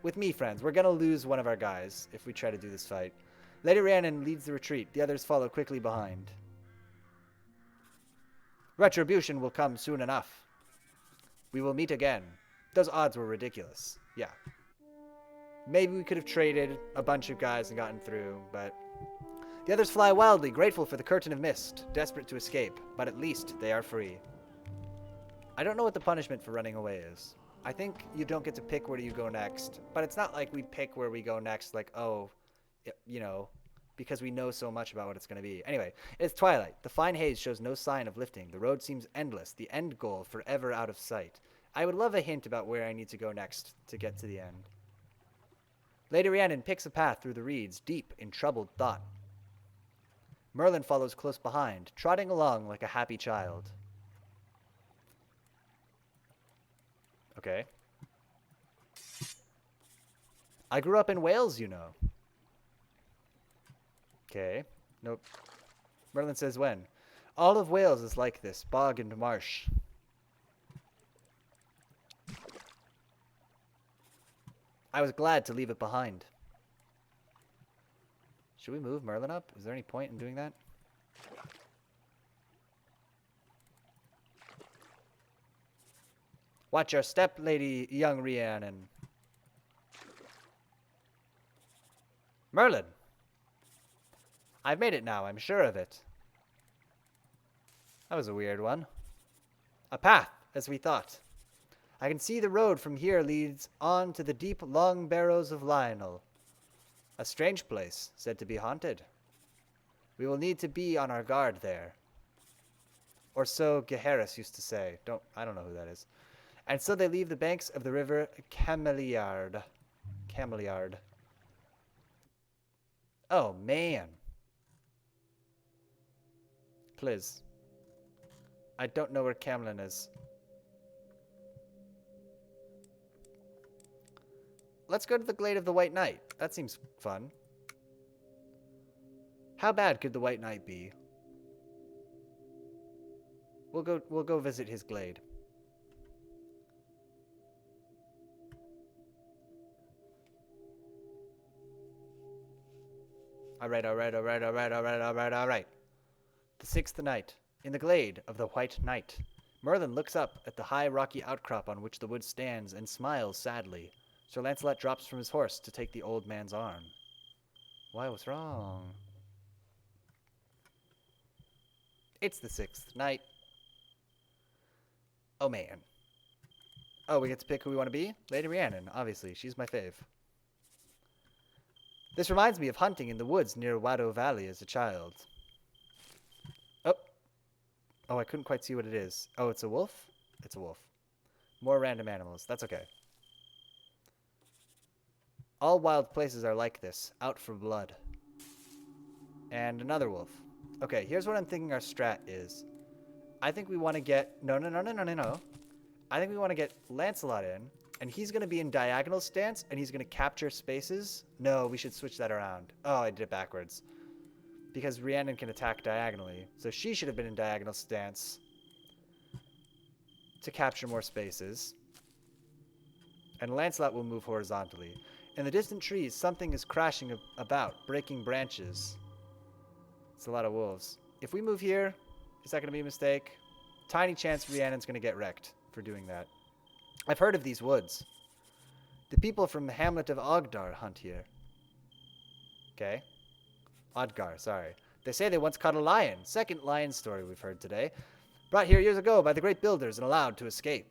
With me, friends, we're going to lose one of our guys if we try to do this fight. Lady Rhiannon leads the retreat. The others follow quickly behind. Retribution will come soon enough. We will meet again. Those odds were ridiculous. Yeah. Maybe we could have traded a bunch of guys and gotten through, but... The others fly wildly, grateful for the curtain of mist, desperate to escape, but at least they are free. I don't know what the punishment for running away is. I think you don't get to pick where you go next, but it's not like we pick where we go next, like, oh, you know, because we know so much about what it's going to be. Anyway, it's twilight. The fine haze shows no sign of lifting. The road seems endless, the end goal forever out of sight. I would love a hint about where I need to go next to get to the end. Lady Rhiannon picks a path through the reeds, deep in troubled thought. Merlin follows close behind, trotting along like a happy child. Okay. I grew up in Wales, you know. Okay. Nope. Merlin says when. All of Wales is like this, bog and marsh. I was glad to leave it behind. Should we move Merlin up? Is there any point in doing that? Watch your step, lady, young Rhiannon. Merlin! I've made it now, I'm sure of it. That was a weird one. A path, as we thought. I can see the road from here leads on to the deep, long barrows of Lionel. A strange place, said to be haunted. We will need to be on our guard there. Or so Gaheris used to say. I don't know who that is. And so they leave the banks of the river Cameliard. Oh, man. Please. I don't know where Camlin is. Let's go to the Glade of the White Knight. That seems fun. How bad could the White Knight be? We'll go visit his glade. Alright, alright, alright, alright, alright, alright, alright. The sixth night. In the glade of the White Night, Merlin looks up at the high rocky outcrop on which the wood stands and smiles sadly. Sir Lancelot drops from his horse to take the old man's arm. Why, what's wrong? It's the sixth night. Oh, man. Oh, we get to pick who we want to be? Lady Rhiannon, obviously. She's my fave. This reminds me of hunting in the woods near Wado Valley as a child. Oh, I couldn't quite see what it is. Oh, it's a wolf? It's a wolf. More random animals. That's okay. All wild places are like this, out for blood. And another wolf. Okay, here's what I'm thinking our strat is. I think we want to get... No. I think we want to get Lancelot in, and he's going to be in diagonal stance, and he's going to capture spaces. No, we should switch that around. Oh, I did it backwards. Because Rhiannon can attack diagonally. So she should have been in diagonal stance to capture more spaces. And Lancelot will move horizontally. In the distant trees, something is crashing about, breaking branches. It's a lot of wolves. If we move here, is that going to be a mistake? Tiny chance Rhiannon's going to get wrecked for doing that. I've heard of these woods. The people from the hamlet of Ogdar hunt here. Okay. Odgar, sorry. They say they once caught a lion. Second lion story we've heard today. Brought here years ago by the great builders and allowed to escape.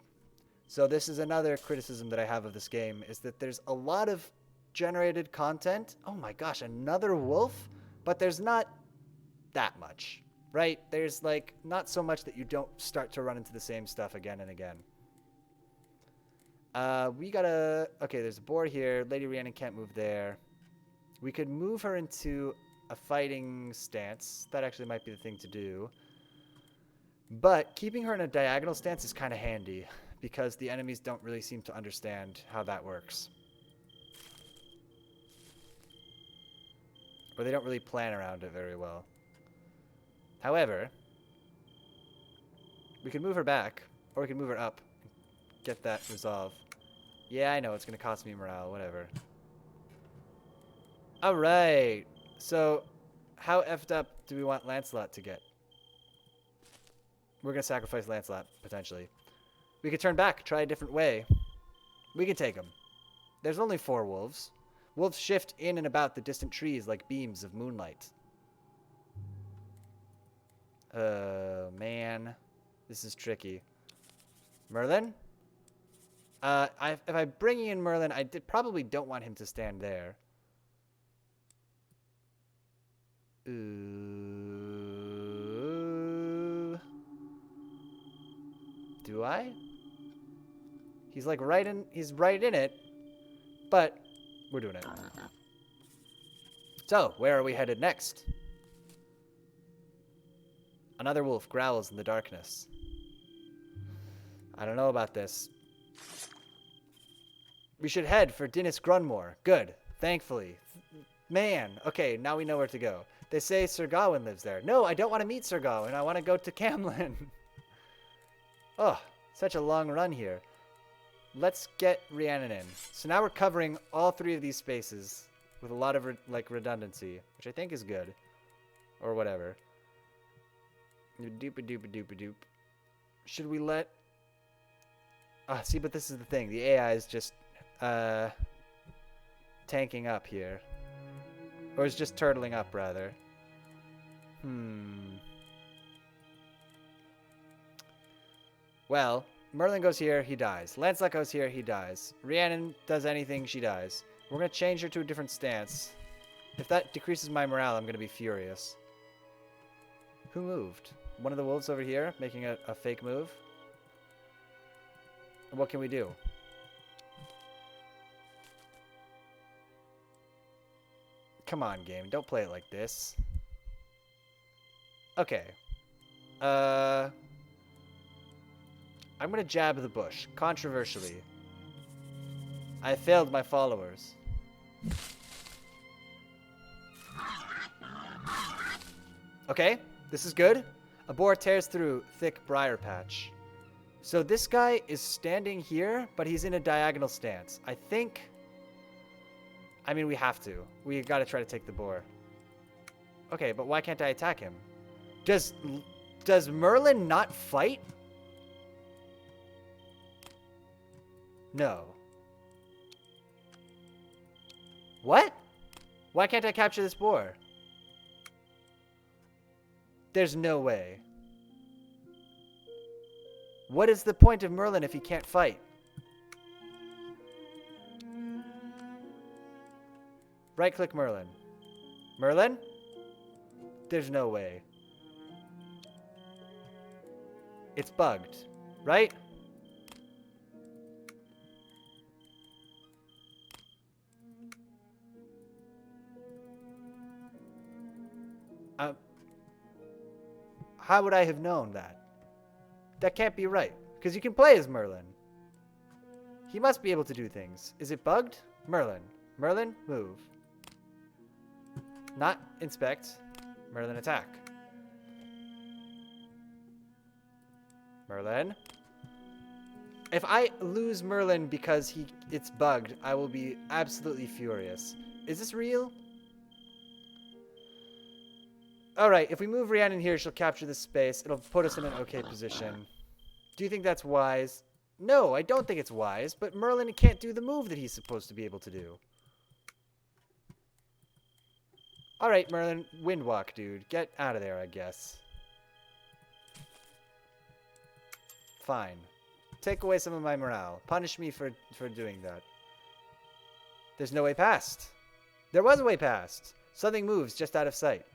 So this is another criticism that I have of this game, is that there's a lot of generated content. Oh my gosh, another wolf? But there's not that much, right? There's like not so much that you don't start to run into the same stuff again and again. We gotta... Okay, there's a boar here. Lady Rhiannon can't move there. We could move her into a fighting stance. That actually might be the thing to do. But keeping her in a diagonal stance is kind of handy, because the enemies don't really seem to understand how that works. Or they don't really plan around it very well. However, we can move her back, or we can move her up and get that resolved. Yeah, I know, it's going to cost me morale, whatever. Alright, so how effed up do we want Lancelot to get? We're going to sacrifice Lancelot, potentially. We could turn back, try a different way. We can take him. There's only 4 wolves. Wolves shift in and about the distant trees like beams of moonlight. Man. This is tricky. Merlin? If I'm bringing in Merlin, I probably don't want him to stand there. Ooh. Do I? He's like he's right in it, but we're doing it. So, where are we headed next? Another wolf growls in the darkness. I don't know about this. We should head for Dinas Grunmore. Good, thankfully. Man, okay, now we know where to go. They say Sir Gawain lives there. No, I don't want to meet Sir Gawain. I want to go to Camlin. Oh, such a long run here. Let's get Rhiannon in. So now we're covering all 3 of these spaces with a lot of redundancy, which I think is good. Or whatever. Doop-a-doop-a-doop-a-doop. Should we let... see, but this is the thing. The AI is just tanking up here. Or is just turtling up, rather. Well, Merlin goes here, he dies. Lancelot goes here, he dies. Rhiannon does anything, she dies. We're going to change her to a different stance. If that decreases my morale, I'm going to be furious. Who moved? One of the wolves over here, making a fake move? What can we do? Come on, game. Don't play it like this. Okay. I'm gonna jab the bush, controversially. I failed my followers. Okay, this is good. A boar tears through thick briar patch. So this guy is standing here, but he's in a diagonal stance. I mean, we have to. We gotta try to take the boar. Okay, but why can't I attack him? Does Merlin not fight? No. What? Why can't I capture this boar? There's no way. What is the point of Merlin if he can't fight? Right-click Merlin. Merlin? There's no way. It's bugged, right? How would I have known that? That can't be right, because you can play as Merlin. He must be able to do things. Is it bugged? Merlin. Merlin, move. Not inspect. Merlin, attack. Merlin. If I lose Merlin because it's bugged, I will be absolutely furious. Is this real? Alright, if we move Rhiannon here, she'll capture this space. It'll put us in an okay position. Do you think that's wise? No, I don't think it's wise, but Merlin can't do the move that he's supposed to be able to do. Alright, Merlin, Windwalk, dude. Get out of there, I guess. Fine. Take away some of my morale. Punish me for doing that. There's no way past. There was a way past. Something moves just out of sight.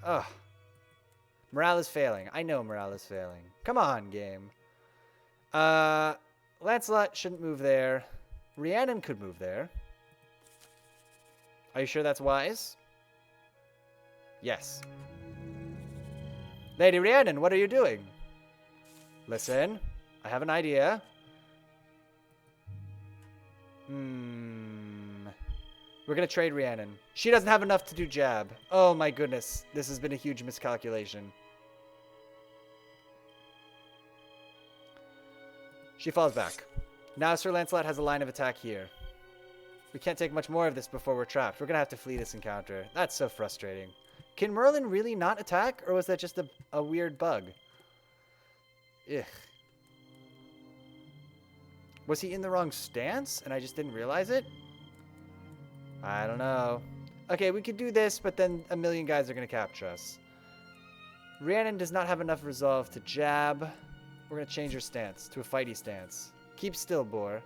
Ugh. Morale is failing. I know morale is failing. Come on, game. Lancelot shouldn't move there. Rhiannon could move there. Are you sure that's wise? Yes. Lady Rhiannon, what are you doing? Listen, I have an idea. We're going to trade Rhiannon. She doesn't have enough to do jab. Oh my goodness. This has been a huge miscalculation. She falls back. Now Sir Lancelot has a line of attack here. We can't take much more of this before we're trapped. We're going to have to flee this encounter. That's so frustrating. Can Merlin really not attack? Or was that just a weird bug? Ugh. Was he in the wrong stance and I just didn't realize it? I don't know. Okay, we could do this, but then a million guys are going to capture us. Rhiannon does not have enough resolve to jab. We're going to change her stance to a fighty stance. Keep still, boar.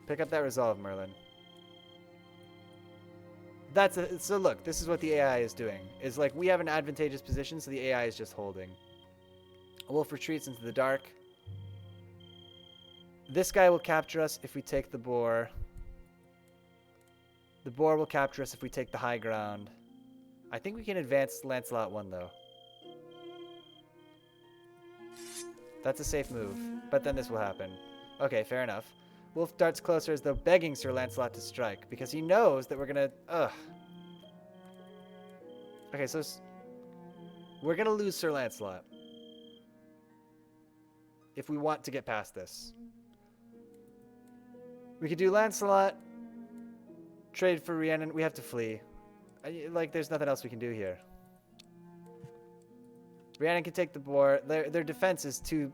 Pick up that resolve, Merlin. So look, this is what the AI is doing. Is like we have an advantageous position, so the AI is just holding. A wolf retreats into the dark. This guy will capture us if we take the boar. The boar will capture us if we take the high ground. I think we can advance Lancelot 1, though. That's a safe move, but then this will happen. Okay, fair enough. Wolf darts closer as though begging Sir Lancelot to strike, because he knows that we're gonna... Ugh. Okay, so... We're gonna lose Sir Lancelot. If we want to get past this. We could do Lancelot. Trade for Rhiannon. We have to flee. There's nothing else we can do here. Rhiannon can take the boar. Their defense is too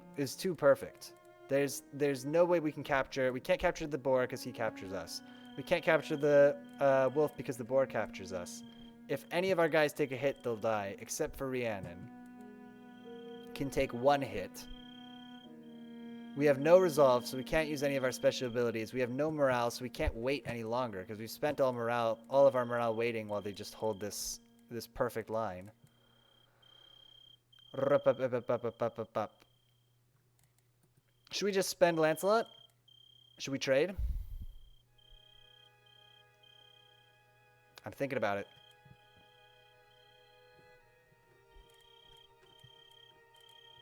perfect. There's no way we can capture. We can't capture the boar because he captures us. We can't capture the wolf because the boar captures us. If any of our guys take a hit, they'll die, except for Rhiannon. Can take one hit. We have no resolve, so we can't use any of our special abilities. We have no morale, so we can't wait any longer because we've spent all of our morale waiting while they just hold this perfect line. Should we just spend Lancelot? Should we trade? I'm thinking about it.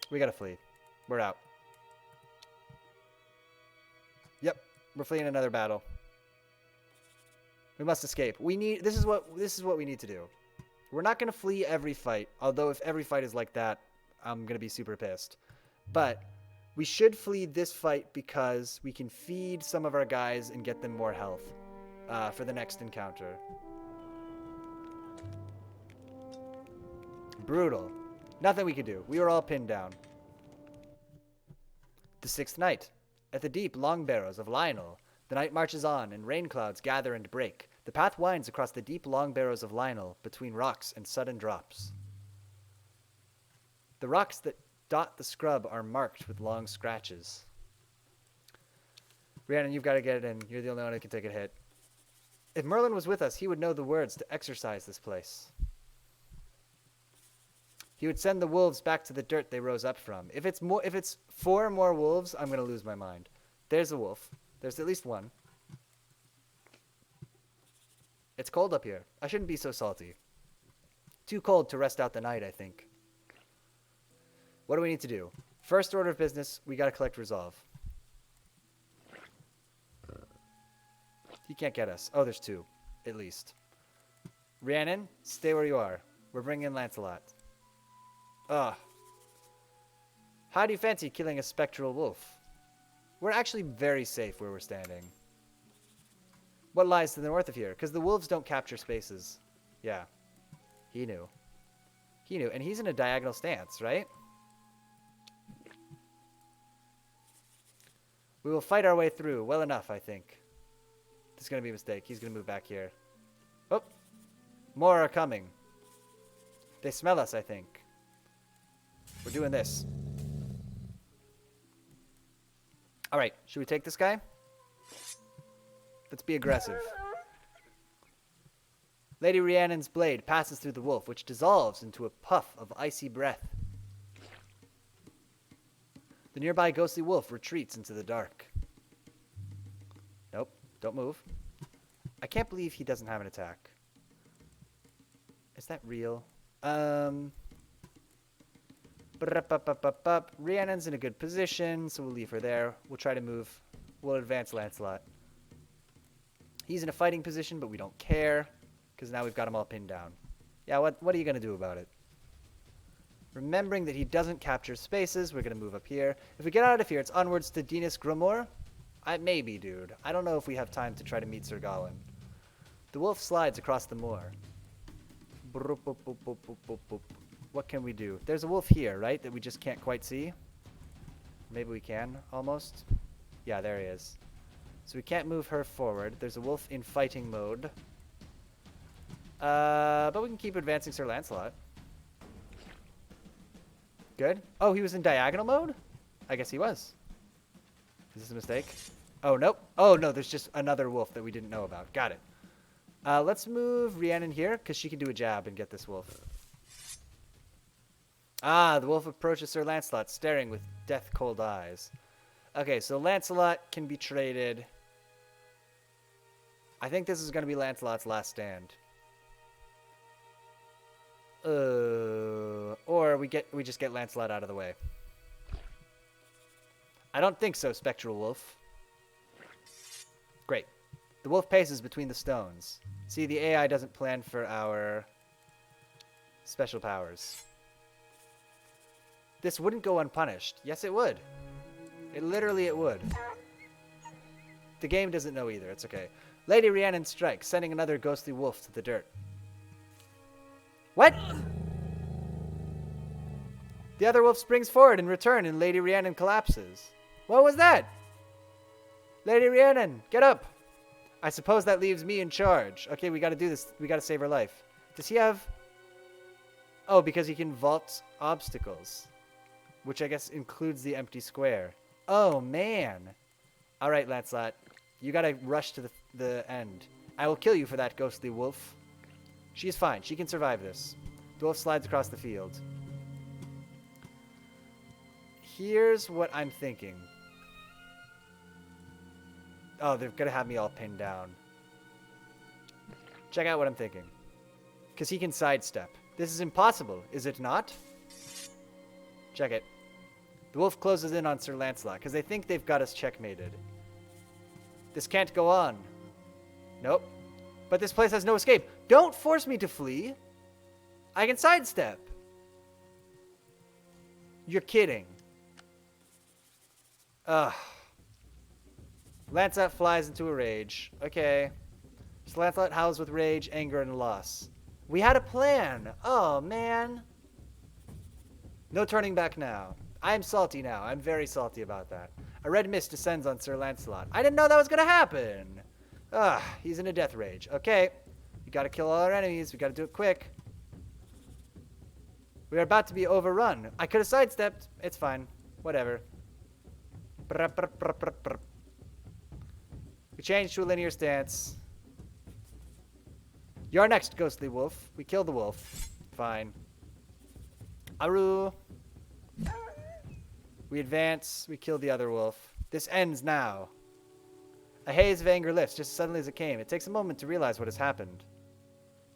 We gotta flee. We're out. Yep, we're fleeing another battle. We must escape. This is what we need to do. We're not gonna flee every fight, although if every fight is like that, I'm gonna be super pissed. But We should flee this fight because we can feed some of our guys and get them more health for the next encounter. Brutal. Nothing we could do. We were all pinned down. The sixth night. At the deep long barrows of Lionel, the night marches on, and rain clouds gather and break. The path winds across the deep long barrows of Lionel, between rocks and sudden drops. The rocks that dot the scrub are marked with long scratches. Rhiannon, you've got to get it in. You're the only one who can take a hit. If Merlin was with us, he would know the words to exorcise this place. He would send the wolves back to the dirt they rose up from. If it's 4 more wolves, I'm going to lose my mind. There's a wolf. There's at least one. It's cold up here. I shouldn't be so salty. Too cold to rest out the night, I think. What do we need to do? First order of business, we got to collect resolve. He can't get us. Oh, there's 2, at least. Rhiannon, stay where you are. We're bringing in Lancelot. Ugh. How do you fancy killing a spectral wolf? We're actually very safe where we're standing. What lies to the north of here? Because the wolves don't capture spaces. Yeah. He knew. He knew. And he's in a diagonal stance, right? We will fight our way through well enough, I think. This is going to be a mistake. He's going to move back here. Oh. More are coming. They smell us, I think. We're doing this. All right. Should we take this guy? Let's be aggressive. Lady Rhiannon's blade passes through the wolf, which dissolves into a puff of icy breath. The nearby ghostly wolf retreats into the dark. Nope. Don't move. I can't believe he doesn't have an attack. Is that real? Rhiannon's in a good position, so we'll leave her there. We'll try to move. We'll advance Lancelot. He's in a fighting position, but we don't care, because now we've got him all pinned down. Yeah, what are you going to do about it? Remembering that he doesn't capture spaces, we're going to move up here. If we get out of here, it's onwards to Dinas Grimoire? Maybe, dude. I don't know if we have time to try to meet Sir Gawain. The wolf slides across the moor. What can we do? There's a wolf here, right? That we just can't quite see. Maybe we can, almost. Yeah, there he is. So we can't move her forward. There's a wolf in fighting mode. But we can keep advancing Sir Lancelot. Good. Oh, he was in diagonal mode? I guess he was. Is this a mistake? Oh, nope. Oh, no, there's just another wolf that we didn't know about. Got it. Let's move Rhiannon here, because she can do a jab and get this wolf. Ah, the wolf approaches Sir Lancelot, staring with death-cold eyes. Okay, so Lancelot can be traded. I think this is going to be Lancelot's last stand. Or we just get Lancelot out of the way. I don't think so, Spectral Wolf. Great. The wolf paces between the stones. See, the AI doesn't plan for our special powers. This wouldn't go unpunished. Yes, it would. It would. The game doesn't know either. It's okay. Lady Rhiannon strikes, sending another ghostly wolf to the dirt. What? The other wolf springs forward in return, and Lady Rhiannon collapses. What was that? Lady Rhiannon, get up. I suppose that leaves me in charge. Okay, we gotta do this. We gotta save her life. Does he have... Oh, because he can vault obstacles. Which I guess includes the empty square. Oh, man. All right, Lancelot. You gotta rush to the end. I will kill you for that ghostly wolf. She's fine. She can survive this. The wolf slides across the field. Here's what I'm thinking. Oh, they're gonna have me all pinned down. Check out what I'm thinking. Because he can sidestep. This is impossible, is it not? Check it. The wolf closes in on Sir Lancelot, because they think they've got us checkmated. This can't go on. Nope. But this place has no escape. Don't force me to flee. I can sidestep. You're kidding. Ugh. Lancelot flies into a rage. Okay. So Lancelot howls with rage, anger, and loss. We had a plan. Oh, man. No turning back now. I'm salty now. I'm very salty about that. A red mist descends on Sir Lancelot. I didn't know that was going to happen. Ugh, he's in a death rage. Okay. We got to kill all our enemies. We got to do it quick. We are about to be overrun. I could have sidestepped. It's fine. Whatever. We changed to a linear stance. You're next, ghostly wolf. We kill the wolf. Fine. Aru. We advance. We kill the other wolf. This ends now. A haze of anger lifts just as suddenly as it came. It takes a moment to realize what has happened.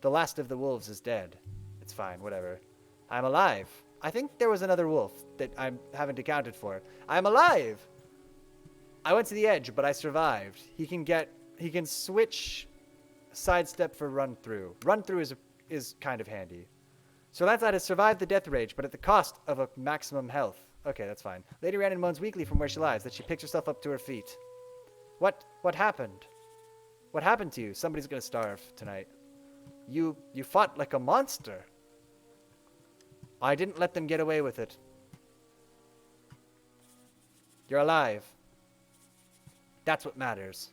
The last of the wolves is dead. It's fine, whatever. I'm alive. I think there was another wolf that I haven't accounted for. I'm alive! I went to the edge, but I survived. He can switch sidestep for run through. Run through is kind of handy. So Lancelot has survived the death rage, but at the cost of a maximum health. Okay, that's fine. Lady Rhiannon moans weakly from where she lies, that she picks herself up to her feet. What happened? What happened to you? Somebody's gonna starve tonight. You fought like a monster. I didn't let them get away with it. You're alive. That's what matters.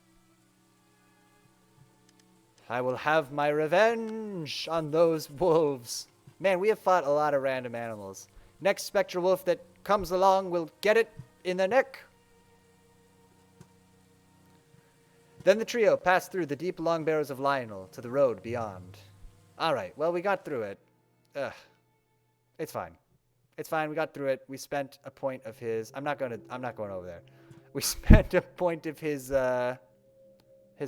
I will have my revenge on those wolves. Man, we have fought a lot of random animals. Next spectral wolf that comes along will get it in the neck. Then the trio passed through the deep long barrows of Lionel to the road beyond. Alright, well, we got through it. Ugh. It's fine. It's fine, we got through it. We spent a point of his... I'm not going over there. We spent a point of his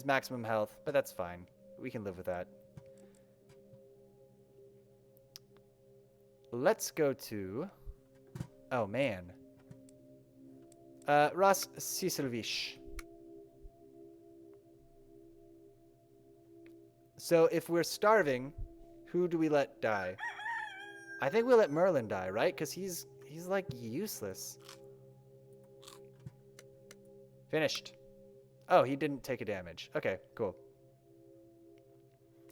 maximum health, but that's fine. We can live with that. Let's go to... Oh, man. Ras Siselvish. So if we're starving, who do we let die? I think we'll let Merlin die, right? Because he's like useless. Finished. Oh, he didn't take a damage. Okay, cool.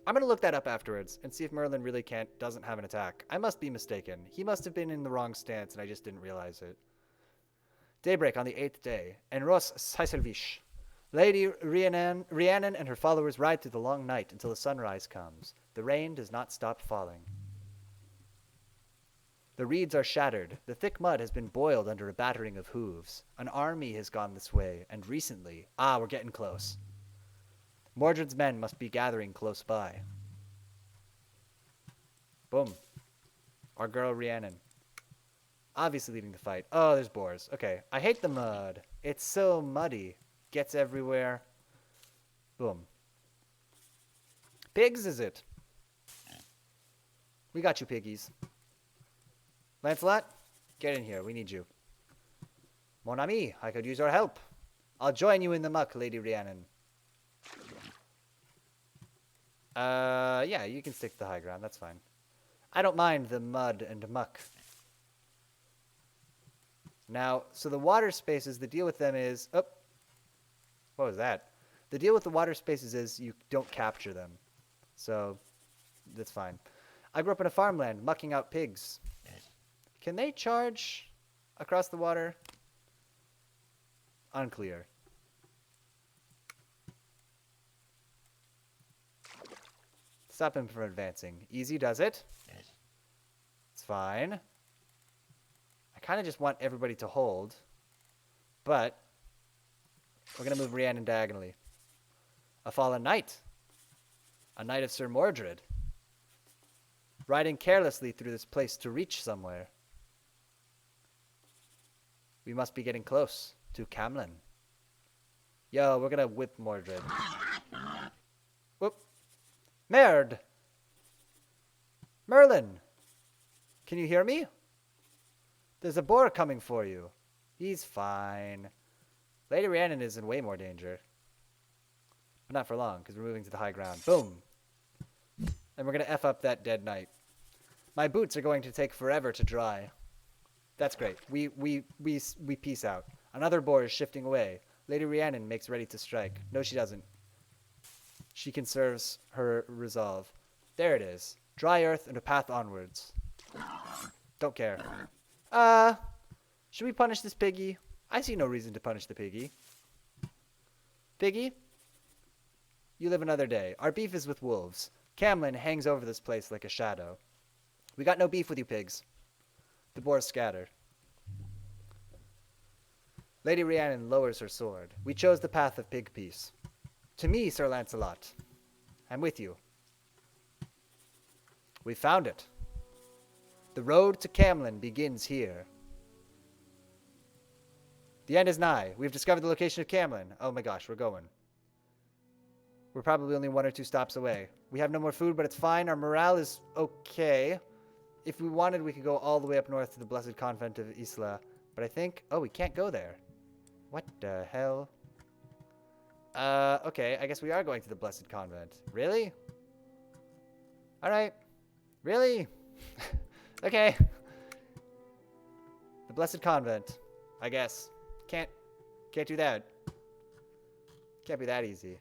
I'm gonna look that up afterwards and see if Merlin really doesn't have an attack. I must be mistaken. He must have been in the wrong stance and I just didn't realize it. Daybreak on the 8th day. En Ros Saiselvish. Lady Rhiannon and her followers ride through the long night until the sunrise comes. The rain does not stop falling. The reeds are shattered. The thick mud has been boiled under a battering of hooves. An army has gone this way, and recently... Ah, we're getting close. Mordred's men must be gathering close by. Boom. Our girl Rhiannon. Obviously leading the fight. Oh, there's boars. Okay. I hate the mud. It's so muddy. Gets everywhere. Boom. Pigs, is it? We got you, piggies. Lancelot, get in here. We need you. Mon ami, I could use your help. I'll join you in the muck, Lady Rhiannon. Yeah, you can stick to the high ground. That's fine. I don't mind the mud and muck. Now, so the water spaces, the deal with them is... Oh, what was that? The deal with the water spaces is you don't capture them. So, that's fine. I grew up in a farmland, mucking out pigs. Can they charge across the water? Unclear. Stop him from advancing. Easy does it. It's fine. I kind of just want everybody to hold. But we're going to move Rhiannon diagonally. A fallen knight. A knight of Sir Mordred. Riding carelessly through this place to reach somewhere. We must be getting close to Camlin. Yo, we're gonna whip Mordred. Whoop. Merd! Merlin! Can you hear me? There's a boar coming for you. He's fine. Lady Rhiannon is in way more danger. But not for long, because we're moving to the high ground. Boom! And we're gonna F up that dead knight. My boots are going to take forever to dry. That's great. We peace out. Another boar is shifting away. Lady Rhiannon makes ready to strike. No, she doesn't. She conserves her resolve. There it is. Dry earth and a path onwards. Don't care. Should we punish this piggy? I see no reason to punish the piggy. Piggy? You live another day. Our beef is with wolves. Camlin hangs over this place like a shadow. We got no beef with you pigs. The boars scatter. Lady Rhiannon lowers her sword. We chose the path of pig peace. To me, Sir Lancelot. I'm with you. We found it. The road to Camlin begins here. The end is nigh. We've discovered the location of Camlin. Oh my gosh, we're going. We're probably only 1 or 2 stops away. We have no more food, but it's fine. Our morale is okay. If we wanted, we could go all the way up north to the Blessed Convent of Isla. But I think... Oh, we can't go there. What the hell? Okay, I guess we are going to the Blessed Convent. Really? Alright. Really? Okay. The Blessed Convent. I guess. Can't do that. Can't be that easy.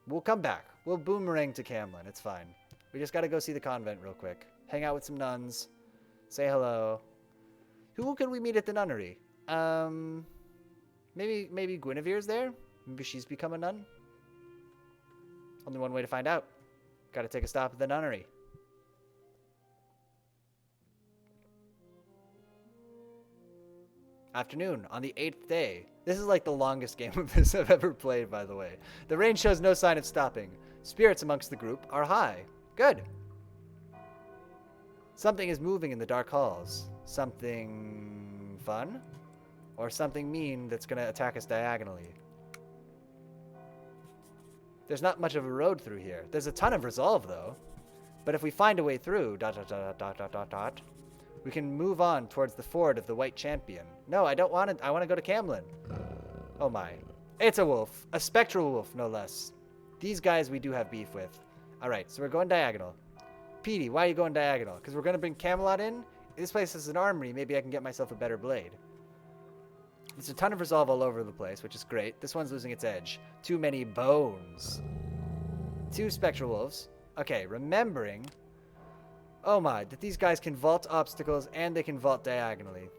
We'll come back. We'll boomerang to Camlin. It's fine. We just gotta go see the convent real quick. Hang out with some nuns. Say hello. Who can we meet at the nunnery? Maybe Guinevere's there? Maybe she's become a nun? Only one way to find out. Gotta take a stop at the nunnery. Afternoon, on the 8th day. This is like the longest game of this I've ever played, by the way. The rain shows no sign of stopping. Spirits amongst the group are high. Good. Something is moving in the dark halls. Something fun? Or something mean that's going to attack us diagonally? There's not much of a road through here. There's a ton of resolve, though. But if we find a way through, we can move on towards the ford of the White Champion. No, I don't want it. I want to go to Camlin. Oh my. It's a wolf. A spectral wolf, no less. These guys we do have beef with. Alright, so we're going diagonal. Petey, why are you going diagonal? Because we're going to bring Camelot in? This place is an armory. Maybe I can get myself a better blade. There's a ton of resolve all over the place, which is great. This one's losing its edge. Too many bones. 2 spectral wolves. Okay, remembering... Oh my, that these guys can vault obstacles and they can vault diagonally.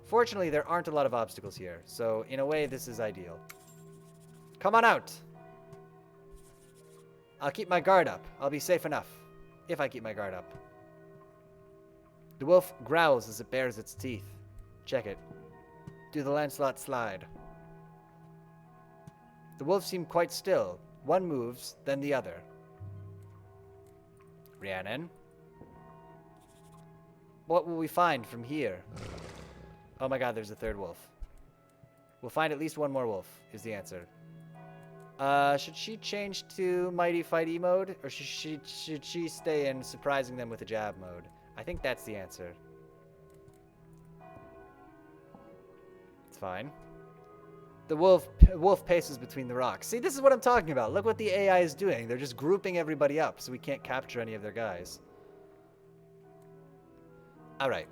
Fortunately, there aren't a lot of obstacles here, so in a way, this is ideal. Come on out! I'll keep my guard up. I'll be safe enough. If I keep my guard up. The wolf growls as it bares its teeth. Check it. Do the Lancelot slide. The wolves seem quite still. One moves, then the other. Rhiannon? What will we find from here? Oh my god, there's a 3rd wolf. We'll find at least 1 more wolf, is the answer. Should she change to Mighty Fighty mode? Or should she stay in surprising them with a jab mode? I think that's the answer. It's fine. The wolf paces between the rocks. See, this is what I'm talking about. Look what the AI is doing. They're just grouping everybody up so we can't capture any of their guys. Alright.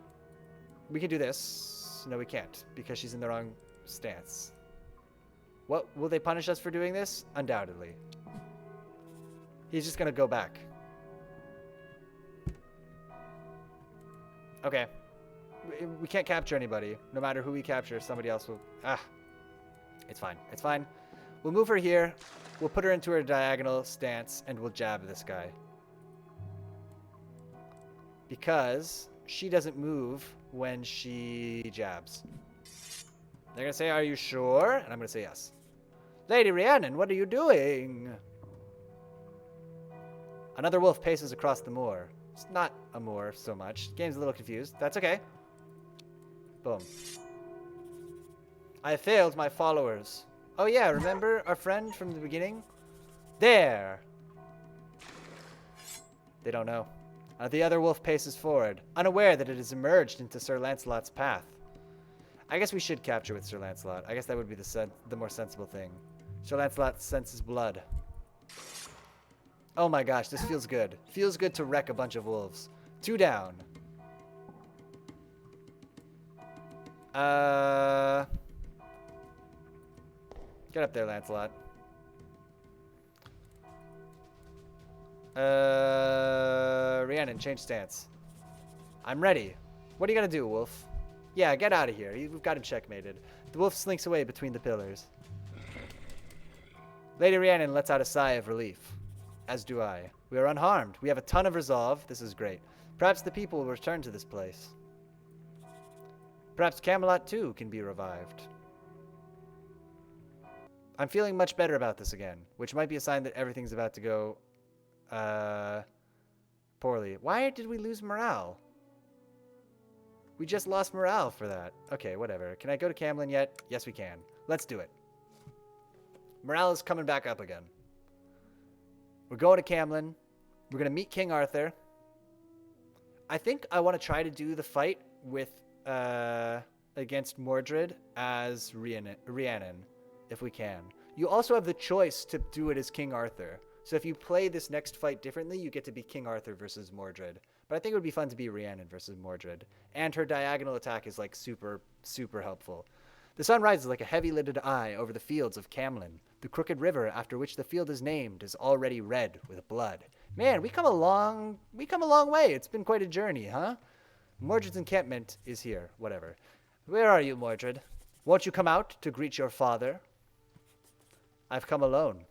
We can do this. No, we can't, because she's in the wrong stance. What? Will they punish us for doing this? Undoubtedly. He's just gonna go back. Okay. We can't capture anybody. No matter who we capture, somebody else will... Ah. It's fine. It's fine. We'll move her here. We'll put her into her diagonal stance, and we'll jab this guy. Because she doesn't move when she jabs. They're going to say, are you sure? And I'm going to say yes. Lady Rhiannon, what are you doing? Another wolf paces across the moor. It's not a moor so much. Game's a little confused. That's okay. Boom. I failed my followers. Oh yeah, remember our friend from the beginning? There! They don't know. The other wolf paces forward, unaware that it has emerged into Sir Lancelot's path. I guess we should capture with Sir Lancelot. I guess that would be the more sensible thing. Sir Lancelot senses blood. Oh my gosh, this feels good. Feels good to wreck a bunch of wolves. 2 down. Get up there, Lancelot. Rhiannon, change stance. I'm ready. What are you gonna do, Wolf? Yeah, get out of here. We've got him checkmated. The wolf slinks away between the pillars. Lady Rhiannon lets out a sigh of relief. As do I. We are unharmed. We have a ton of resolve. This is great. Perhaps the people will return to this place. Perhaps Camelot, too, can be revived. I'm feeling much better about this again, which might be a sign that everything's about to go, poorly. Why did we lose morale? We just lost morale for that. Okay, whatever. Can I go to Camlin yet? Yes, we can. Let's do it. Morale is coming back up again. We're going to Camlin. We're going to meet King Arthur. I think I want to try to do the fight with against Mordred as Rhiannon, if we can. You also have the choice to do it as King Arthur. So if you play this next fight differently, you get to be King Arthur versus Mordred. But I think it would be fun to be Rhiannon versus Mordred. And her diagonal attack is like super, super helpful. The sun rises like a heavy-lidded eye over the fields of Camlin. The crooked river after which the field is named is already red with blood. Man, we come a long way. It's been quite a journey, huh? Mordred's encampment is here. Whatever. Where are you, Mordred? Won't you come out to greet your father? I've come alone.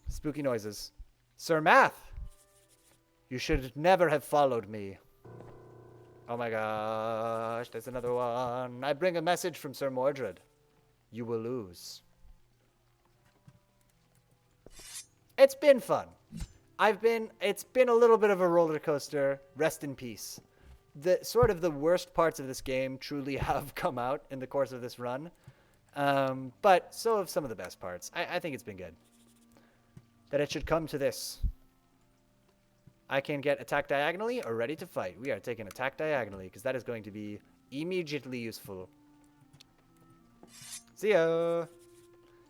Spooky noises. Sir Math! You should never have followed me. Oh my gosh, there's another one. I bring a message from Sir Mordred. You will lose. It's been fun. It's been a little bit of a roller coaster. Rest in peace. The worst parts of this game truly have come out in the course of this run. But so have some of the best parts. I think it's been good. That it should come to this. I can get attack diagonally or ready to fight. We are taking attack diagonally because that is going to be immediately useful. See ya.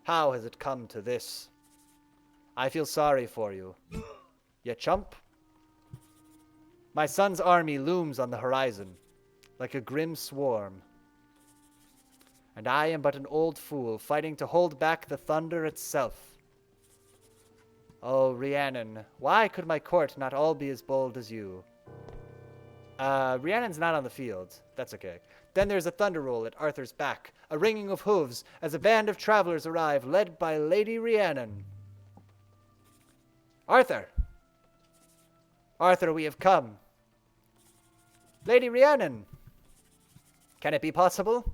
How has it come to this? I feel sorry for you. You chump. My son's army looms on the horizon like a grim swarm. And I am but an old fool fighting to hold back the thunder itself. Oh, Rhiannon, why could my court not all be as bold as you? Rhiannon's not on the field. That's okay. Then there's a thunder roll at Arthur's back, a ringing of hooves as a band of travelers arrive, led by Lady Rhiannon. Arthur! Arthur, we have come. Lady Rhiannon! Can it be possible?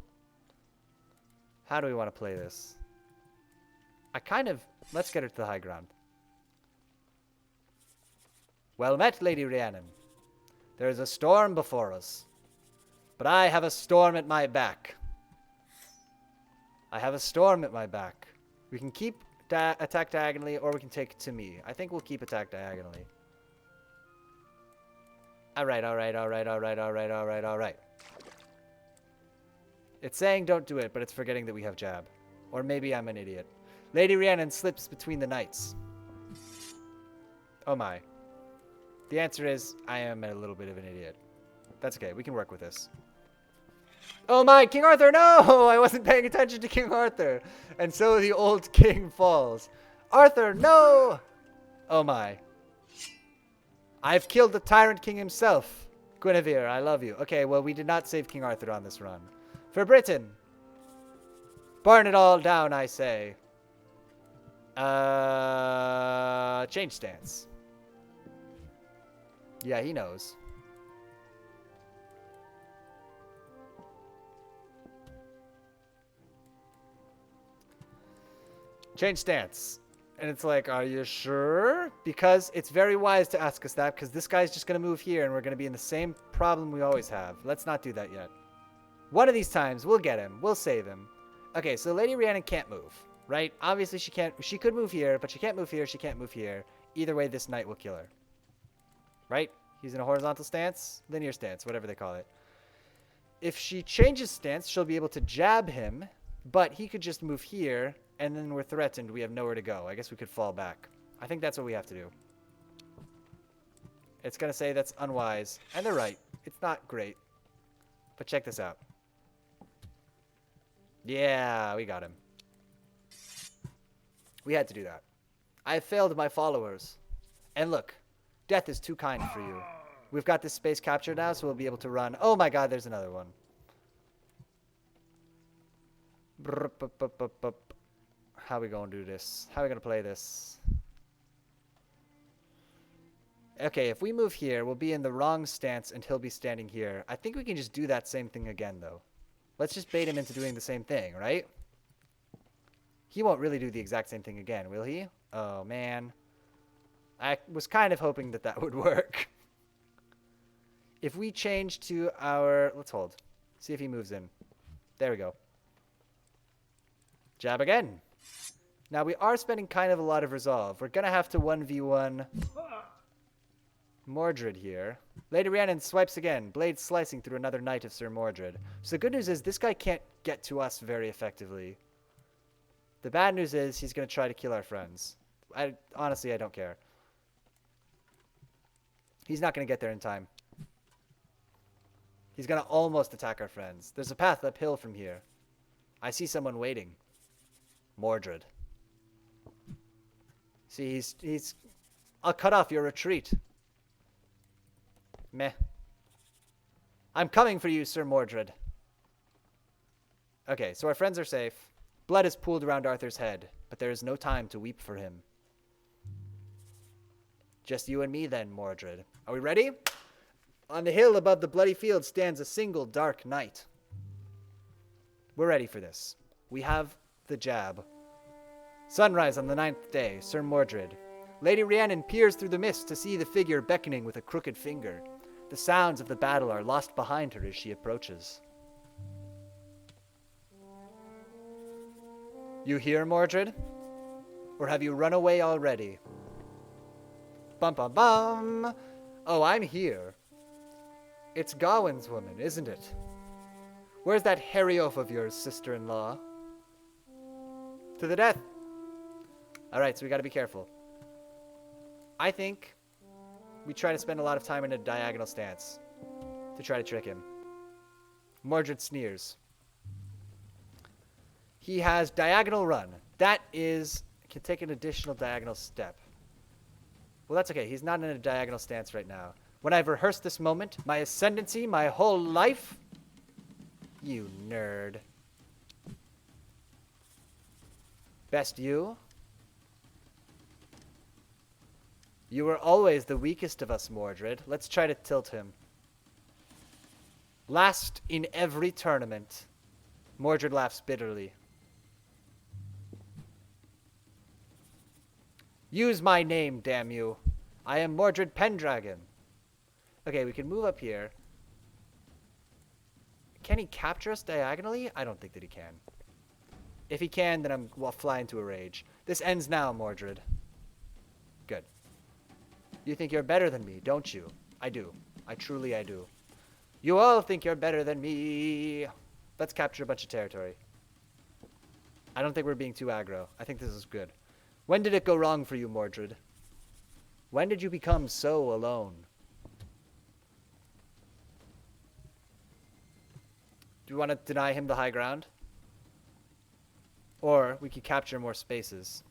How do we want to play this? Let's get her to the high ground. Well met, Lady Rhiannon. There is a storm before us, but I have a storm at my back. I have a storm at my back. We can keep attack diagonally, or we can take to me. I think we'll keep attack diagonally. Alright. It's saying don't do it, but it's forgetting that we have jab. Or maybe I'm an idiot. Lady Rhiannon slips between the knights. Oh my. The answer is, I am a little bit of an idiot. That's okay, we can work with this. Oh my, King Arthur, no! I wasn't paying attention to King Arthur. And so the old king falls. Arthur, no! Oh my. I've killed the tyrant king himself. Guinevere, I love you. Okay, well, we did not save King Arthur on this run. For Britain. Burn it all down, I say. Change stance. Yeah, he knows. Change stance. And it's like, are you sure? Because it's very wise to ask us that, because this guy's just going to move here, and we're going to be in the same problem we always have. Let's not do that yet. One of these times, we'll get him. We'll save him. Okay, so Lady Rhiannon can't move, right? Obviously, she can't. She could move here, but she can't move here. She can't move here. Either way, this knight will kill her. Right? He's in a horizontal stance, linear stance, whatever they call it. If she changes stance, she'll be able to jab him, but he could just move here, and then we're threatened. We have nowhere to go. I guess we could fall back. I think that's what we have to do. It's going to say that's unwise, and they're right. It's not great. But check this out. Yeah, we got him. We had to do that. I have failed my followers. And look, death is too kind for you. We've got this space captured now, so we'll be able to run. Oh my god, there's another one. How are we going to do this? How are we going to play this? Okay, if we move here, we'll be in the wrong stance and he'll be standing here. I think we can just do that same thing again, though. Let's just bait him into doing the same thing, right? He won't really do the exact same thing again, will he? Oh, man. I was kind of hoping that that would work. If we change to our... Let's hold. See if he moves in. There we go. Jab again. Now, we are spending kind of a lot of resolve. We're going to have to 1v1 Mordred here. Lady Rhiannon swipes again, blade slicing through another knight of Sir Mordred. So the good news is this guy can't get to us very effectively. The bad news is he's going to try to kill our friends. Honestly, I don't care. He's not going to get there in time. He's going to almost attack our friends. There's a path uphill from here. I see someone waiting. Mordred. See, he's... I'll cut off your retreat. Meh. I'm coming for you, Sir Mordred. Okay, so our friends are safe. Blood is pooled around Arthur's head, but there is no time to weep for him. Just you and me then, Mordred. Are we ready? On the hill above the bloody field stands a single dark knight. We're ready for this. We have the jab. Sunrise on the 9th day, Sir Mordred. Lady Rhiannon peers through the mist to see the figure beckoning with a crooked finger. The sounds of the battle are lost behind her as she approaches. You here, Mordred? Or have you run away already? Bum bum bum! Oh, I'm here. It's Gawain's woman, isn't it? Where's that hairy oaf of yours, sister-in-law? To the death! Alright, so we gotta be careful. I think we try to spend a lot of time in a diagonal stance to try to trick him. Mordred sneers. He has diagonal run. That is... can take an additional diagonal step. Well, that's okay. He's not in a diagonal stance right now. When I've rehearsed this moment, my ascendancy, my whole life... You nerd. Best you? You were always the weakest of us, Mordred. Let's try to tilt him. Last in every tournament. Mordred laughs bitterly. Use my name, damn you. I am Mordred Pendragon. Okay, we can move up here. Can he capture us diagonally? I don't think that he can. If he can, then I'll fly into a rage. This ends now, Mordred. Good. You think you're better than me, don't you? I do. I do. You all think you're better than me. Let's capture a bunch of territory. I don't think we're being too aggro. I think this is good. When did it go wrong for you, Mordred? When did you become so alone? Do we want to deny him the high ground? Or we could capture more spaces.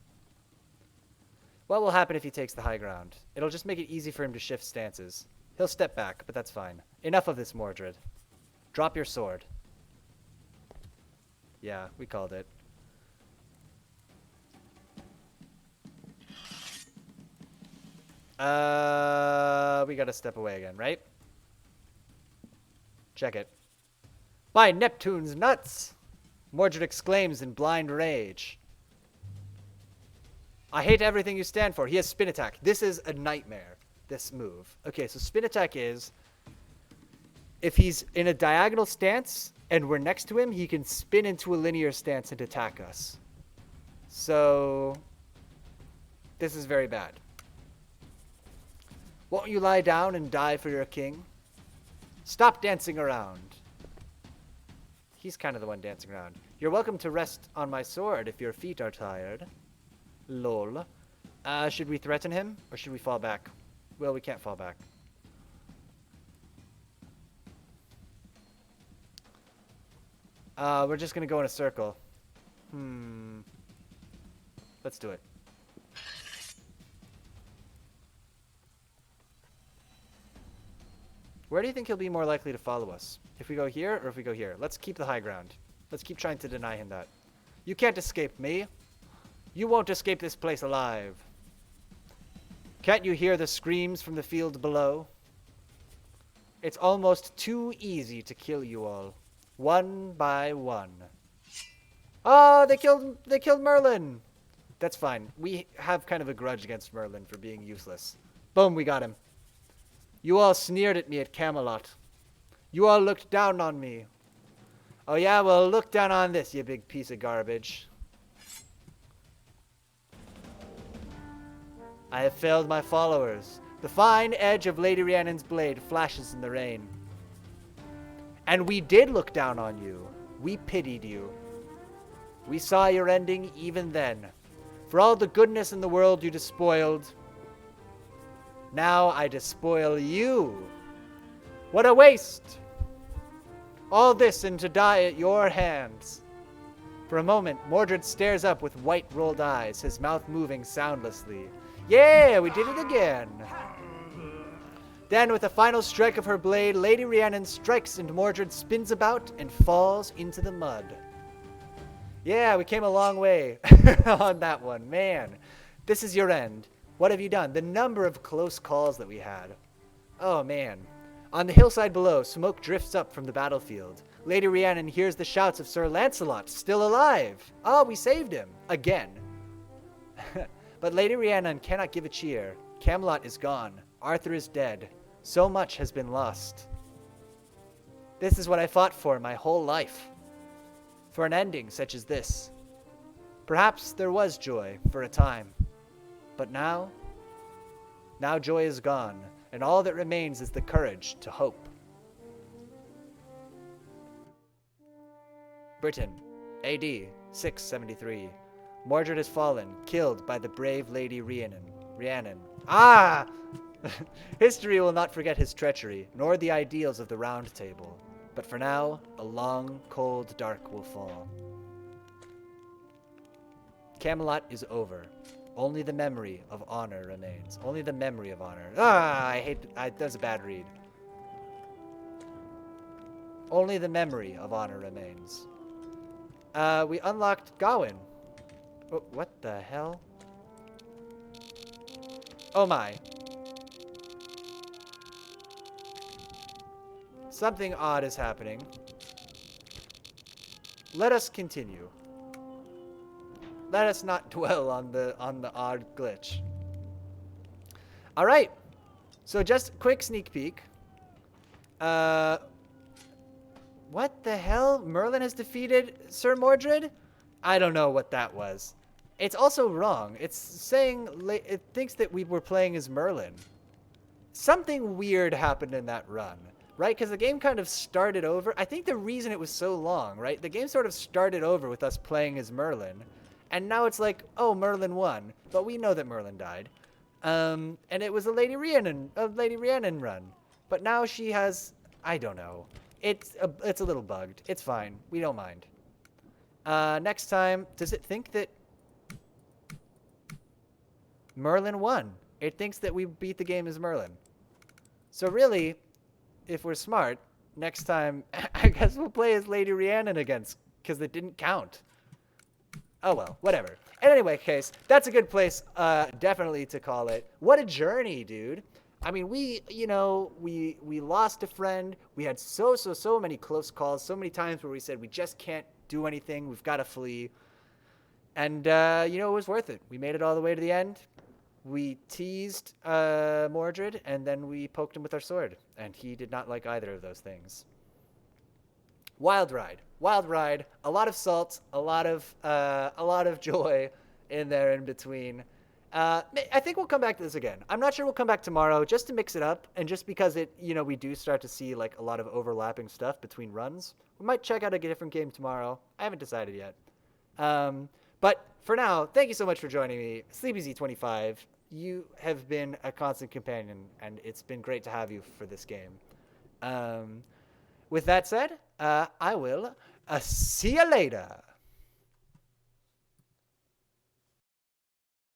What will happen if he takes the high ground? It'll just make it easy for him to shift stances. He'll step back, but that's fine. Enough of this, Mordred. Drop your sword. Yeah, we called it. We gotta step away again, right? Check it. By Neptune's nuts! Mordred exclaims in blind rage. I hate everything you stand for. He has spin attack. This is a nightmare, this move. Okay, so spin attack is... if he's in a diagonal stance and we're next to him, he can spin into a linear stance and attack us. So... this is very bad. Won't you lie down and die for your king? Stop dancing around. He's kind of the one dancing around. You're welcome to rest on my sword if your feet are tired. Lol. Should we threaten him or should we fall back? Well, we can't fall back. We're just gonna go in a circle. Let's do it. Where do you think he'll be more likely to follow us? If we go here or if we go here? Let's keep the high ground. Let's keep trying to deny him that. You can't escape me. You won't escape this place alive. Can't you hear the screams from the field below? It's almost too easy to kill you all, one by one. Oh, they killed Merlin. That's fine. We have kind of a grudge against Merlin for being useless. Boom, we got him. You all sneered at me at Camelot. You all looked down on me. Oh yeah, well look down on this, you big piece of garbage. I have failed my followers. The fine edge of Lady Rhiannon's blade flashes in the rain. And we did look down on you. We pitied you. We saw your ending even then. For all the goodness in the world you despoiled, now I despoil you. What a waste! All this and to die at your hands. For a moment, Mordred stares up with white rolled eyes, his mouth moving soundlessly. Yeah, we did it again. Then, with a final strike of her blade, Lady Rhiannon strikes and Mordred spins about and falls into the mud. Yeah, we came a long way on that one. Man, this is your end. What have you done? The number of close calls that we had. Oh, man. On the hillside below, smoke drifts up from the battlefield. Lady Rhiannon hears the shouts of Sir Lancelot, still alive. Oh, we saved him. Again. But Lady Rhiannon cannot give a cheer. Camelot is gone. Arthur is dead. So much has been lost. This is what I fought for my whole life. For an ending such as this. Perhaps there was joy for a time. But now joy is gone, and all that remains is the courage to hope. Britain, AD 673. Mordred has fallen, killed by the brave Lady Rhiannon. Ah! History will not forget his treachery, nor the ideals of the Round Table. But for now, a long, cold dark will fall. Camelot is over. Only the memory of honor remains. Only the memory of honor. Ah, that's a bad read. Only the memory of honor remains. We unlocked Gawain. Oh, what the hell? Oh my. Something odd is happening. Let us continue. Let us not dwell on the odd glitch. All right. So just quick sneak peek. What the hell? Merlin has defeated Sir Mordred? I don't know what that was. It's also wrong. It's saying it thinks that we were playing as Merlin. Something weird happened in that run, right? Because the game kind of started over. I think the reason it was so long, right? The game sort of started over with us playing as Merlin. And now it's like, oh, Merlin won. But we know that Merlin died. And it was a Lady Rhiannon run. But now she has, I don't know. It's a little bugged. It's fine. We don't mind. Next time, does it think that Merlin won? It thinks that we beat the game as Merlin. So really, if we're smart, next time, I guess we'll play as Lady Rhiannon against, because it didn't count. Oh well, whatever. In any case, that's a good place, definitely to call it. What a journey, dude. I mean, we lost a friend. We had so many close calls, so many times where we said we just can't do anything. We've got to flee. And, it was worth it. We made it all the way to the end. We teased Mordred, and then we poked him with our sword. And he did not like either of those things. Wild ride. A lot of salt, a lot of joy in there in between. I think we'll come back to this again. I'm not sure we'll come back tomorrow just to mix it up, and just because we do start to see like a lot of overlapping stuff between runs. We might check out a different game tomorrow. I haven't decided yet. But for now, thank you so much for joining me, SleepyZ25. You have been a constant companion, and it's been great to have you for this game. With that said, I will See you later.